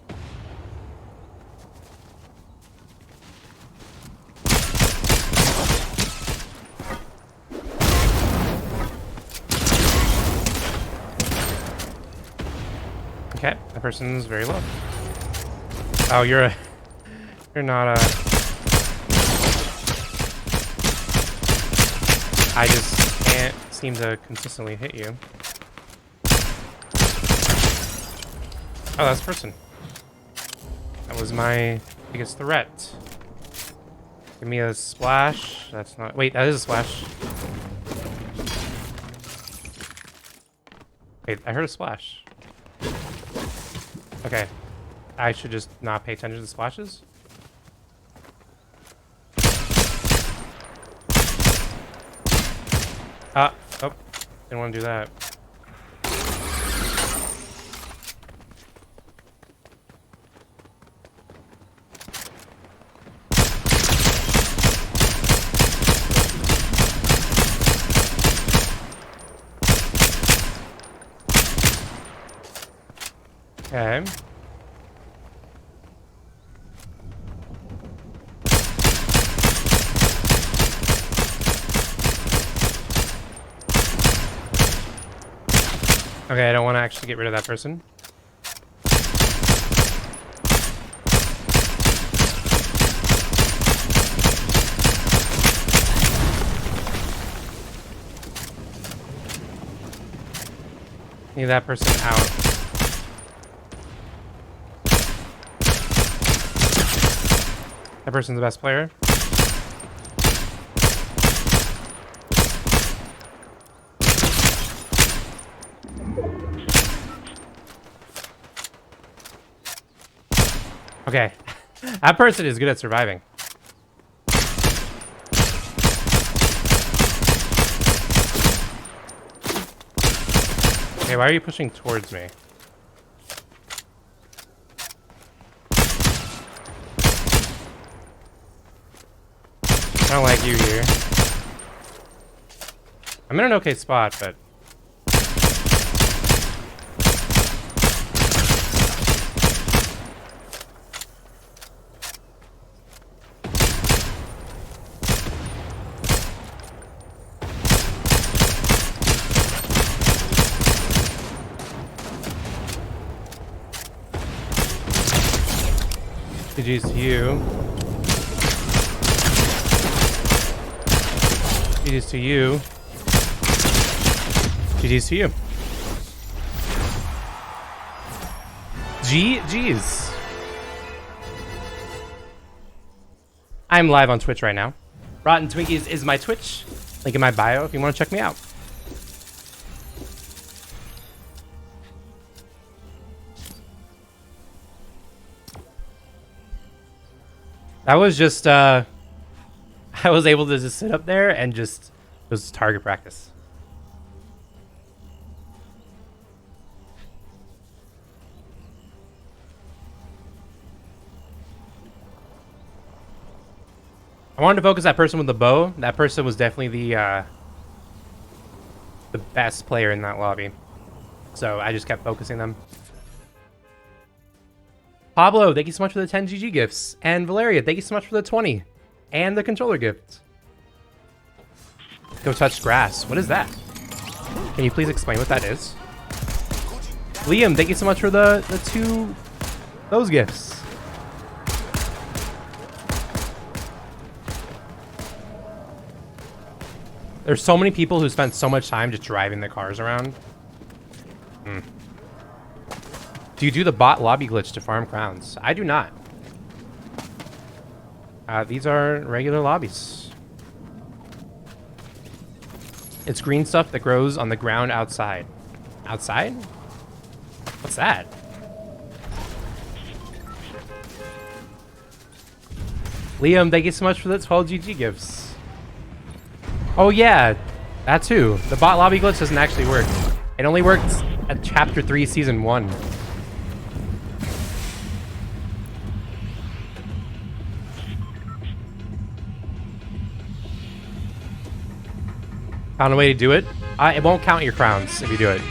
A: Okay, that person's very low. Oh, you're not a... I just can't seem to consistently hit you. Oh, that's the person. That was my biggest threat. Give me a splash. That's not... Wait, that is a splash. Wait, I heard a splash. Okay. I should just not pay attention to the splashes? Oh, didn't want to do that. Okay. Okay, I don't want to actually get rid of that person. Need that person out. That person's the best player. Okay. That person is good at surviving. Okay, why are you pushing towards me? I don't like you here. I'm in an okay spot, but... GG's to you. GG's to you. GG's to you. GG's. I'm live on Twitch right now. Rotten Twinkies is my Twitch. Link in my bio if you want to check me out. That was just, I was able to just sit up there and just, it was target practice. I wanted to focus that person with the bow. That person was definitely the best player in that lobby. So I just kept focusing them. Pablo, thank you so much for the 10 GG gifts. And Valeria, thank you so much for the 20. And the controller gift. Go touch grass. What is that? Can you please explain what that is? Liam, thank you so much for the those gifts. There's so many people who spent so much time just driving their cars around. Do you do the bot lobby glitch to farm crowns? I do not. These are regular lobbies. It's green stuff that grows on the ground outside. Outside? What's that? Liam, thank you so much for the 12 GG gifts. Oh yeah, that too. The bot lobby glitch doesn't actually work. It only worked at Chapter 3, Season 1. Found a way to do it. It won't count your crowns if you do it.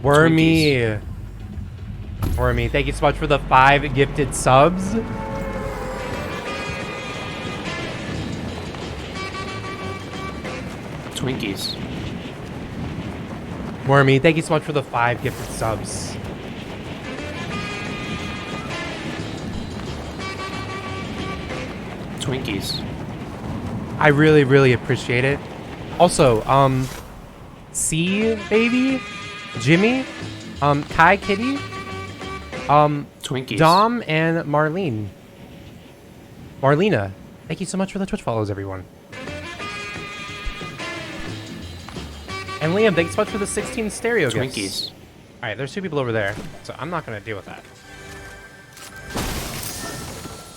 A: Wormy. Wormy, thank you so much for the 5 gifted subs.
B: Twinkies.
A: Wormy, thank you so much for the 5 gifted subs.
B: Twinkies.
A: I really, really appreciate it. Also, C Baby, Jimmy, Kai Kitty,
B: Twinkies.
A: Dom, and Marlene. Marlena, thank you so much for the Twitch follows, everyone. And Liam, thanks so much for the 16 stereo
B: Twinkies.
A: gifts. All right, there's 2 people over there, so I'm not going to deal with that.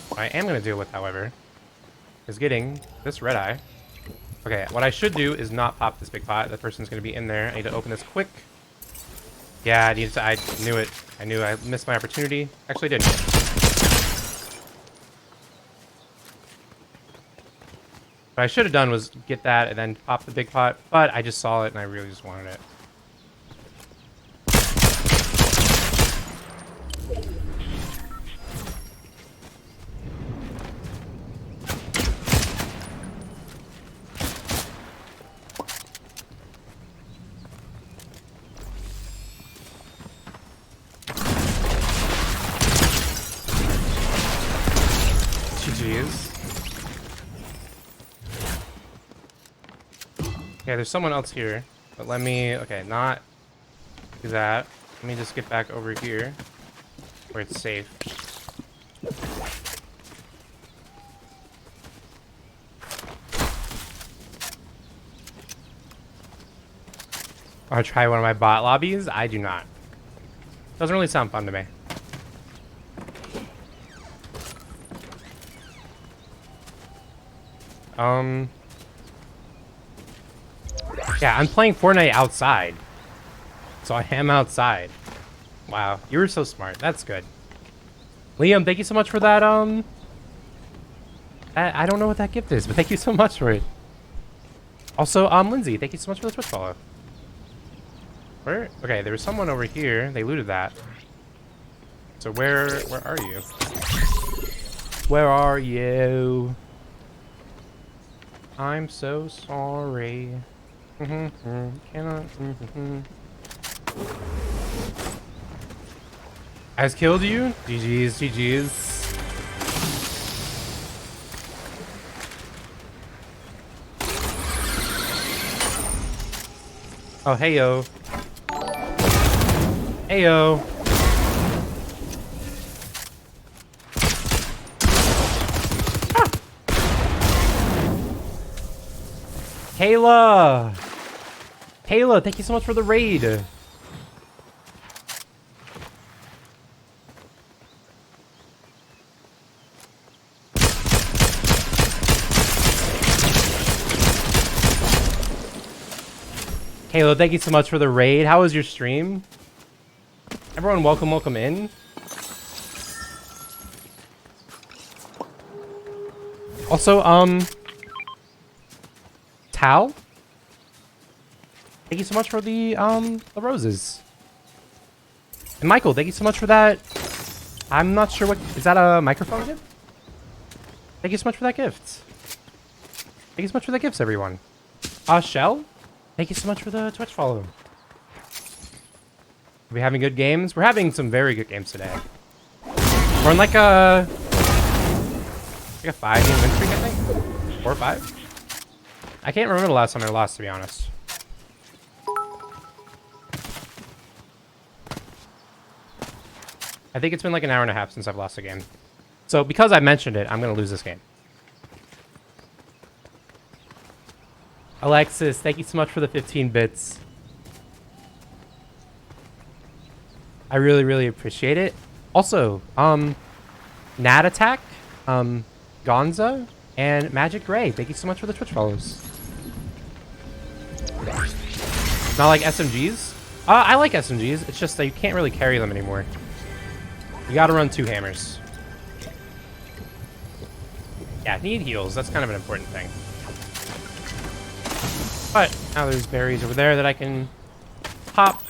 A: What I am going to deal with, however, is getting this red eye. Okay, what I should do is not pop this big pot. That person's going to be in there. I need to open this quick. Yeah, I knew it. I knew I missed my opportunity. Actually, I didn't. What I should have done was get that and then pop the big pot, but I just saw it and I really just wanted it. GG's. Okay, there's someone else here, but let me, okay, not do that. Let me just get back over here where it's safe. I'll try one of my bot lobbies. I do not. Doesn't really sound fun to me. Yeah, I'm playing Fortnite outside. So I am outside. Wow, you were so smart. That's good. Liam, thank you so much for that, I don't know what that gift is, but thank you so much for it. Also, Lindsay, thank you so much for the Twitch follow. Where? Okay, there was someone over here. They looted that. So where are you? Where are you? I'm so sorry. Cannot. Has killed you? GG's, GG's. Oh, hey yo. Hey yo. Kayla! Kayla, thank you so much for the raid. Kayla, thank you so much for the raid. How was your stream? Everyone, welcome in. Also, Tal? Thank you so much for the roses. And Michael, thank you so much for that. I'm not sure what, is that a microphone gift? Thank you so much for that gift. Thank you so much for the gifts, everyone. Shell? Thank you so much for the Twitch follow. Are we having good games? We're having some very good games today. We're on like a 5-game win streak, I think? 4 or 5? I can't remember the last time I lost, to be honest. I think it's been like an hour and a half since I've lost a game. So because I mentioned it, I'm going to lose this game. Alexis, thank you so much for the 15 bits. I really, really appreciate it. Also, Nat Attack, Gonza, and Magic Gray, thank you so much for the Twitch follows. Not like SMGs? I like SMGs, it's just that you can't really carry them anymore. You gotta run 2 hammers. Yeah, need heals, that's kind of an important thing. But now there's berries over there that I can pop.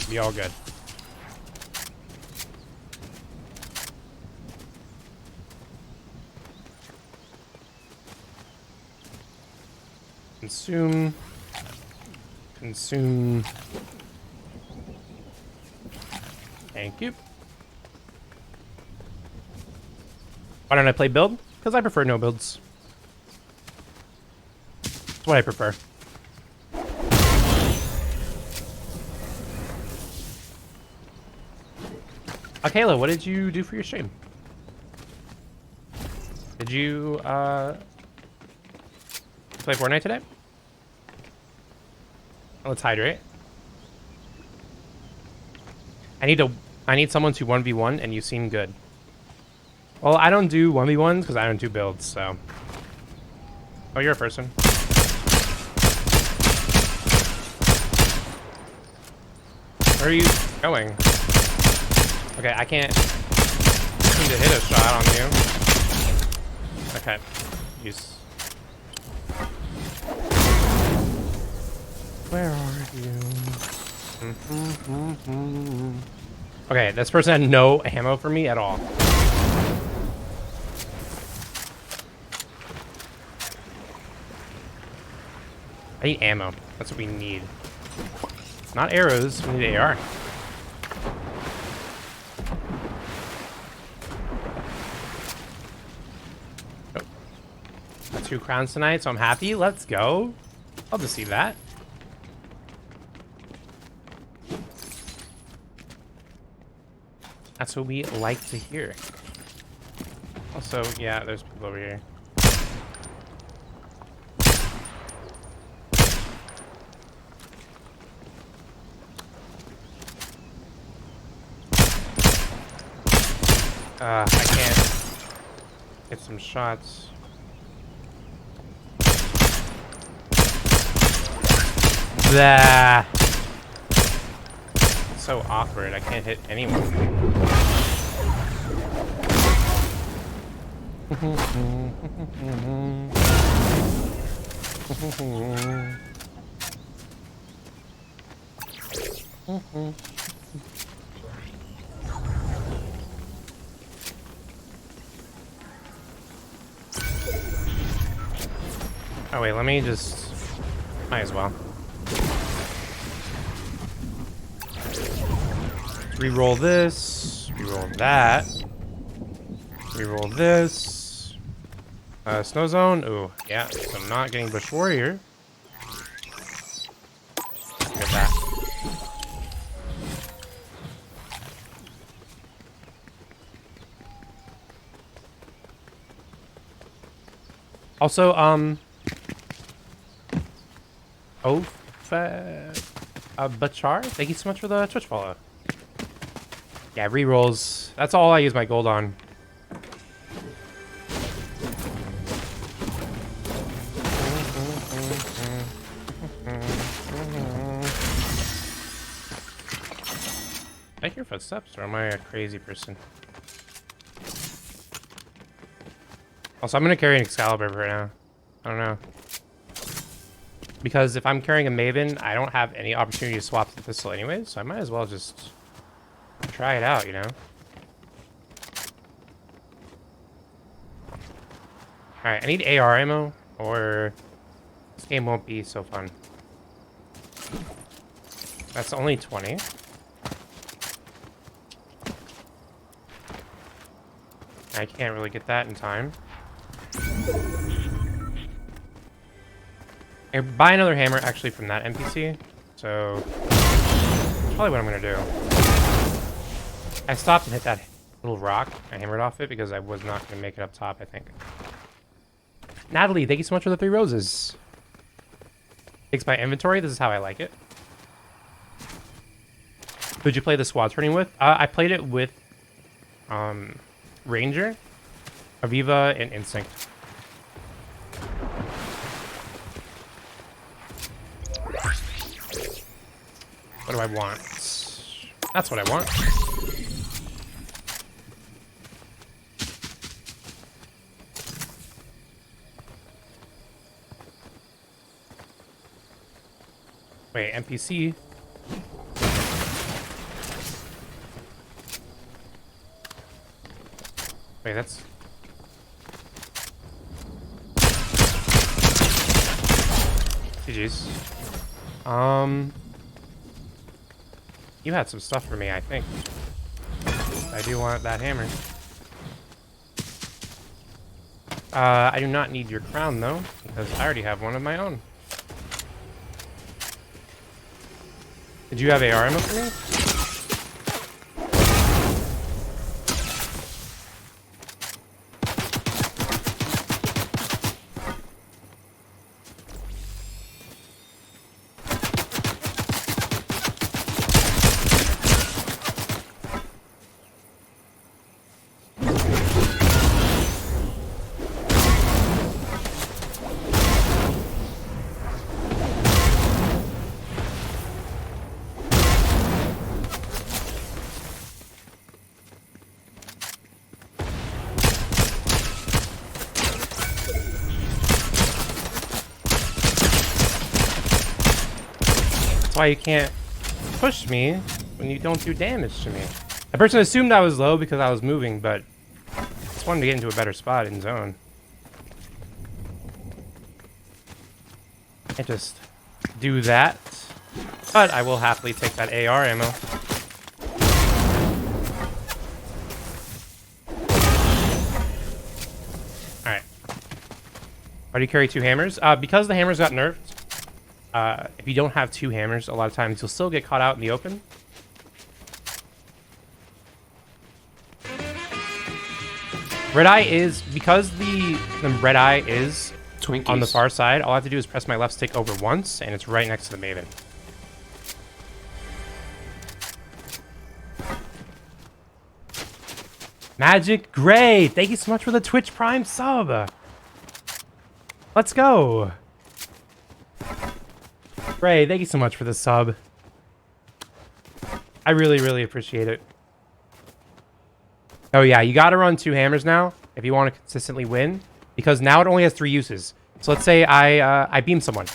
A: Be all good. Consume. Consume. Thank you. Why don't I play build? Because I prefer no builds. That's what I prefer. Kayla, what did you do for your stream? Did you play Fortnite today? Let's hydrate. I need someone to 1v1 and you seem good. Well, I don't do 1v1s because I don't do builds, so. Oh, you're a person. Where are you going? Okay, I can't seem to hit a shot on you. Okay, use. Where are you? Okay, this person had no ammo for me at all. I need ammo. That's what we need. Not arrows, we need AR. Oh. Got 2 crowns tonight, so I'm happy. Let's go. I'll just see that. That's what we like to hear. Also, yeah, there's people over here. I can't get some shots. Blah. It's so awkward. I can't hit anyone. Oh wait, let me just... Might as well. Reroll this. Reroll that. Reroll this. Snow zone. Ooh, yeah. So I'm not getting Bush Warrior. Also, Bachar, thank you so much for the Twitch follow. Yeah, rerolls. That's all I use my gold on. I hear footsteps, or am I a crazy person? Also, I'm gonna carry an Excalibur right now. I don't know. Because if I'm carrying a Maven, I don't have any opportunity to swap the pistol anyways, so I might as well just try it out, you know? Alright, I need AR ammo, or this game won't be so fun. That's only 20. I can't really get that in time. I buy another hammer actually from that NPC, so probably what I'm gonna do. I stopped and hit that little rock. I hammered off it because I was not gonna make it up top, I think. Natalie, thank you so much for the 3 roses. Takes my inventory. This is how I like it. Who'd you play the squad turning with? I played it with Ranger, Aviva, and Instinct. What do I want? That's what I want. Wait, NPC? Wait, that's... GG's. You had some stuff for me, I think. I do want that hammer. I do not need your crown, though, because I already have one of my own. Did you have AR ammo for me? That's why you can't push me when you don't do damage to me. The person assumed I was low because I was moving, but I just wanted to get into a better spot in zone. Can't just do that. But I will happily take that AR ammo. Alright. Why do you carry 2 hammers? Because the hammers got nerfed. If you don't have 2 hammers, a lot of times you'll still get caught out in the open. Red Eye is, because the Red Eye is
B: Twinkies.
A: on the far side, all I have to do is press my left stick over once, and it's right next to the Maven. Magic Gray, thank you so much for the Twitch Prime sub. Let's go. Gray, thank you so much for the sub. I really, really appreciate it. Oh yeah, you gotta run 2 hammers now if you want to consistently win, because now it only has 3 uses. So let's say I beam someone.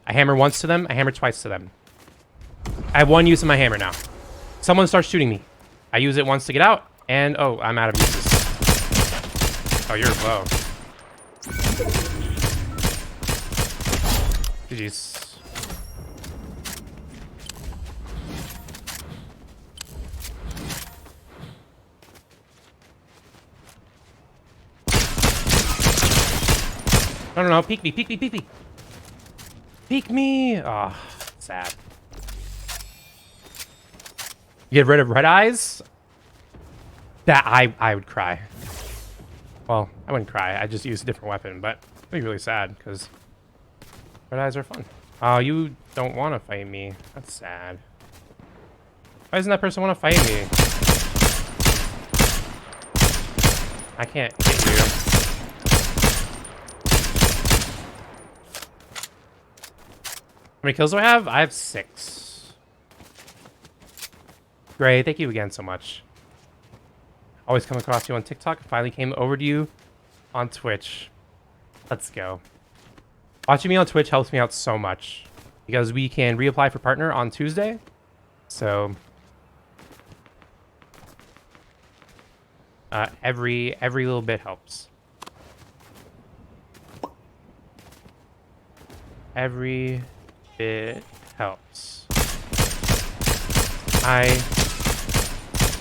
A: I hammer once to them, I hammer twice to them. I have 1 use of my hammer now. Someone starts shooting me. I use it once to get out, and oh, I'm out of uses. Oh, you're low. GG's. No, peek me, peek me, peek me. Peek me. Oh, sad. You get rid of red eyes? That I would cry. Well, I wouldn't cry. I just use a different weapon, but be really sad because red eyes are fun. Oh, you don't want to fight me. That's sad. Why doesn't that person want to fight me? I can't hit you. How many kills do I have? I have 6. Great, thank you again so much. Always come across you on TikTok. Finally came over to you on Twitch. Let's go. Watching me on Twitch helps me out so much because we can reapply for partner on Tuesday. So every little bit helps. Every bit helps. I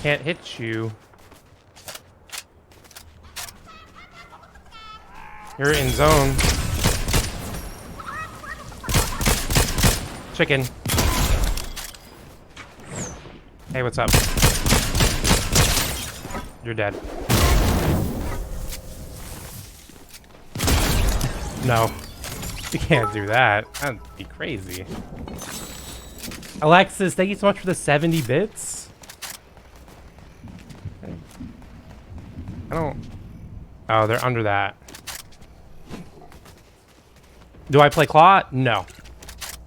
A: can't hit you. You're in zone. Chicken. Hey, what's up? You're dead. No. You can't do that. That'd be crazy. Alexis, thank you so much for the 70 bits. I don't... Oh, they're under that. Do I play Claw? No.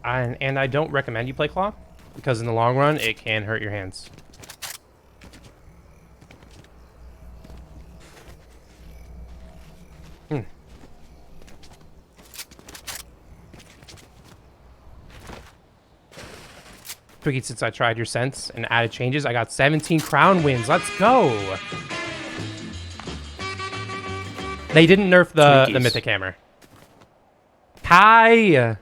A: And I don't recommend you play Claw, because in the long run, it can hurt your hands. Twiggy, since I tried your sense and added changes, I got 17 crown wins. Let's go. They didn't nerf the Mythic Hammer. Kai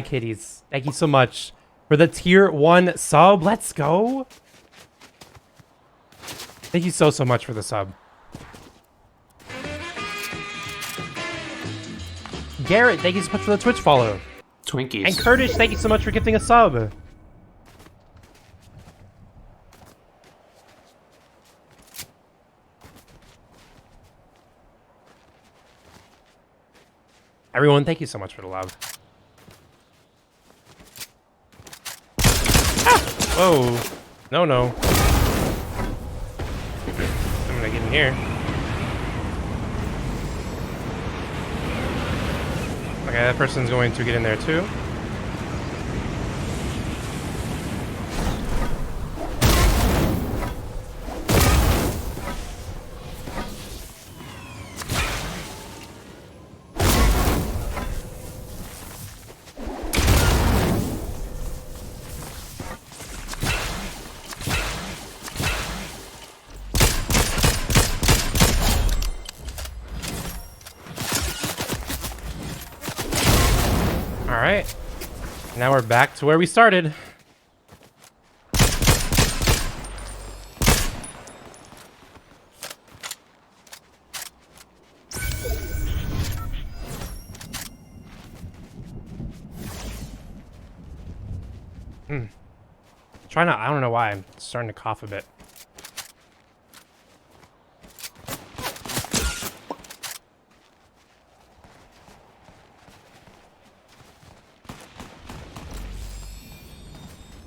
A: Kitties, thank you so much for the tier 1 sub. Let's go. Thank you so much for the sub. Garrett, thank you so much for the Twitch follow.
B: Twinkies.
A: And Curtis, thank you so much for gifting a sub. Everyone, thank you so much for the love. Ah! Whoa. No, no. I'm gonna get in here. Okay, that person's going to get in there too. Alright, now we're back to where we started. Try not, I don't know why, I'm starting to cough a bit.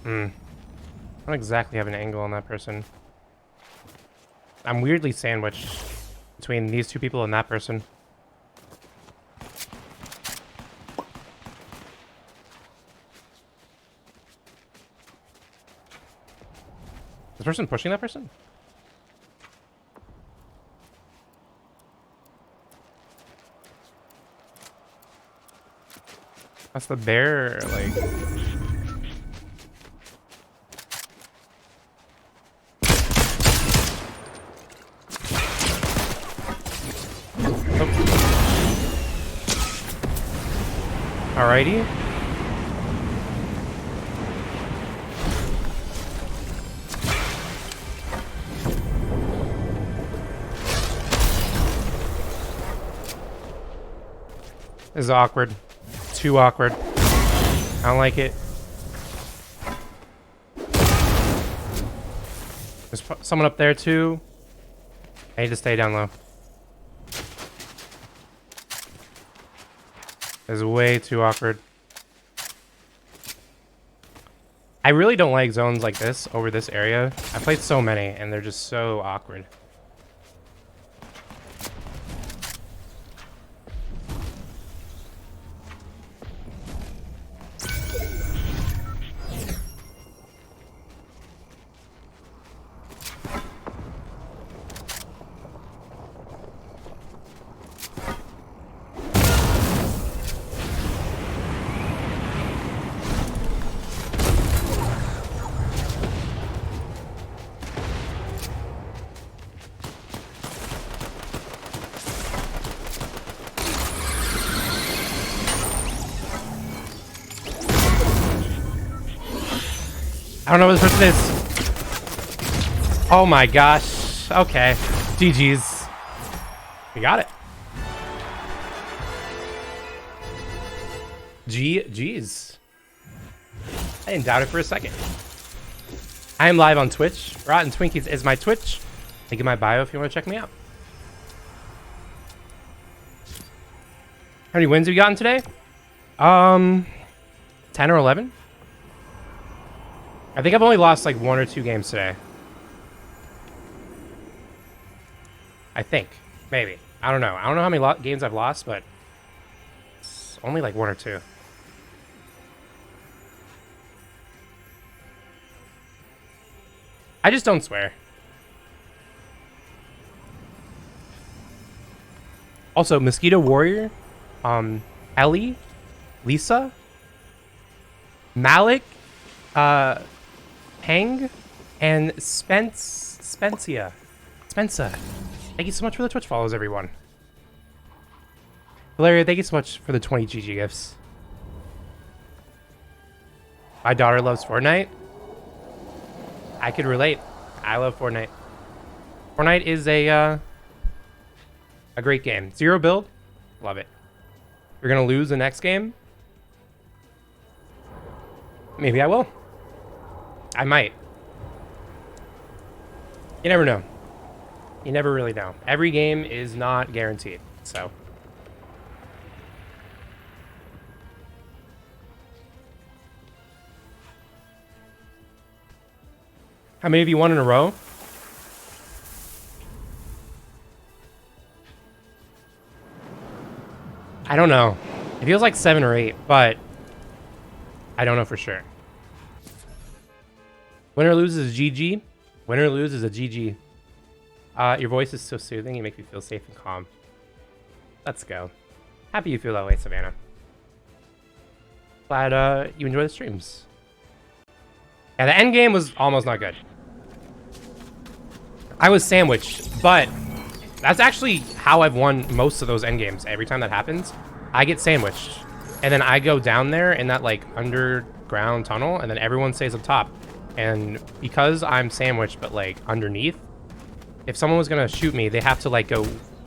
A: I don't exactly have an angle on that person. I'm weirdly sandwiched between these two people and that person. Is this person pushing that person? That's the bear, like... Alrighty. This is awkward. Too awkward. I don't like it. There's someone up there too. I need to stay down low. is way too awkward. I really don't like zones like this over this area. I played so many, and they're just so awkward. I don't know what this person is. Oh my gosh. Okay. GG's. We got it. GG's. I didn't doubt it for a second. I am live on Twitch. Rotten Twinkies is my Twitch. Link in my bio if you want to check me out. How many wins have you gotten today? 10 or 11. I think I've only lost like 1 or 2 games today. I think. Maybe. I don't know. I don't know how many games I've lost, but it's only like 1 or 2. I just don't swear. Also, Mosquito Warrior, Ellie, Lisa, Malik, Peng, and Spencer. Thank you so much for the Twitch follows, everyone. Valeria, thank you so much for the 20 GG gifts. My daughter loves Fortnite. I could relate. I love Fortnite. Fortnite is a great game. Zero build, love it. You're gonna lose the next game. Maybe I will. I might. You never know. You never really know. Every game is not guaranteed, so. How many of you won in a row? I don't know. It feels like 7 or 8, but I don't know for sure. Win or lose is GG. Win or lose is a GG. Your voice is so soothing. You make me feel safe and calm. Let's go. Happy you feel that way, Savannah. Glad you enjoy the streams. Yeah, the end game was almost not good. I was sandwiched, but that's actually how I've won most of those end games. Every time that happens, I get sandwiched. And then I go down there in that like underground tunnel, and then everyone stays up top. And because I'm sandwiched, but like underneath, if someone was gonna shoot me, they have to like go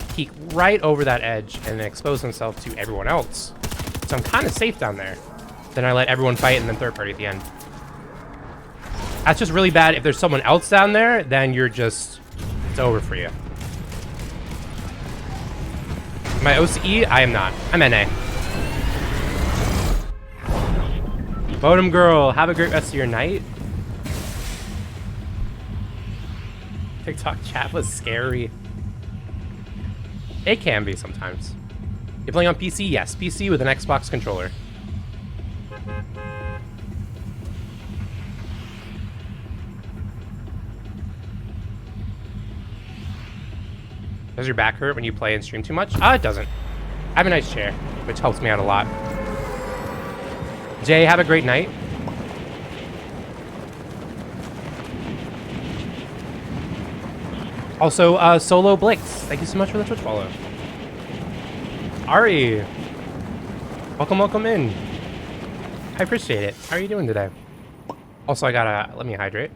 A: peek right over that edge and expose themselves to everyone else. So I'm kind of safe down there. Then I let everyone fight and then third party at the end. That's just really bad. If there's someone else down there, then you're just, it's over for you. Am I OCE? I am not. I'm NA. Modem girl, have a great rest of your night. TikTok chat was scary. It can be sometimes. You're playing on PC? Yes, PC with an Xbox controller. Does your back hurt when you play and stream too much? It doesn't. I have a nice chair, which helps me out a lot. Jay, have a great night. Also, Solo Blix, thank you so much for the Twitch follow. Ari, welcome in. I appreciate it. How are you doing today? Also, I gotta, let me hydrate.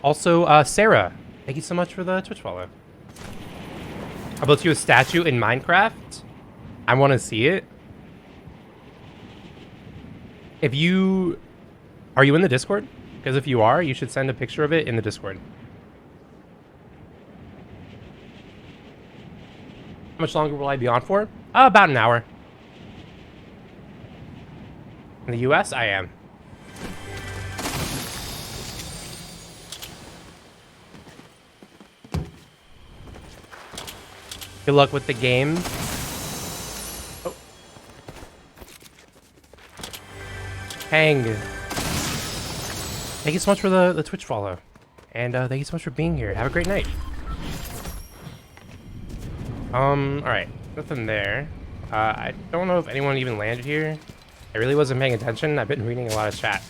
A: Also, Sarah, thank you so much for the Twitch follow. I built you a statue in Minecraft. I want to see it. If you... Are you in the Discord? Because if you are, you should send a picture of it in the Discord. How much longer will I be on for? About an hour. In the US, I am. Good luck with the game. Oh. Hang. Thank you so much for the Twitch follow. And thank you so much for being here. Have a great night. Alright. Nothing there. I don't know if anyone even landed here. I really wasn't paying attention. I've been reading a lot of chat.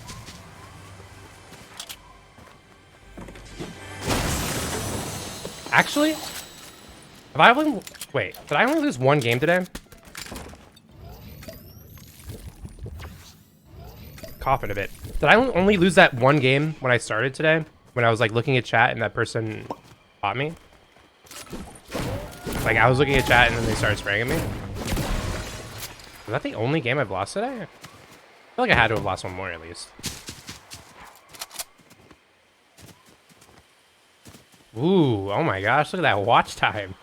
A: Actually, have I only... Wait, did I only lose one game today? Coughing a bit. Did I only lose that one game when I started today? When I was like looking at chat and that person fought me? Like I was looking at chat and then they started spraying at me? Is that the only game I've lost today? I feel like I had to have lost one more at least. Ooh, oh my gosh, look at that watch time.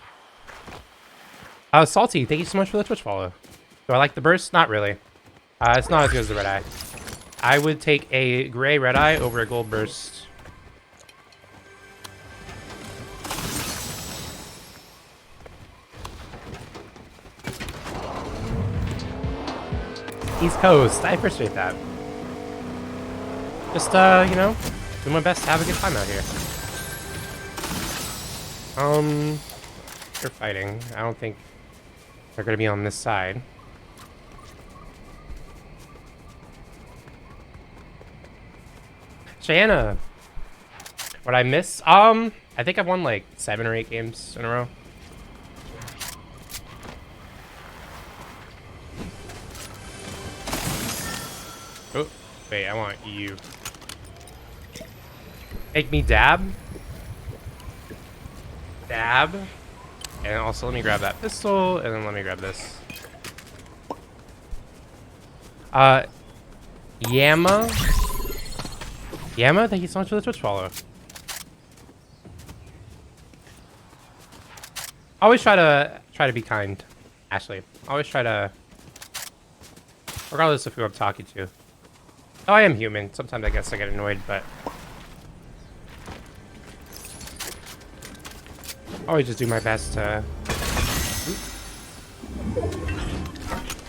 A: Salty, thank you so much for the Twitch follow. Do I like the burst? Not really. It's not as good as the red eye. I would take a gray red eye over a gold burst. East Coast, I appreciate that. Just, you know, do my best to have a good time out here. They're fighting. I don't think they're gonna be on this side. Cheyenne, what I miss? I think I've won like 7 or 8 games in a row. Oh, wait, I want you. Make me dab. Dab. And also let me grab that pistol, and then let me grab this. Yama. Yama, thank you so much for the Twitch follow. Always try to be kind, Ashley. Always try to, regardless of who I'm talking to. Oh, I am human. Sometimes I guess I get annoyed, but always just do my best to,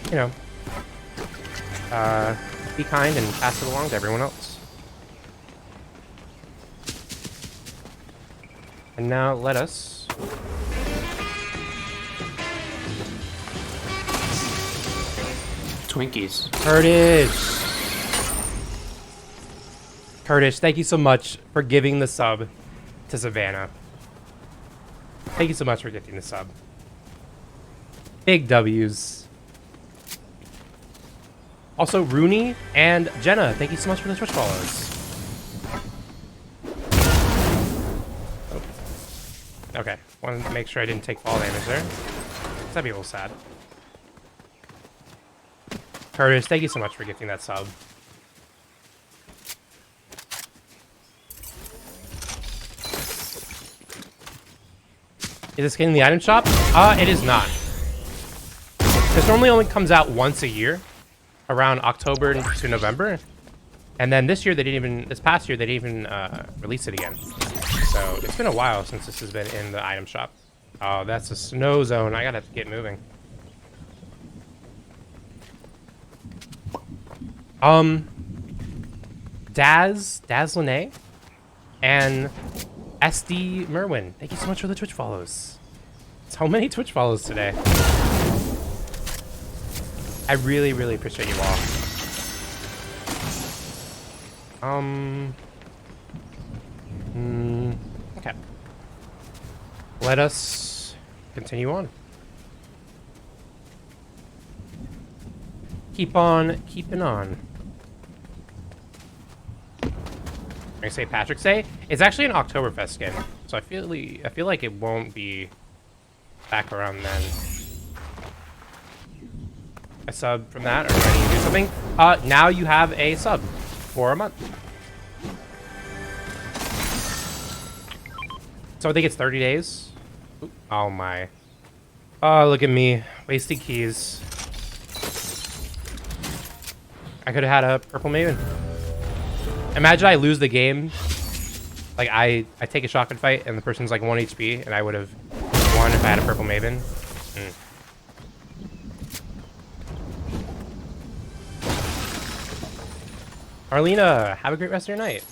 A: you know, be kind and pass it along to everyone else. And now let us
B: Twinkies.
A: Curtis, thank you so much for giving the sub to Savannah. Thank you so much for getting the sub. Big W's. Also, Rooney and Jenna, thank you so much for the Twitch follows. Oh. Okay, wanted to make sure I didn't take fall damage there. That'd be a little sad. Curtis, thank you so much for gifting that sub. Is this getting the item shop? It is not. This normally only comes out once a year, around October to November. And then this year, this past year, they didn't even release it again. So it's been a while since this has been in the item shop. Oh, that's a snow zone. I gotta get moving. Daz Lene, and SD Merwin, thank you so much for the Twitch follows. So many Twitch follows today. I really, really appreciate you all. Okay. Let us continue on. Keep on keeping on. I say Patrick's Day. It's actually an Oktoberfest skin, so I feel like it won't be back around then. A sub from that, or ready to do something. Now you have a sub for a month. So I think it's 30 days. Ooh, oh my. Oh, look at me wasting keys. I could have had a purple Maven. Imagine I lose the game. Like, I take a shotgun fight and the person's like 1 HP, and I would have won if I had a purple Maven. Arlena, have a great rest of your night.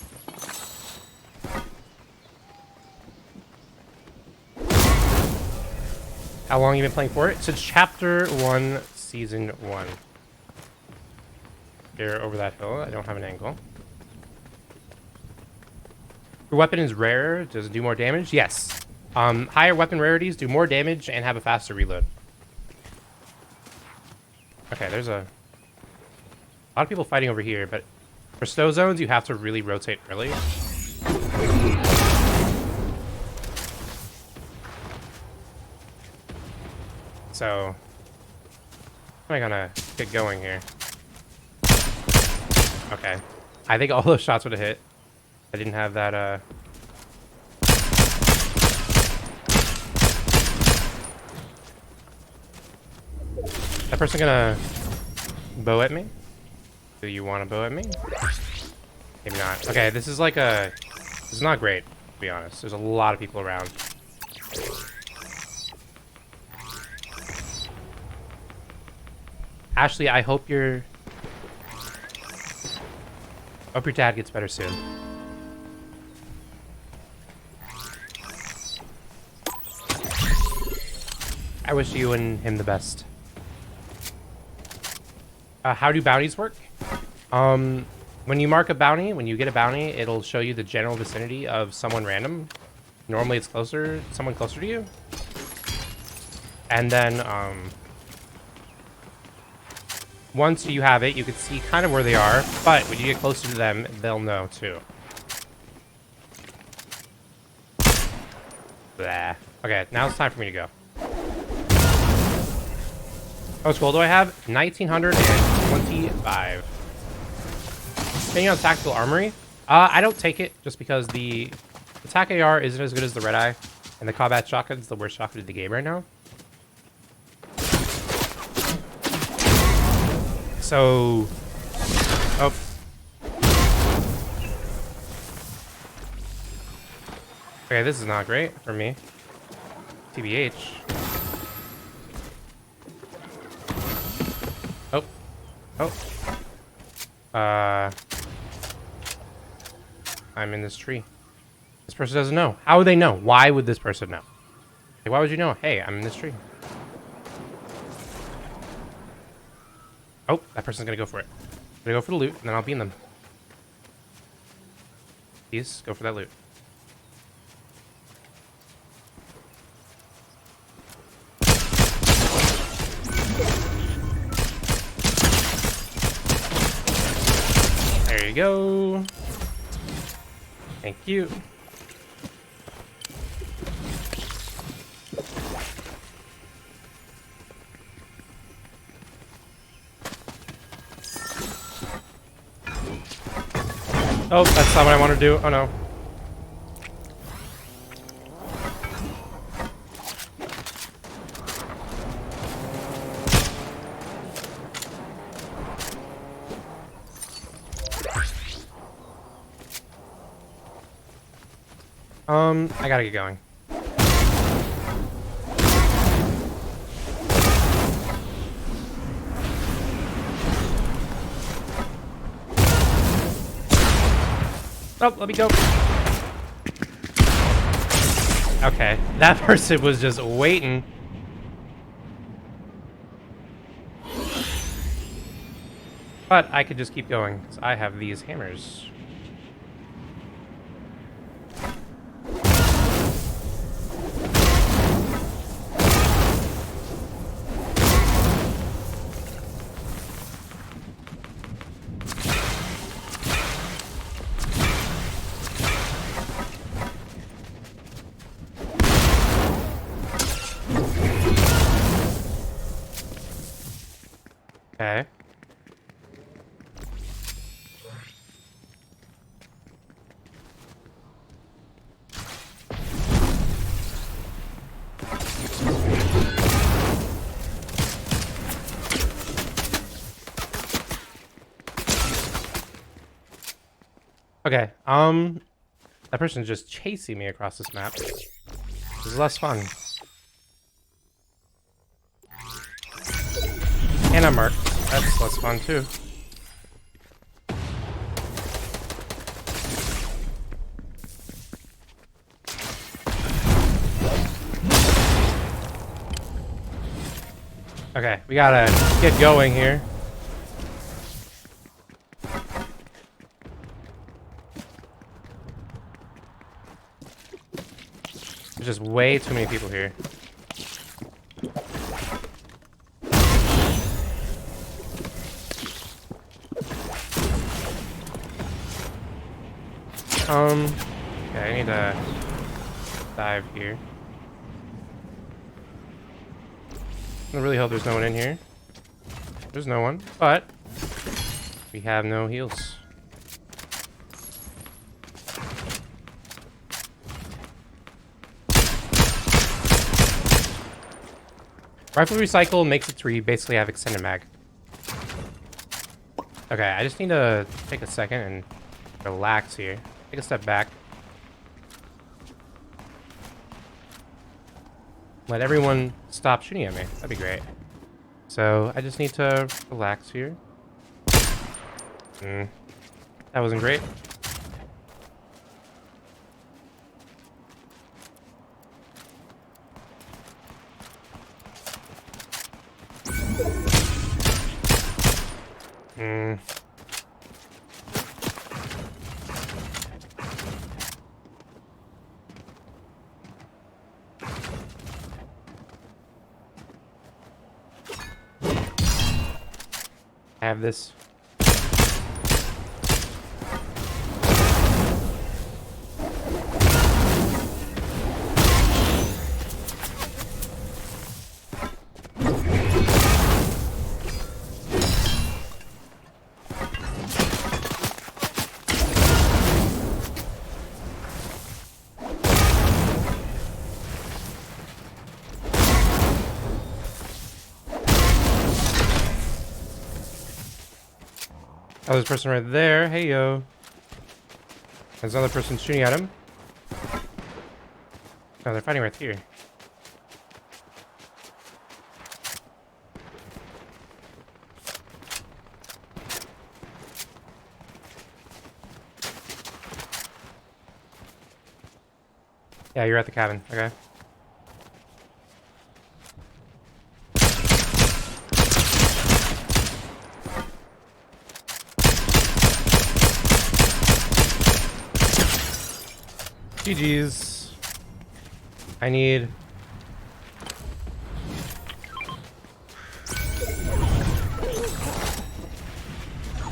A: How long have you been playing for it? Since Chapter 1, Season 1. Here, over that hill. I don't have an angle. Your weapon is rare. Does it do more damage? Yes. Higher weapon rarities do more damage and have a faster reload. Okay, there's a lot of people fighting over here, but for snow zones, you have to really rotate early. So, I'm gonna get going here. Okay. I think all those shots would have hit. I didn't have that, That person gonna bow at me? Do you want to bow at me? Maybe not. Okay, this is like a... This is not great, to be honest. There's a lot of people around. Ashley, I hope your dad gets better soon. I wish you and him the best. How do bounties work? When you mark a bounty, when you get a bounty, it'll show you the general vicinity of someone random. Normally it's someone closer to you. And then, once you have it, you can see kind of where they are, but when you get closer to them, they'll know too. Blah. Okay, now it's time for me to go. How much gold do I have? 1,925. Staying on Tactical Armory. I don't take it just because the attack AR isn't as good as the Red Eye, and the combat shotgun is the worst shotgun in the game right now. So, oh. Okay, this is not great for me. TBH. Oh. Oh. I'm in this tree. This person doesn't know. How would they know? Why would this person know? Hey, why would you know? Hey, I'm in this tree. Oh, that person's gonna go for it. I'm gonna go for the loot, and then I'll beam them. Please, go for that loot. There you go. Thank you. Oh, that's not what I want to do. Oh no. I gotta get going. Oh, let me go. Okay, that person was just waiting. But I could just keep going, because I have these hammers. Okay. Okay, that person's just chasing me across this map. This is less fun. And I'm marked. That's less fun too. Okay, we gotta get going here. There's just way too many people here. Okay, I need to dive here. I really hope there's no one in here. There's no one, but we have no heals. Rifle recycle makes it to where you basically have extended mag. Okay, I just need to take a second and relax here. Take a step back. Let everyone stop shooting at me. That'd be great. So I just need to relax here. That wasn't great. I have this. Oh, there's a person right there. Hey, yo. There's another person shooting at him. No, they're fighting right here. Yeah, you're at the cabin. Okay. GG's. I need...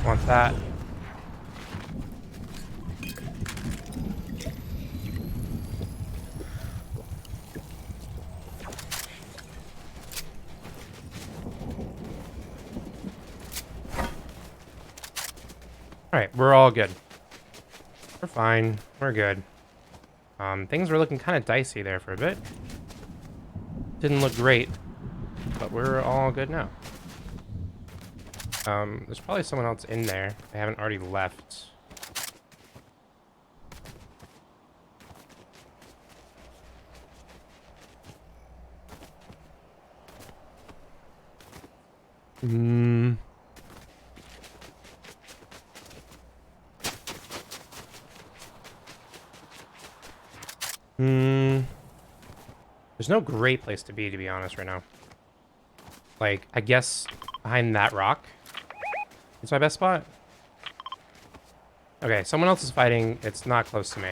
A: want that. Alright, we're all good. We're fine. We're good. Things were looking kind of dicey there for a bit. Didn't look great, but we're all good now. There's probably someone else in there. They haven't already left. There's no great place to be honest, right now. Like, I guess behind that rock is my best spot. Okay, someone else is fighting. It's not close to me.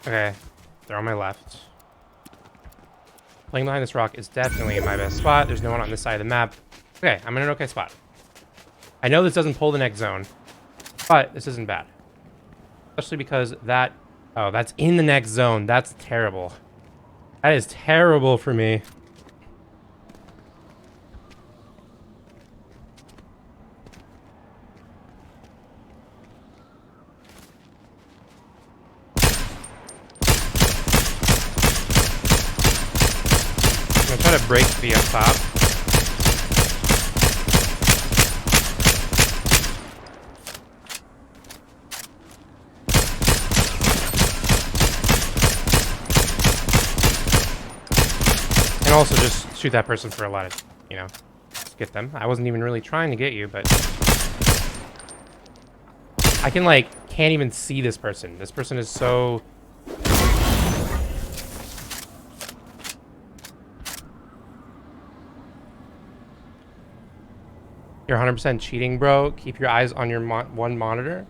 A: Okay, they're on my left. Playing behind this rock is definitely my best spot. There's no one on this side of the map. Okay, I'm in an okay spot. I know this doesn't pull the next zone, but this isn't bad. Especially because that... oh, that's in the next zone. That's terrible. That is terrible for me. I'm gonna try to break the up top. also just shoot that person for a lot of, you know, just get them. I wasn't even really trying to get you, but I can like can't even see this person. This person is so. You're 100% cheating, bro. Keep your eyes on your one monitor.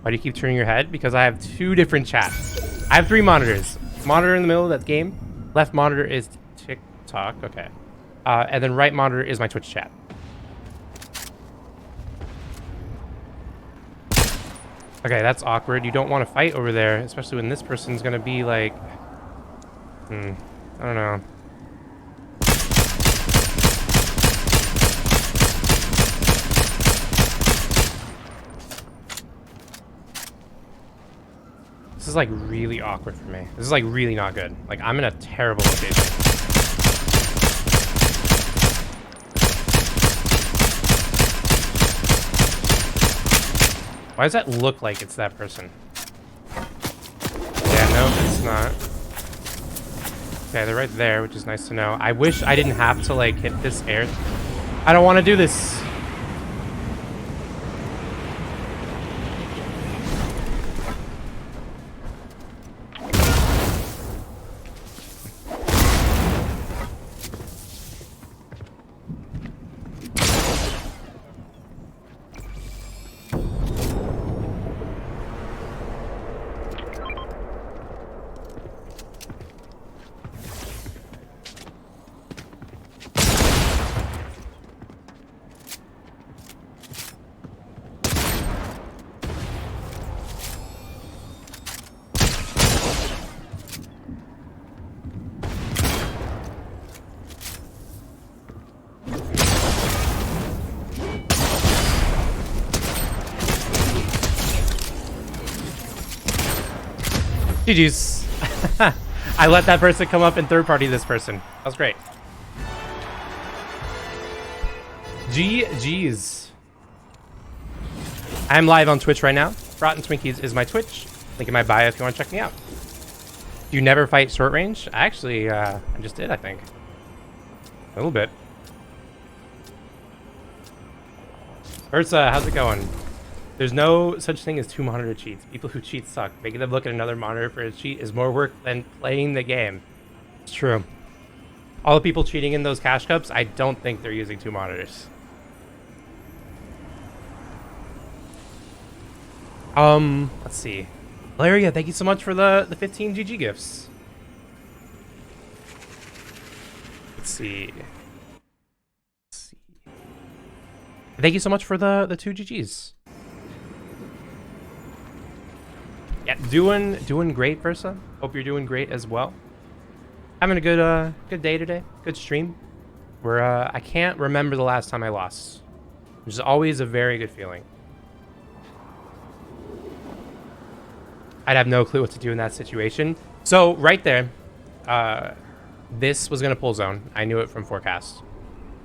A: Why do you keep turning your head? Because I have 2 different chats. I have 3 monitors. Monitor in the middle of that game. Left monitor is TikTok. Okay. And then right monitor is my Twitch chat. Okay, that's awkward. You don't want to fight over there, especially when this person's going to be like... I don't know. This is like really awkward for me. This is like really not good. Like I'm in a terrible location. Why does that look like it's that person? Yeah, no, it's not. Okay, they're right there, which is nice to know. I wish I didn't have to like hit this air. I don't want to do this. GG's. I let that person come up and third party this person. That was great. GG's. I'm live on Twitch right now. Rotten Twinkies is my Twitch. Link in my bio if you want to check me out. Do you never fight short range? Actually, I just did, I think. A little bit. Ursa, how's it going? There's no such thing as 2 monitor cheats. People who cheat suck. Making them look at another monitor for a cheat is more work than playing the game. It's true. All the people cheating in those cash cups, I don't think they're using 2 monitors. Let's see. Valeria, thank you so much for the 15 GG gifts. Let's see. Thank you so much for the 2 GGs. Yeah, doing great, Versa. Hope you're doing great as well. Having a good day today. Good stream. I can't remember the last time I lost, which is always a very good feeling. I'd have no clue what to do in that situation. So right there, this was gonna pull zone. I knew it from forecast.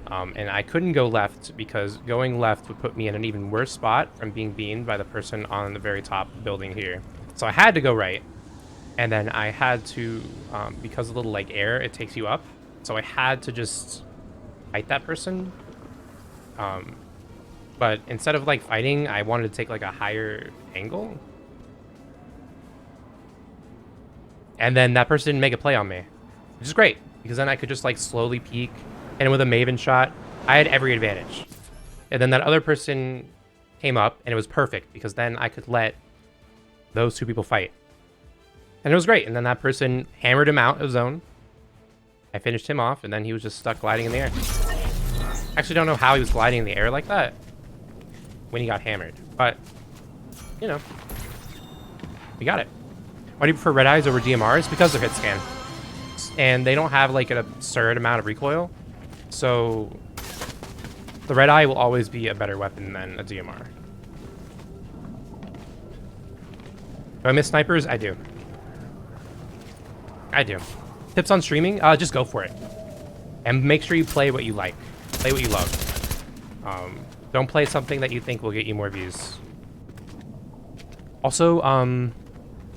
A: And I couldn't go left because going left would put me in an even worse spot from being beamed by the person on the very top building here. So I had to go right, and then I had to, because a little like air, it takes you up. So I had to just fight that person. But instead of like fighting, I wanted to take like a higher angle. And then that person didn't make a play on me, which is great because then I could just like slowly peek. And with a Maven shot, I had every advantage. And then that other person came up, and it was perfect because then I could let those 2 people fight. And it was great. And then that person hammered him out of zone. I finished him off, and then he was just stuck gliding in the air. Actually don't know how he was gliding in the air like that when he got hammered. But, you know, we got it. Why do you prefer red eyes over DMRs? Because they're hit scan. And they don't have like an absurd amount of recoil. So the red eye will always be a better weapon than a DMR. Do I miss snipers? I do. I do. Tips on streaming? Just go for it. And make sure you play what you like. Play what you love. Don't play something that you think will get you more views. Also,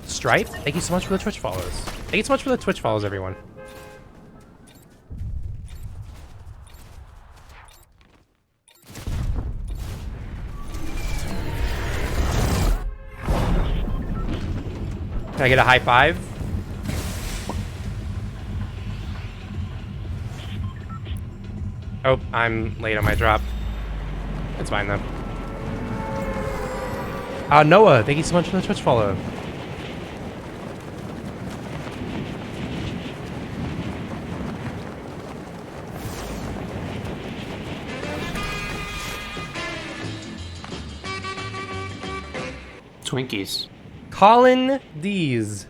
A: Stripe, thank you so much for the Twitch follows. Thank you so much for the Twitch follows, everyone. I get a high five? Oh, I'm late on my drop. It's fine though. Noah, thank you so much for the Twitch follow.
B: Twinkies.
A: Colin D's.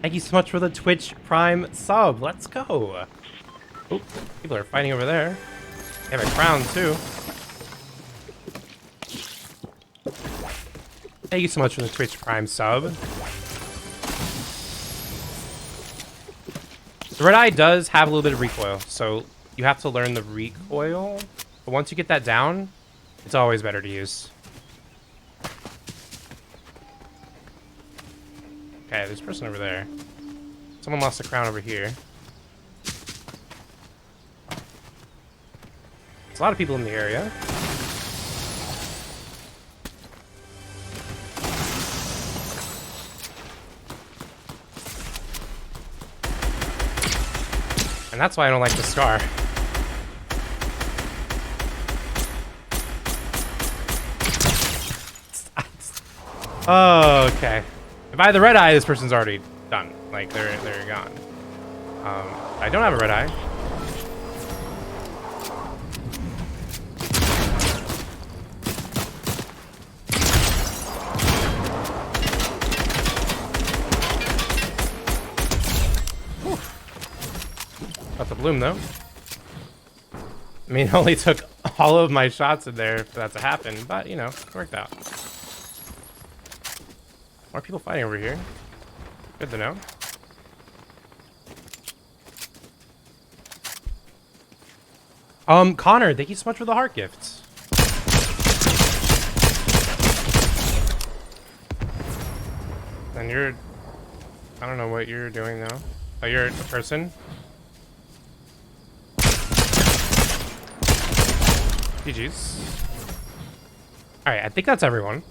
A: Thank you so much for the Twitch Prime sub. Let's go. Oh, people are fighting over there. They have a crown too. Thank you so much for the Twitch Prime sub. The Red Eye does have a little bit of recoil, so you have to learn the recoil. But once you get that down, it's always better to use. Okay, there's a person over there. Someone lost a crown over here. There's a lot of people in the area. And that's why I don't like the Scar. Oh, okay. If I had the Red Eye, this person's already done. Like, they're gone. I don't have a Red Eye. Got the bloom though. I mean, it only took all of my shots in there for that to happen, but you know, it worked out. More people fighting over here. Good to know. Connor, thank you so much for the heart gifts. And you're... I don't know what you're doing now. Oh, you're a person? GG's. Alright, I think that's everyone.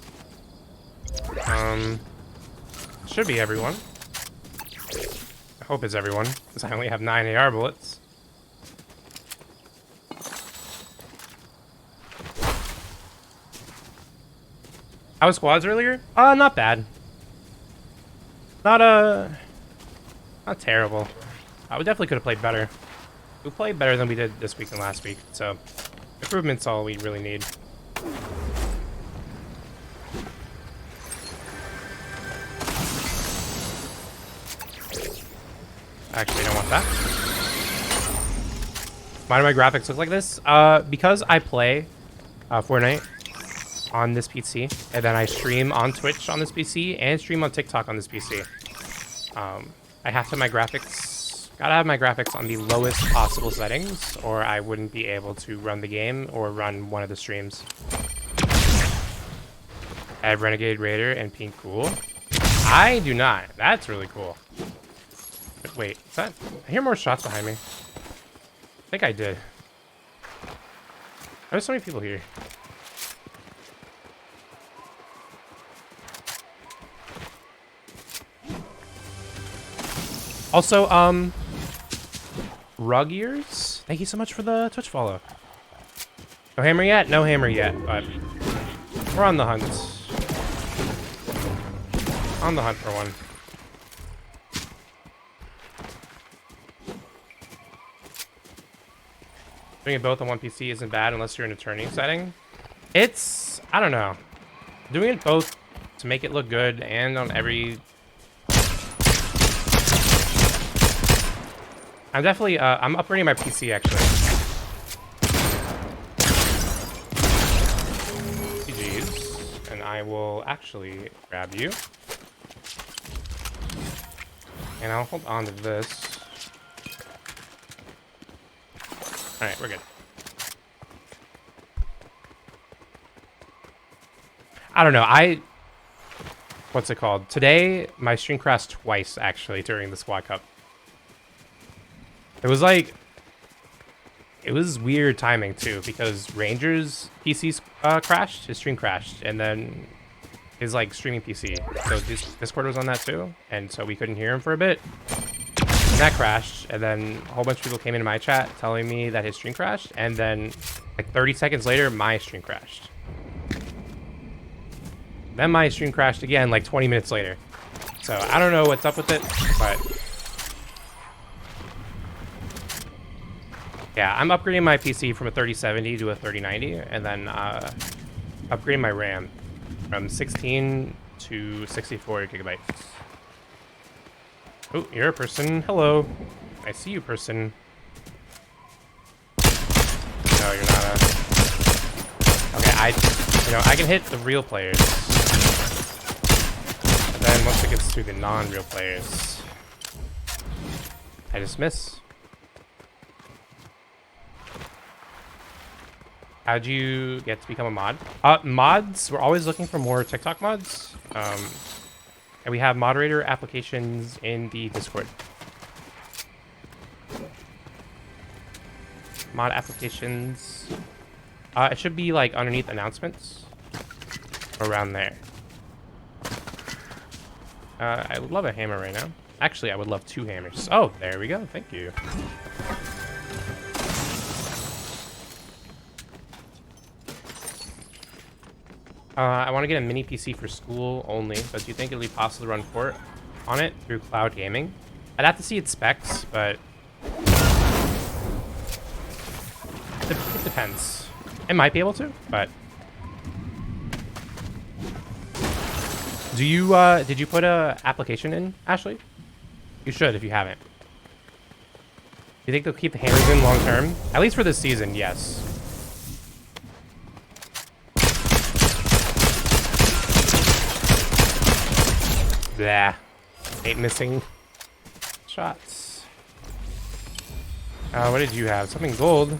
A: Should be everyone. I hope it's everyone, because I only have 9 AR bullets. How was squads earlier? Not bad. Not terrible. We definitely could have played better. We played better than we did this week and last week, so improvement's all we really need. Actually, I don't want that. Why do my graphics look like this? Because I play Fortnite on this PC, and then I stream on Twitch on this PC, and stream on TikTok on this PC. I have to have my graphics, gotta have my graphics on the lowest possible settings, or I wouldn't be able to run the game or run one of the streams. I have Renegade Raider and Pink Cool. I do not. That's really cool. Wait, is that... I hear more shots behind me. I think I did. There's so many people here. Also, Rug Ears, thank you so much for the Twitch follow. No hammer yet? No hammer yet, but we're on the hunt. On the hunt for one. Doing it both on one PC isn't bad unless you're in a turning setting. It's, I don't know. Doing it both to make it look good and on every... I'm definitely, I'm upgrading my PC actually. GG's. And I will actually grab you. And I'll hold on to this. Alright, we're good. I don't know, what's it called? Today, my stream crashed twice, actually, during the Squad Cup. It was like... It was weird timing, too, because Ranger's PC crashed, his stream crashed, and then his like streaming PC. So Discord was on that too, and so we couldn't hear him for a bit. And that crashed, and then a whole bunch of people came into my chat telling me that his stream crashed, and then like 30 seconds later, my stream crashed. Then my stream crashed again like 20 minutes later. So I don't know what's up with it, but yeah, I'm upgrading my PC from a 3070 to a 3090, and then upgrading my RAM from 16 to 64 gigabytes. Oh, you're a person. Hello. I see you, person. No, you're not a... Okay, I can hit the real players. But then once it gets to the non-real players, I just miss. How'd you get to become a mod? Mods, we're always looking for more TikTok mods. And we have moderator applications in the Discord. Mod applications. It should be like underneath announcements. Around there. I would love a hammer right now. Actually, I would love 2 hammers. Oh, there we go. Thank you. I want to get a mini PC for school only, but do you think it'll be possible to run port on it through cloud gaming? I'd have to see its specs, but it depends. It might be able to, but do you did you put a application in, Ashley? You should if you haven't. Do you think they'll keep the hammers in long term? At least for this season, yes. Blah. 8 missing shots. What did you have? Something gold.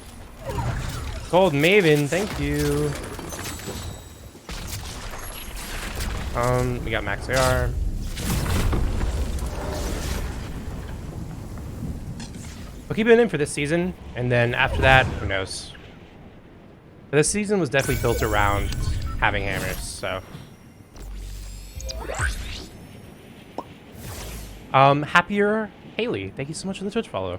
A: Gold Maven, thank you. We got Max AR. We'll keep it in for this season, and then after that, who knows? But this season was definitely built around having hammers, so. Happier Haley, thank you so much for the Twitch follow.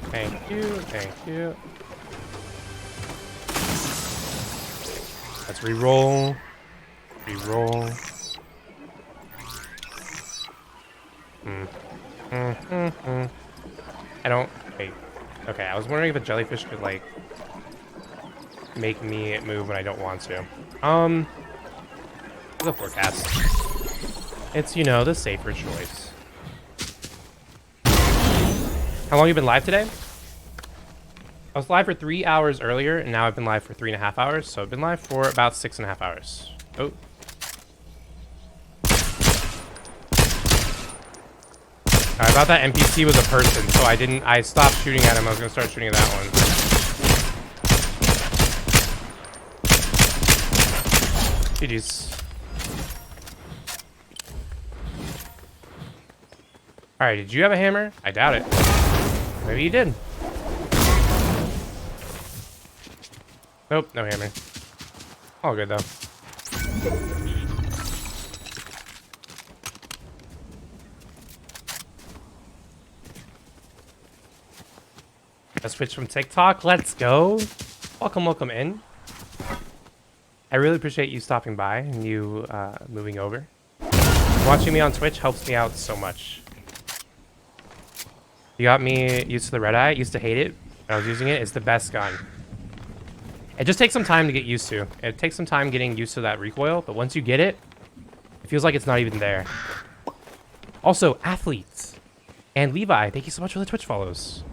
A: Thank you, thank you. Let's re-roll. Re-roll. I don't... Wait. Okay, I was wondering if a jellyfish could, like, make me move when I don't want to. The forecast. It's, you know, the safer choice. How long have you been live today? I was live for 3 hours earlier, and now I've been live for 3.5 hours, so I've been live for about 6.5 hours. Oh. I thought that NPC was a person, so I stopped shooting at him. I was gonna start shooting at that one. GG's. Alright, did you have a hammer? I doubt it. Maybe you did. Nope, no hammer. All good though. A switch from TikTok. Let's go. Welcome in. I really appreciate you stopping by and you moving over. Watching me on Twitch helps me out so much. You got me used to the red eye. I used to hate it. When I was using it. It's the best gun. It just takes some time to get used to. It takes some time getting used to that recoil, but once you get it, it feels like it's not even there. Also, athletes and Levi, thank you so much for the Twitch follows.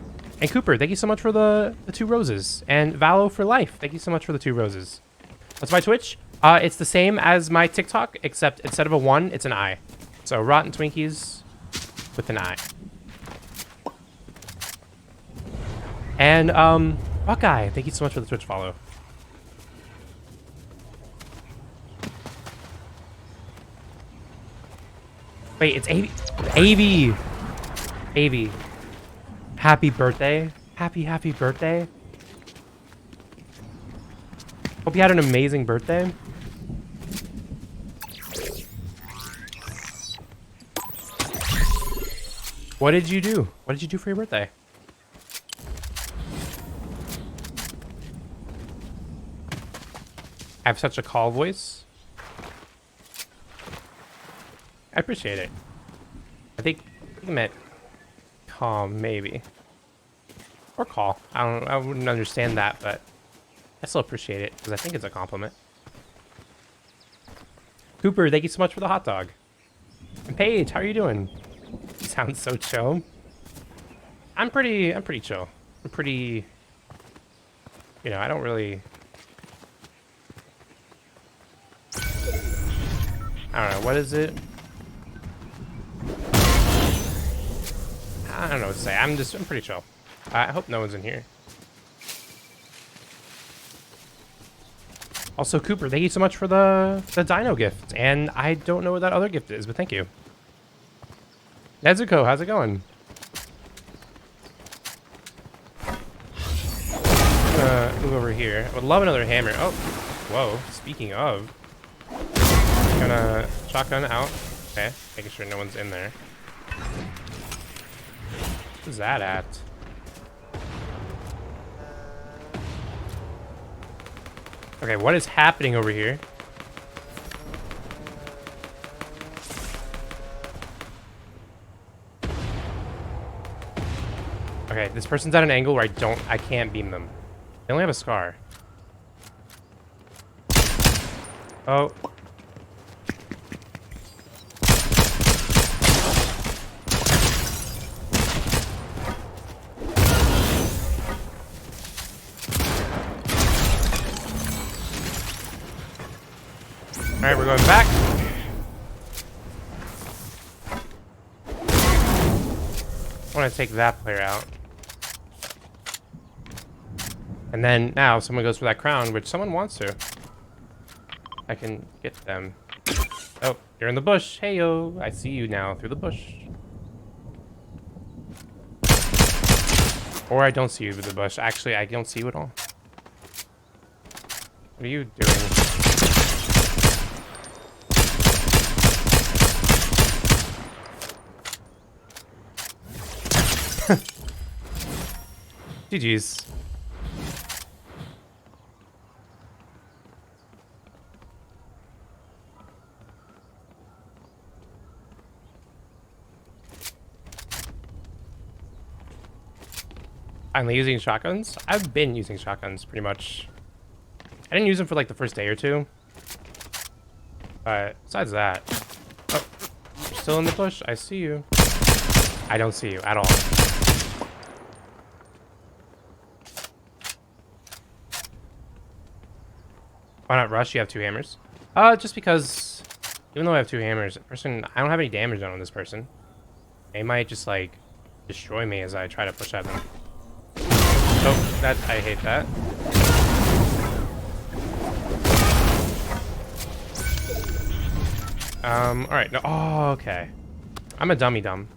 A: And Cooper, thank you so much for the 2 roses. And Valo for life, thank you so much for the 2 roses. What's my Twitch? It's the same as my TikTok, except instead of a 1, it's an I. So Rotten Twinkies with an I. And Buckeye, thank you so much for the Twitch follow. Wait, it's Avi. Avi. Avi. Happy birthday. Happy birthday. Hope you had an amazing birthday. What did you do? What did you do for your birthday? I have such a call voice. I appreciate it. I think you meant calm, maybe. Or call. I wouldn't understand that, but I still appreciate it because I think it's a compliment. Cooper, thank you so much for the hot dog. And Paige, how are you doing? You sound so chill. I'm pretty chill. I'm pretty, you know, I don't really, I don't know, what is it? I don't know what to say. I'm pretty chill. I hope no one's in here. Also, Cooper, thank you so much for the dino gift. And I don't know what that other gift is, but thank you. Nezuko, how's it going? Move over here. I would love another hammer. Oh, whoa. Speaking of. Gonna shotgun out. Okay, making sure no one's in there. What's that at? Okay, what is happening over here? Okay, this person's at an angle where I can't beam them. They only have a scar. Oh. Alright, we're going back. I want to take that player out. And then now someone goes for that crown, which someone wants to. I can get them. Oh, you're in the bush. Hey yo, I see you now through the bush. Or I don't see you through the bush. Actually, I don't see you at all. What are you doing? GG's. Finally using shotguns? I've been using shotguns pretty much. I didn't use them for like the first day or two. But besides that. Oh, you're still in the bush? I see you. I don't see you at all. Why not rush? You have 2 hammers. Just because even though I have 2 hammers, I don't have any damage done on this person. They might just like destroy me as I try to push at them. Oh, I hate that. Alright, no, oh, okay. I'm a dummy dumb.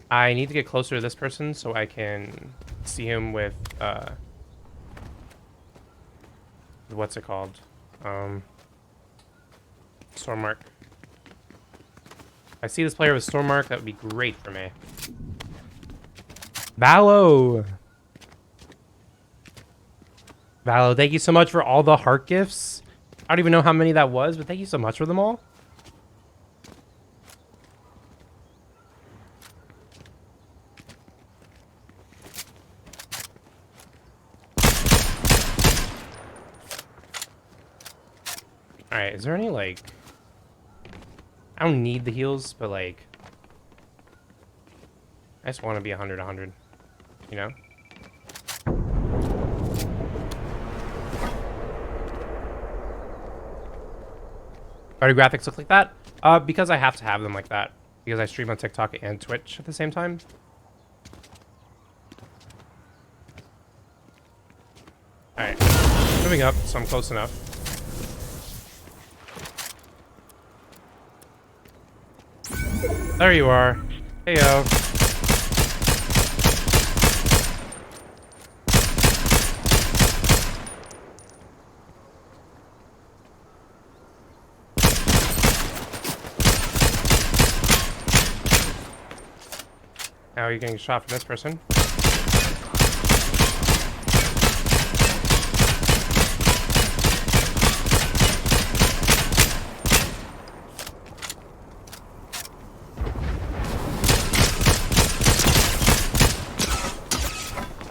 A: I need to get closer to this person so I can see him with, what's it called? Stormmark. If I see this player with Stormmark, that would be great for me. Valo! Valo, thank you so much for all the heart gifts. I don't even know how many that was, but thank you so much for them all. Alright, is there any, like... I don't need the heals, but, like... I just want to be 100, you know? Why do graphics look like that? Because I have to have them like that. Because I stream on TikTok and Twitch at the same time. Alright. Moving up, so I'm close enough. There you are. Hey yo. Now you're getting shot from this person.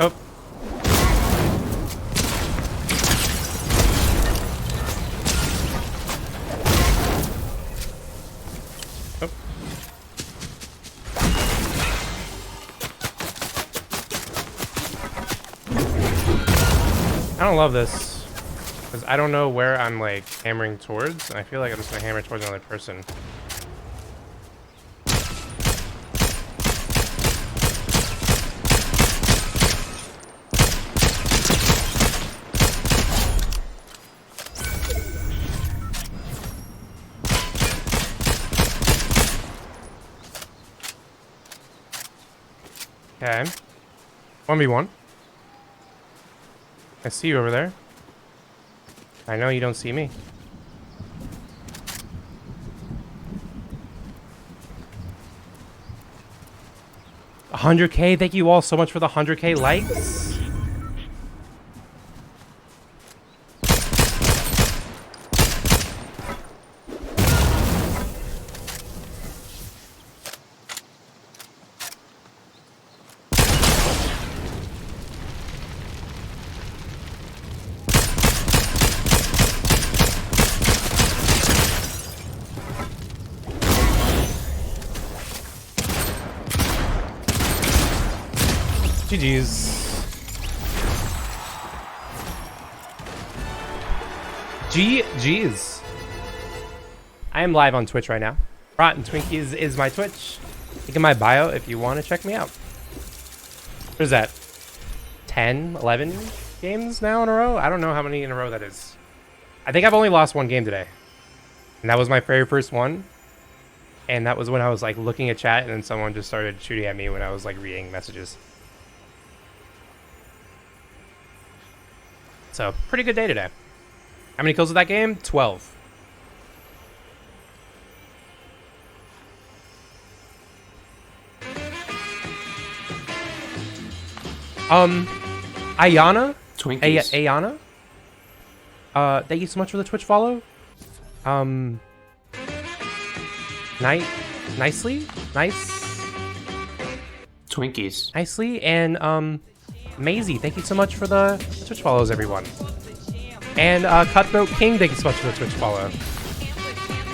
A: Oh. Oh. I don't love this, because I don't know where I'm, like, hammering towards, and I feel like I'm just gonna hammer towards another person. Okay. 1v1. I see you over there. I know you don't see me. $100K, thank you all so much for the 100K likes. GG's. GG's. I am live on Twitch right now. Rotten Twinkies is my Twitch. Link in my bio if you want to check me out. What is that? 10, 11 games now in a row? I don't know how many in a row that is. I think I've only lost one game today. And that was my very first one. And that was when I was like looking at chat and then someone just started shooting at me when I was like reading messages. So, pretty good day today. How many kills with that game? 12. Ayana?
B: Twinkies.
A: Ayana? Thank you so much for the Twitch follow. Nicely? Nice?
B: Twinkies.
A: Nicely, and, Maisie, thank you so much for the Twitch follows, everyone. And Cutthroat King, thank you so much for the Twitch follow.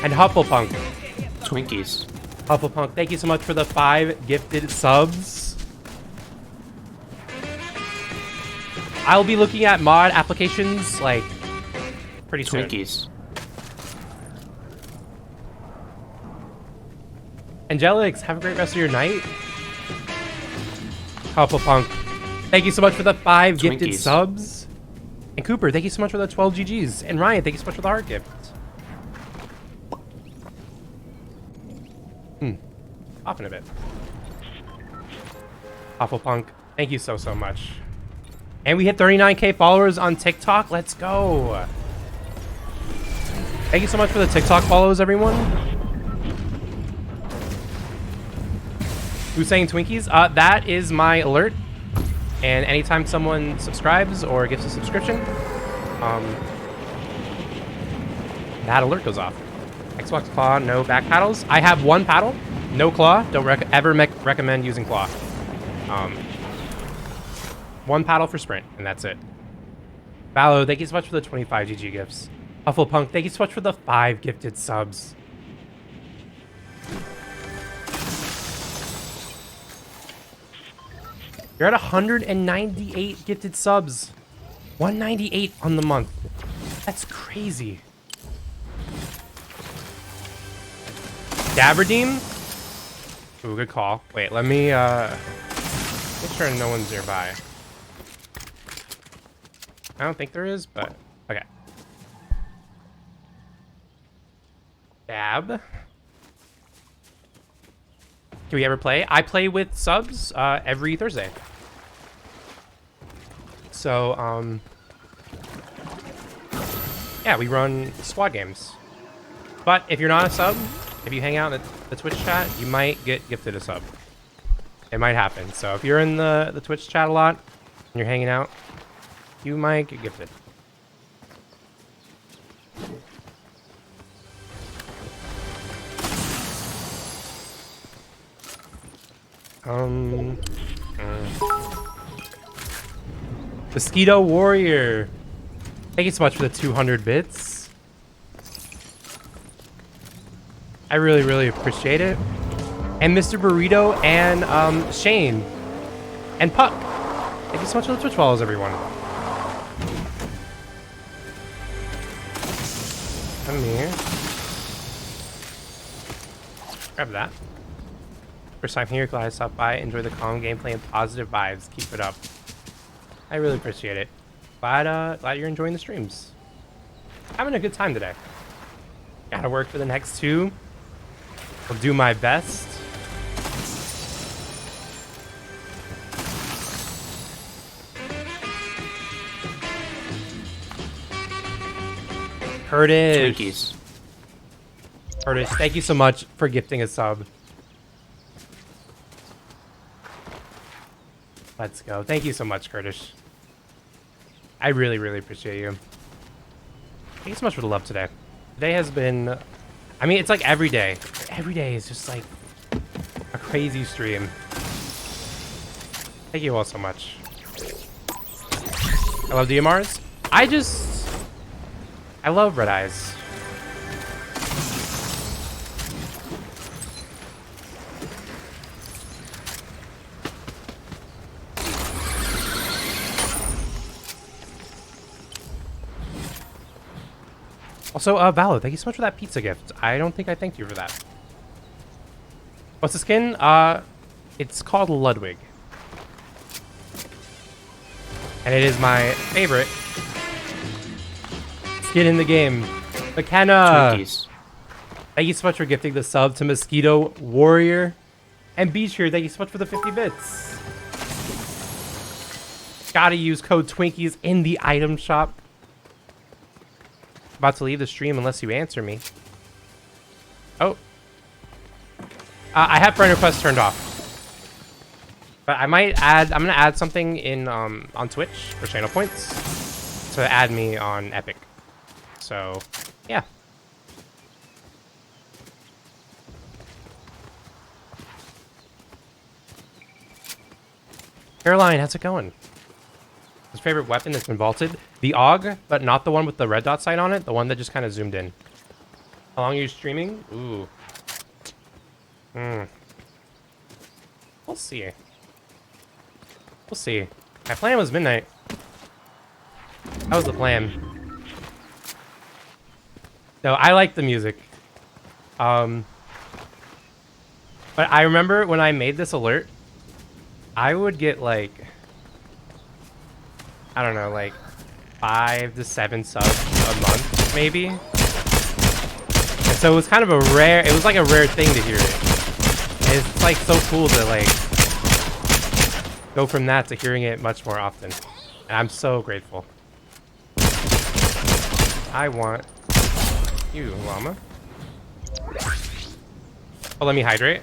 A: And Hufflepunk.
B: Twinkies.
A: Hufflepunk, thank you so much for the 5 gifted subs. I'll be looking at mod applications, like, pretty soon.
B: Twinkies.
A: Angelix, have a great rest of your night. Hufflepunk, thank you so much for the 5 gifted
B: Twinkies.
A: subs. And Cooper, thank you so much for the 12 GGs. And Ryan, thank you so much for the heart gift. Off in a bit. Hufflepunk, thank you so much. And we hit 39K followers on TikTok. Let's go. Thank you so much for the TikTok follows, everyone. Who's saying Twinkies? That is my alert. And anytime someone subscribes or gives a subscription, that alert goes off. Xbox Claw, no back paddles. I have one paddle, no claw. Don't ever recommend using claw. One paddle for sprint, and that's it. Ballo, thank you so much for the 25 GG gifts. Hufflepunk, thank you so much for the 5 gifted subs. You're at 198 gifted subs. 198 on the month. That's crazy. Daberdeem? Ooh, good call. Wait, let me make sure no one's nearby. I don't think there is, but okay. Dab. Can we ever play? I play with subs every Thursday. So, yeah, we run squad games. But if you're not a sub, if you hang out in the Twitch chat, you might get gifted a sub. It might happen. So if you're in the Twitch chat a lot and you're hanging out, you might get gifted. Mosquito Warrior. Thank you so much for the 200 bits. I really, really appreciate it. And Mr. Burrito and Shane and Puck. Thank you so much for the Twitch follows, everyone. Come here. Grab that. First time here, glad I stopped by. Enjoy the calm gameplay and positive vibes. Keep it up. I really appreciate it. Glad you're enjoying the streams. Having a good time today. Gotta work for the next 2. I'll do my best. Curtis.
B: Twinkies.
A: Curtis, thank you so much for gifting a sub. Let's go. Thank you so much, Curtis. I really, really appreciate you. Thank you so much for the love today. Today has been... I mean, it's like every day. Every day is just like a crazy stream. Thank you all so much. I love DMRs. I love Red Eyes. Also, Valo, thank you so much for that pizza gift. I don't think I thanked you for that. What's the skin? It's called Ludwig. And it is my favorite skin in the game. McKenna!
B: Twinkies.
A: Thank you so much for gifting the sub to Mosquito Warrior. And Beach here, thank you so much for the 50 bits. Gotta use code Twinkies in the item shop. About to leave the stream unless you answer me. Oh. I have friend requests turned off. But I might add, I'm gonna add something in on Twitch for channel points to add me on Epic. So, yeah. Caroline, how's it going? His favorite weapon that's been vaulted? The AUG, but not the one with the red dot sight on it. The one that just kind of zoomed in. How long are you streaming? Ooh. We'll see. We'll see. My plan was midnight. That was the plan. No, I like the music. But I remember when I made this alert, I would get like, I don't know, like 5 to 7 subs a month, maybe. And so it was kind of a rare, it was like a rare thing to hear it. And it's like so cool to like go from that to hearing it much more often. And I'm so grateful. I want you, llama. Oh, let me hydrate.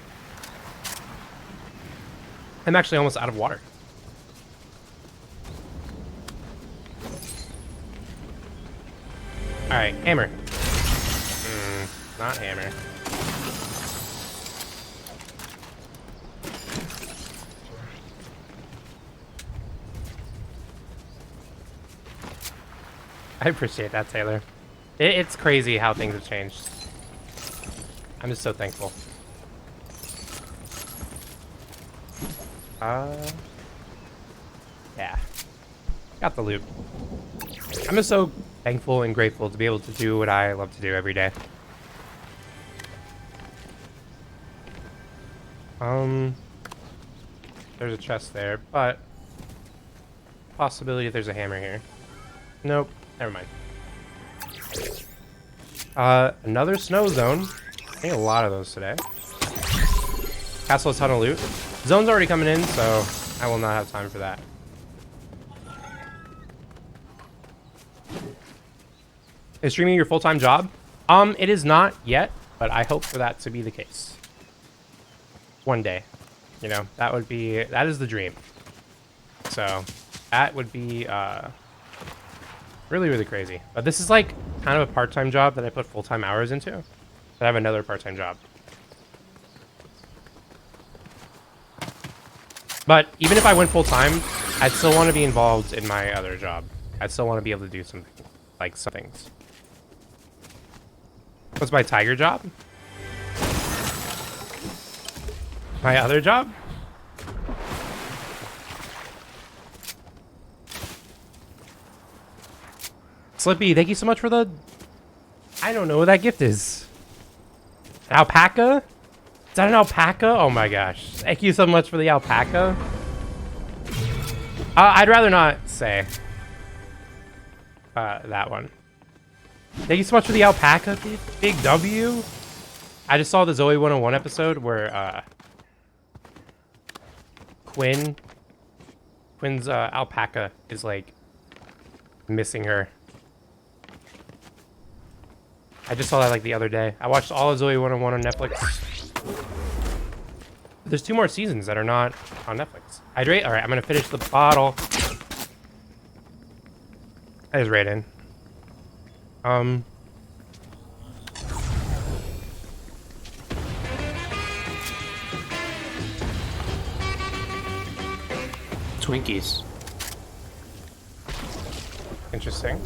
A: I'm actually almost out of water. Alright, hammer. Not hammer. I appreciate that, Taylor. It's crazy how things have changed. I'm just so thankful. Yeah. Got the loot. I'm just so thankful and grateful to be able to do what I love to do every day. There's a chest there, but possibility there's a hammer here. Nope, never mind. Another snow zone. I think a lot of those today. Castle a ton of loot. Zone's already coming in, so I will not have time for that. Is streaming your full-time job? It is not yet, but I hope for that to be the case. One day. You know, that is the dream. So, that would be, really, really crazy. But this is like kind of a part-time job that I put full-time hours into. But I have another part-time job. But even if I went full-time, I'd still want to be involved in my other job. I'd still want to be able to do some things. What's my tiger job? My other job? Slippy, thank you so much for the... I don't know what that gift is. An alpaca? Is that an alpaca? Oh my gosh. Thank you so much for the alpaca. I'd rather not say that one. Thank you so much for the alpaca, Big W. I just saw the Zoe 101 episode where Quinn's alpaca is like missing her. I just saw that like the other day. I watched all of Zoe 101 on Netflix. There's 2 more seasons that are not on Netflix. Hydrate? Alright, I'm gonna finish the bottle. That is right in.
B: Twinkies.
A: Interesting.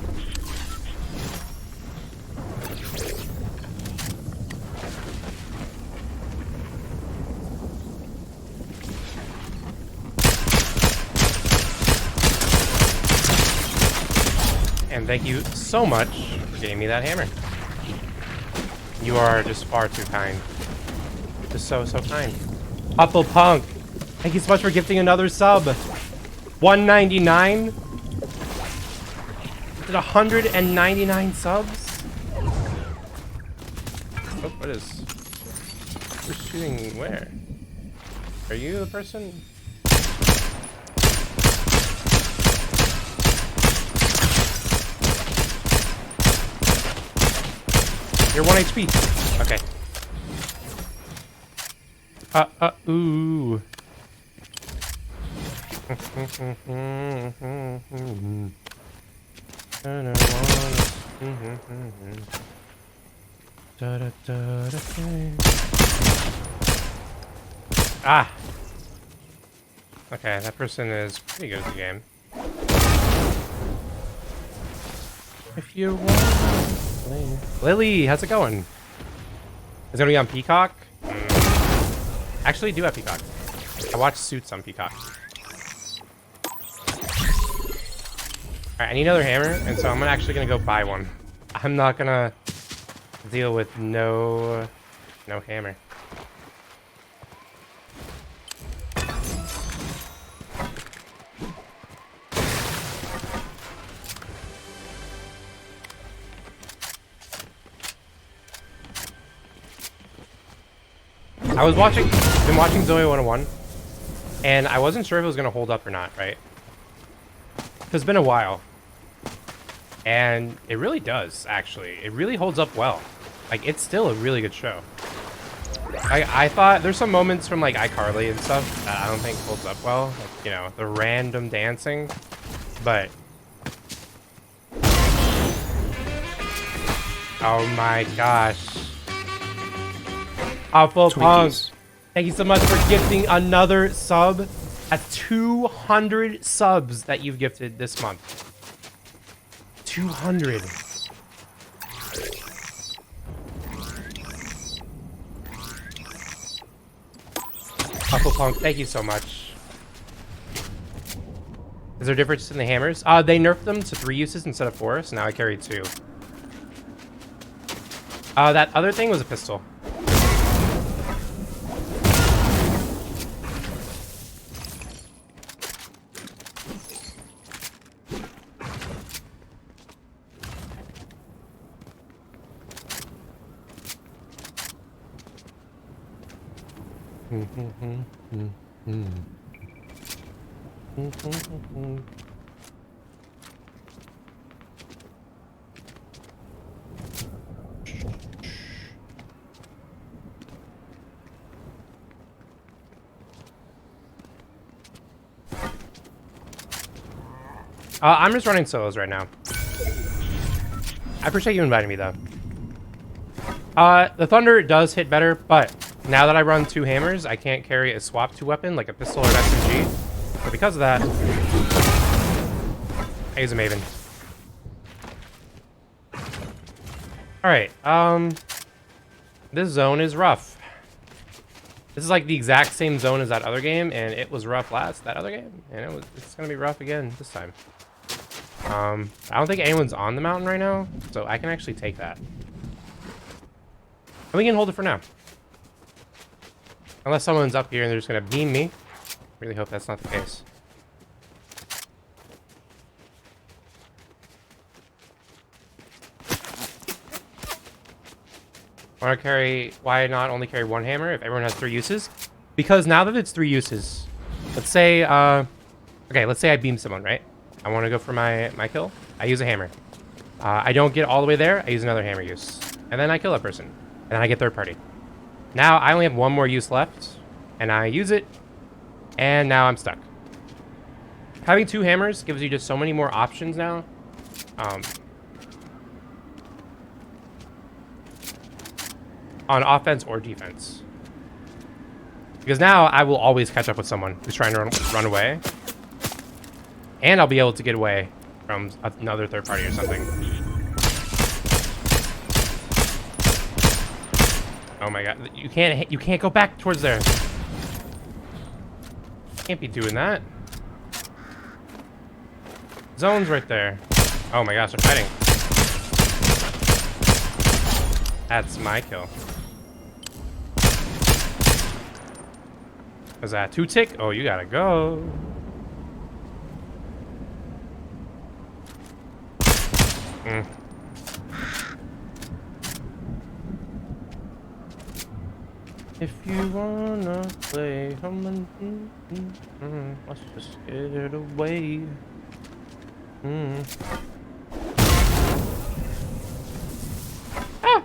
A: And thank you so much for getting me that hammer. You are just far too kind. Just so kind. Apple Punk, thank you so much for gifting another sub. 199? Did 199 subs? Oh, what is... Who's shooting where? Are you the person? You're 1 HP. Okay. Ooh. Ah. Okay, that person is pretty good at the game. If you want. Lily, how's it going? Is it gonna be on Peacock? Actually, I do have Peacock. I watch Suits on Peacock. Alright, I need another hammer, and so I'm actually gonna go buy one. I'm not gonna deal with no hammer. I've been watching Zoe 101, and I wasn't sure if it was gonna hold up or not, right? It's been a while. And it really does, actually. It really holds up well. Like, it's still a really good show. I thought there's some moments from like iCarly and stuff that I don't think holds up well. Like, you know, the random dancing. But oh my gosh. Awful Punk, thank you so much for gifting another sub. At 200 subs that you've gifted this month. 200. Hufflepunk, thank you so much. Is there a difference in the hammers? They nerfed them to 3 uses instead of 4, so now I carry 2. That other thing was a pistol. I'm just running solos right now. I appreciate you inviting me, though. The Thunder does hit better, but now that I run 2 hammers, I can't carry a swap 2 weapon like a pistol or an SMG. So because of that, I use a Maven. Alright, this zone is rough. This is like the exact same zone as that other game, and it was rough that other game, and it's gonna be rough again this time. I don't think anyone's on the mountain right now, so I can actually take that. And we can hold it for now. Unless someone's up here and they're just gonna beam me. Really hope that's not the case. Why not only carry 1 hammer if everyone has 3 uses? Because now that it's 3 uses, let's say, okay, let's say I beam someone, right? I want to go for my kill. I use a hammer. I don't get all the way there. I use another hammer use. And then I kill that person. And then I get third party. Now I only have 1 more use left. And I use it. And now I'm stuck. Having 2 hammers gives you just so many more options now. On offense or defense. Because now I will always catch up with someone who's trying to run away. And I'll be able to get away from another third party or something. Oh my god, you can't go back towards there. Can't be doing that. Zone's right there. Oh my gosh, they're fighting. That's my kill. Was that 2 tick? Oh, you gotta go. If you wanna play, let's just get it away. Ah!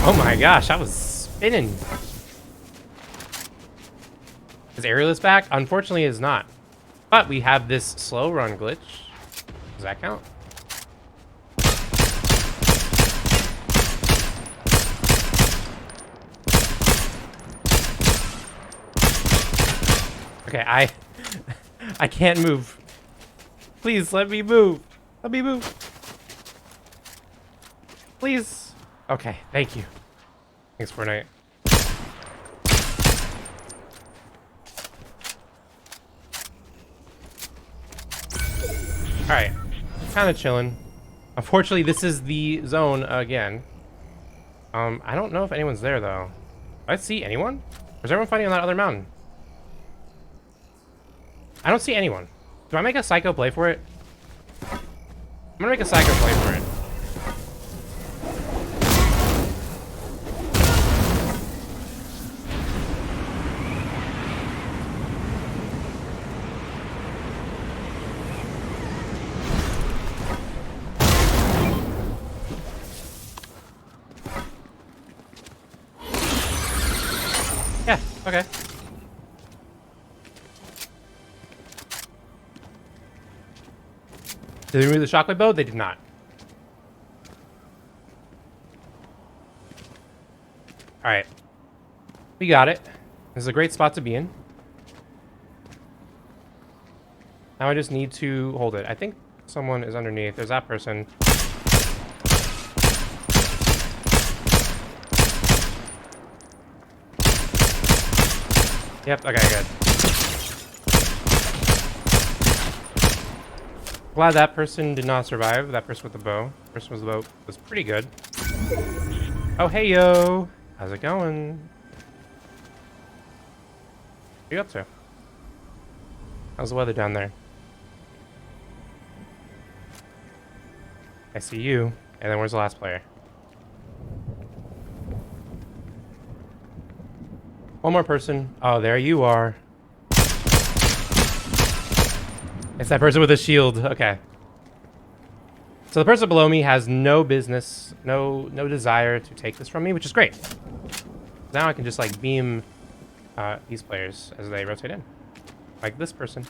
A: Oh my gosh, I was spinning. Is Aerialist back? Unfortunately, it is not. But we have this slow run glitch. Does that count? Okay, I can't move. Please let me move. Let me move. Please. Okay, thank you. Thanks, Fortnite. Alright, kind of chilling. Unfortunately, this is the zone again. I don't know if anyone's there, though. Do I see anyone? Or is everyone fighting on that other mountain? I don't see anyone. Do I make a psycho play for it? I'm gonna make a psycho play for it. Yeah, okay. Did they remove the shockwave bow? They did not. Alright. We got it. This is a great spot to be in. Now I just need to hold it. I think someone is underneath. There's that person. Yep, okay, good. Glad that person did not survive. That person with the bow. Person with the bow was pretty good. Oh, hey, yo. How's it going? What are you up to? How's the weather down there? I see you. And then where's the last player? One more person. Oh, there you are. It's that person with a shield. Okay. So the person below me has no business, no desire to take this from me, which is great. Now I can just like beam these players as they rotate in, like this person.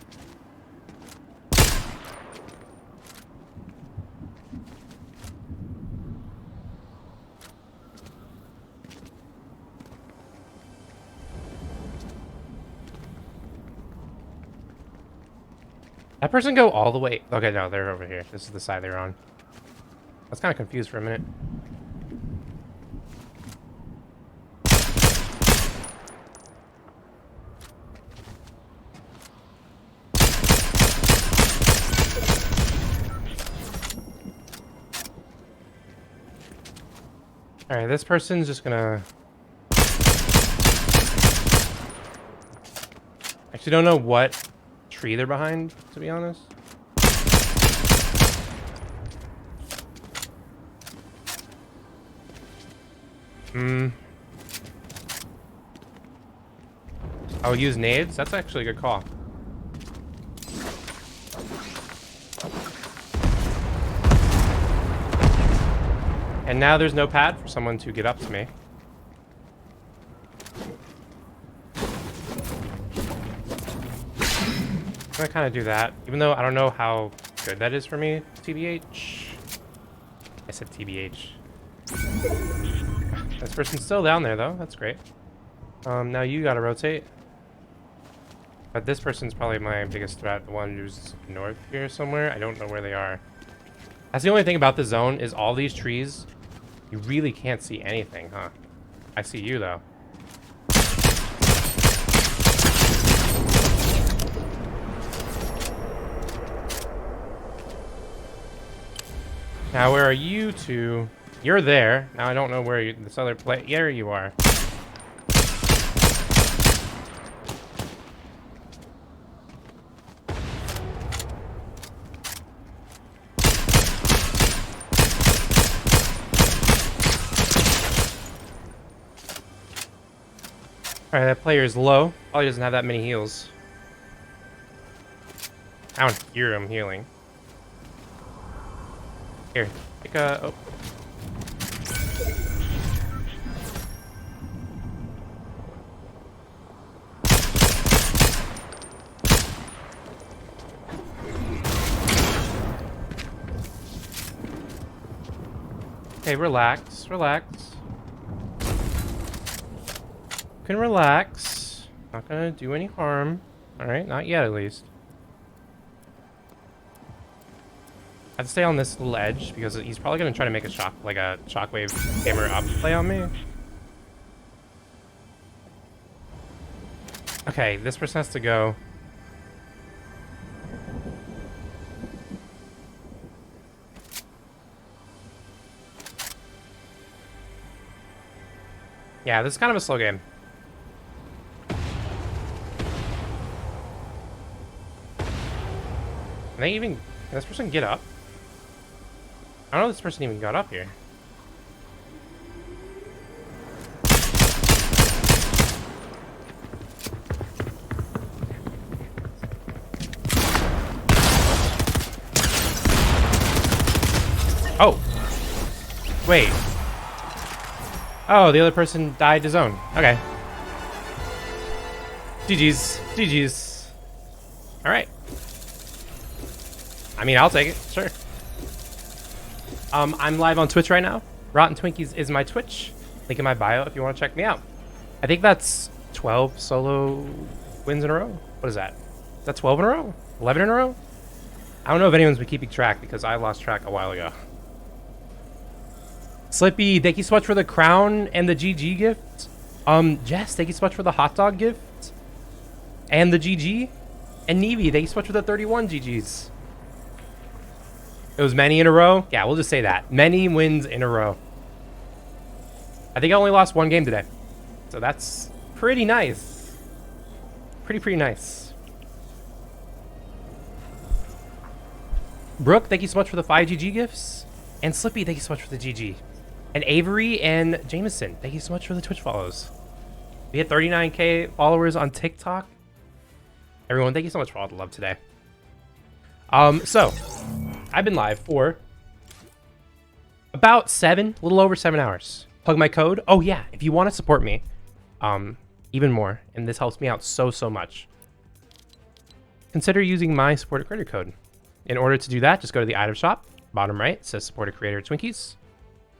A: That person go all the way. Okay, no, they're over here. This is the side they're on. I was kind of confused for a minute. All right, this person's just gonna... Actually, don't know what tree they're behind, to be honest. I'll use nades. That's actually a good call. And now there's no pad for someone to get up to me. I'm gonna kind of do that, even though I don't know how good that is for me. TBH. I said TBH. This person's still down there though. That's great. Now you gotta rotate. But this person's probably my biggest threat. The one who's north here somewhere. I don't know where they are. That's the only thing about the zone is all these trees. You really can't see anything, huh? I see you though. Now, where are you two? You're there. Now, I don't know where you, this other play. There you are. Alright, that player is low. Probably doesn't have that many heals. I don't hear him healing. Here, pick a... Oh. Okay, relax, relax. You can relax. Not gonna do any harm. Alright, not yet at least. I have to stay on this little edge because he's probably gonna try to make a shockwave hammer up play on me. Okay, this person has to go. Yeah, this is kind of a slow game. Can this person get up? I don't know if this person even got up here. Oh. Wait. Oh, the other person died to zone. Okay. GG's. GG's. Alright. I mean, I'll take it. Sure. I'm live on Twitch right now. Rotten Twinkies is my Twitch. Link in my bio if you want to check me out. I think that's 12 solo wins in a row. What is that? Is that 12 in a row? 11 in a row? I don't know if anyone's been keeping track because I lost track a while ago. Slippy, thank you so much for the crown and the GG gift. Jess, thank you so much for the hot dog gift. And the GG. And Nevi, thank you so much for the 31 GGs. It was many in a row? Yeah, we'll just say that. Many wins in a row. I think I only lost one game today. So that's pretty nice. Pretty nice. Brooke, thank you so much for the 5 GG gifts. And Slippy, thank you so much for the GG. And Avery and Jameson, thank you so much for the Twitch follows. We hit 39K followers on TikTok. Everyone, thank you so much for all the love today. So I've been live for about a little over 7 hours. Plug my code. Oh yeah, if you want to support me, even more, and this helps me out so much, consider using my support a creator code. In order to do that, just go to the item shop, bottom right, it says support a creator Twinkies,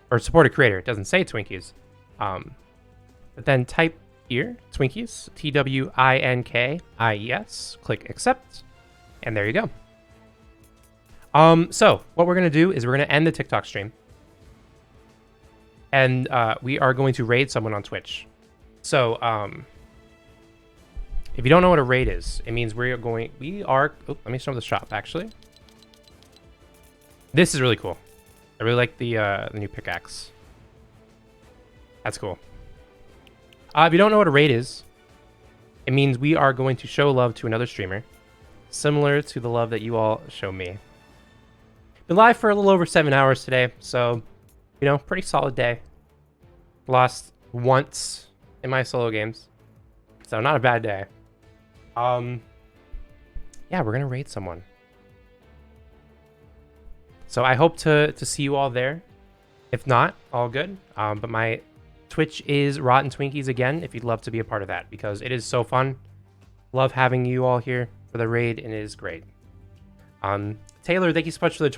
A: or support a creator. It doesn't say Twinkies, but then type here Twinkies, TWINKIES, click accept, and there you go. So what we're gonna do is we're gonna end the TikTok stream, and we are going to raid someone on Twitch. So if you don't know what a raid is, it means we are. Oh, let me show the shop actually. This is really cool. I really like the new pickaxe. That's cool. If you don't know what a raid is, it means we are going to show love to another streamer, similar to the love that you all show me. Been live for a little over 7 hours today, so, you know, pretty solid day. Lost once in my solo games, so not a bad day. Yeah, we're gonna raid someone. So I hope to see you all there. If not, all good. But my Twitch is Rotten Twinkies again, if you'd love to be a part of that, because it is so fun. Love having you all here for the raid, and it is great. Taylor, thank you so much for the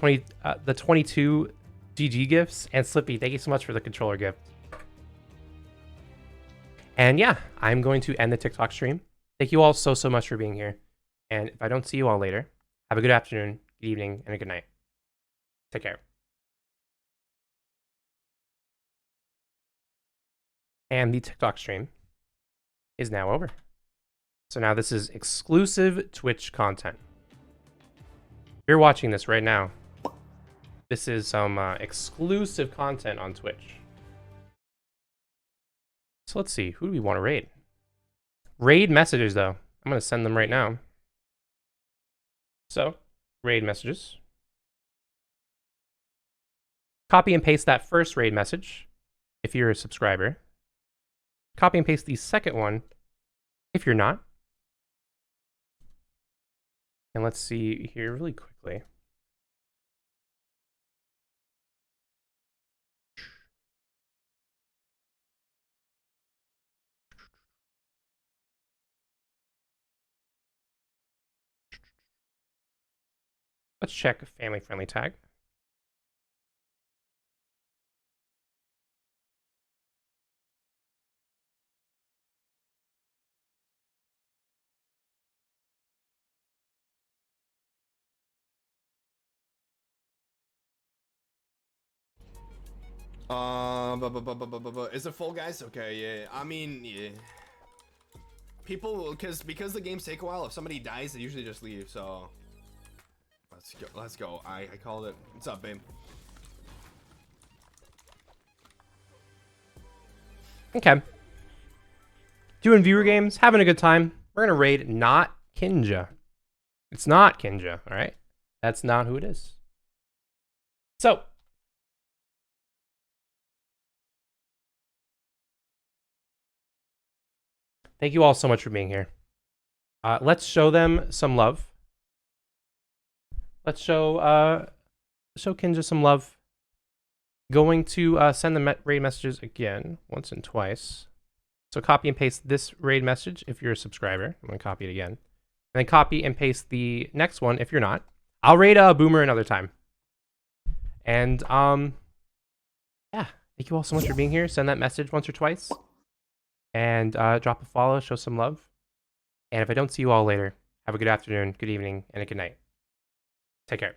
A: 22 GG gifts, and Slippy, thank you so much for the controller gift. And yeah, I'm going to end the TikTok stream. Thank you all so much for being here. And if I don't see you all later, have a good afternoon, good evening, and a good night. Take care. And the TikTok stream is now over. So now this is exclusive Twitch content. If you're watching this right now, this is some exclusive content on Twitch. So let's see, who do we want to raid? Raid messages, though. I'm going to send them right now. So, raid messages. Copy and paste that first raid message if you're a subscriber. Copy and paste the second one if you're not. And let's see here really quickly. Let's check a family-friendly tag.
C: Is it full, guys? Okay, yeah. I mean, yeah. People, because the games take a while. If somebody dies, they usually just leave. So let's go. Let's go. I called it. What's up, babe?
A: Okay. Doing viewer games, having a good time. We're gonna raid not Kinja. It's not Kinja, all right? That's not who it is. So. Thank you all so much for being here. Let's show them some love. Let's show Kinja some love. Going to send the raid messages again, once and twice. So copy and paste this raid message if you're a subscriber. I'm going to copy it again. And then copy and paste the next one if you're not. I'll raid Boomer another time. And yeah, thank you all so much for being here. Send that message once or twice. And drop a follow, show some love. And if I don't see you all later, have a good afternoon, good evening, and a good night. Take care.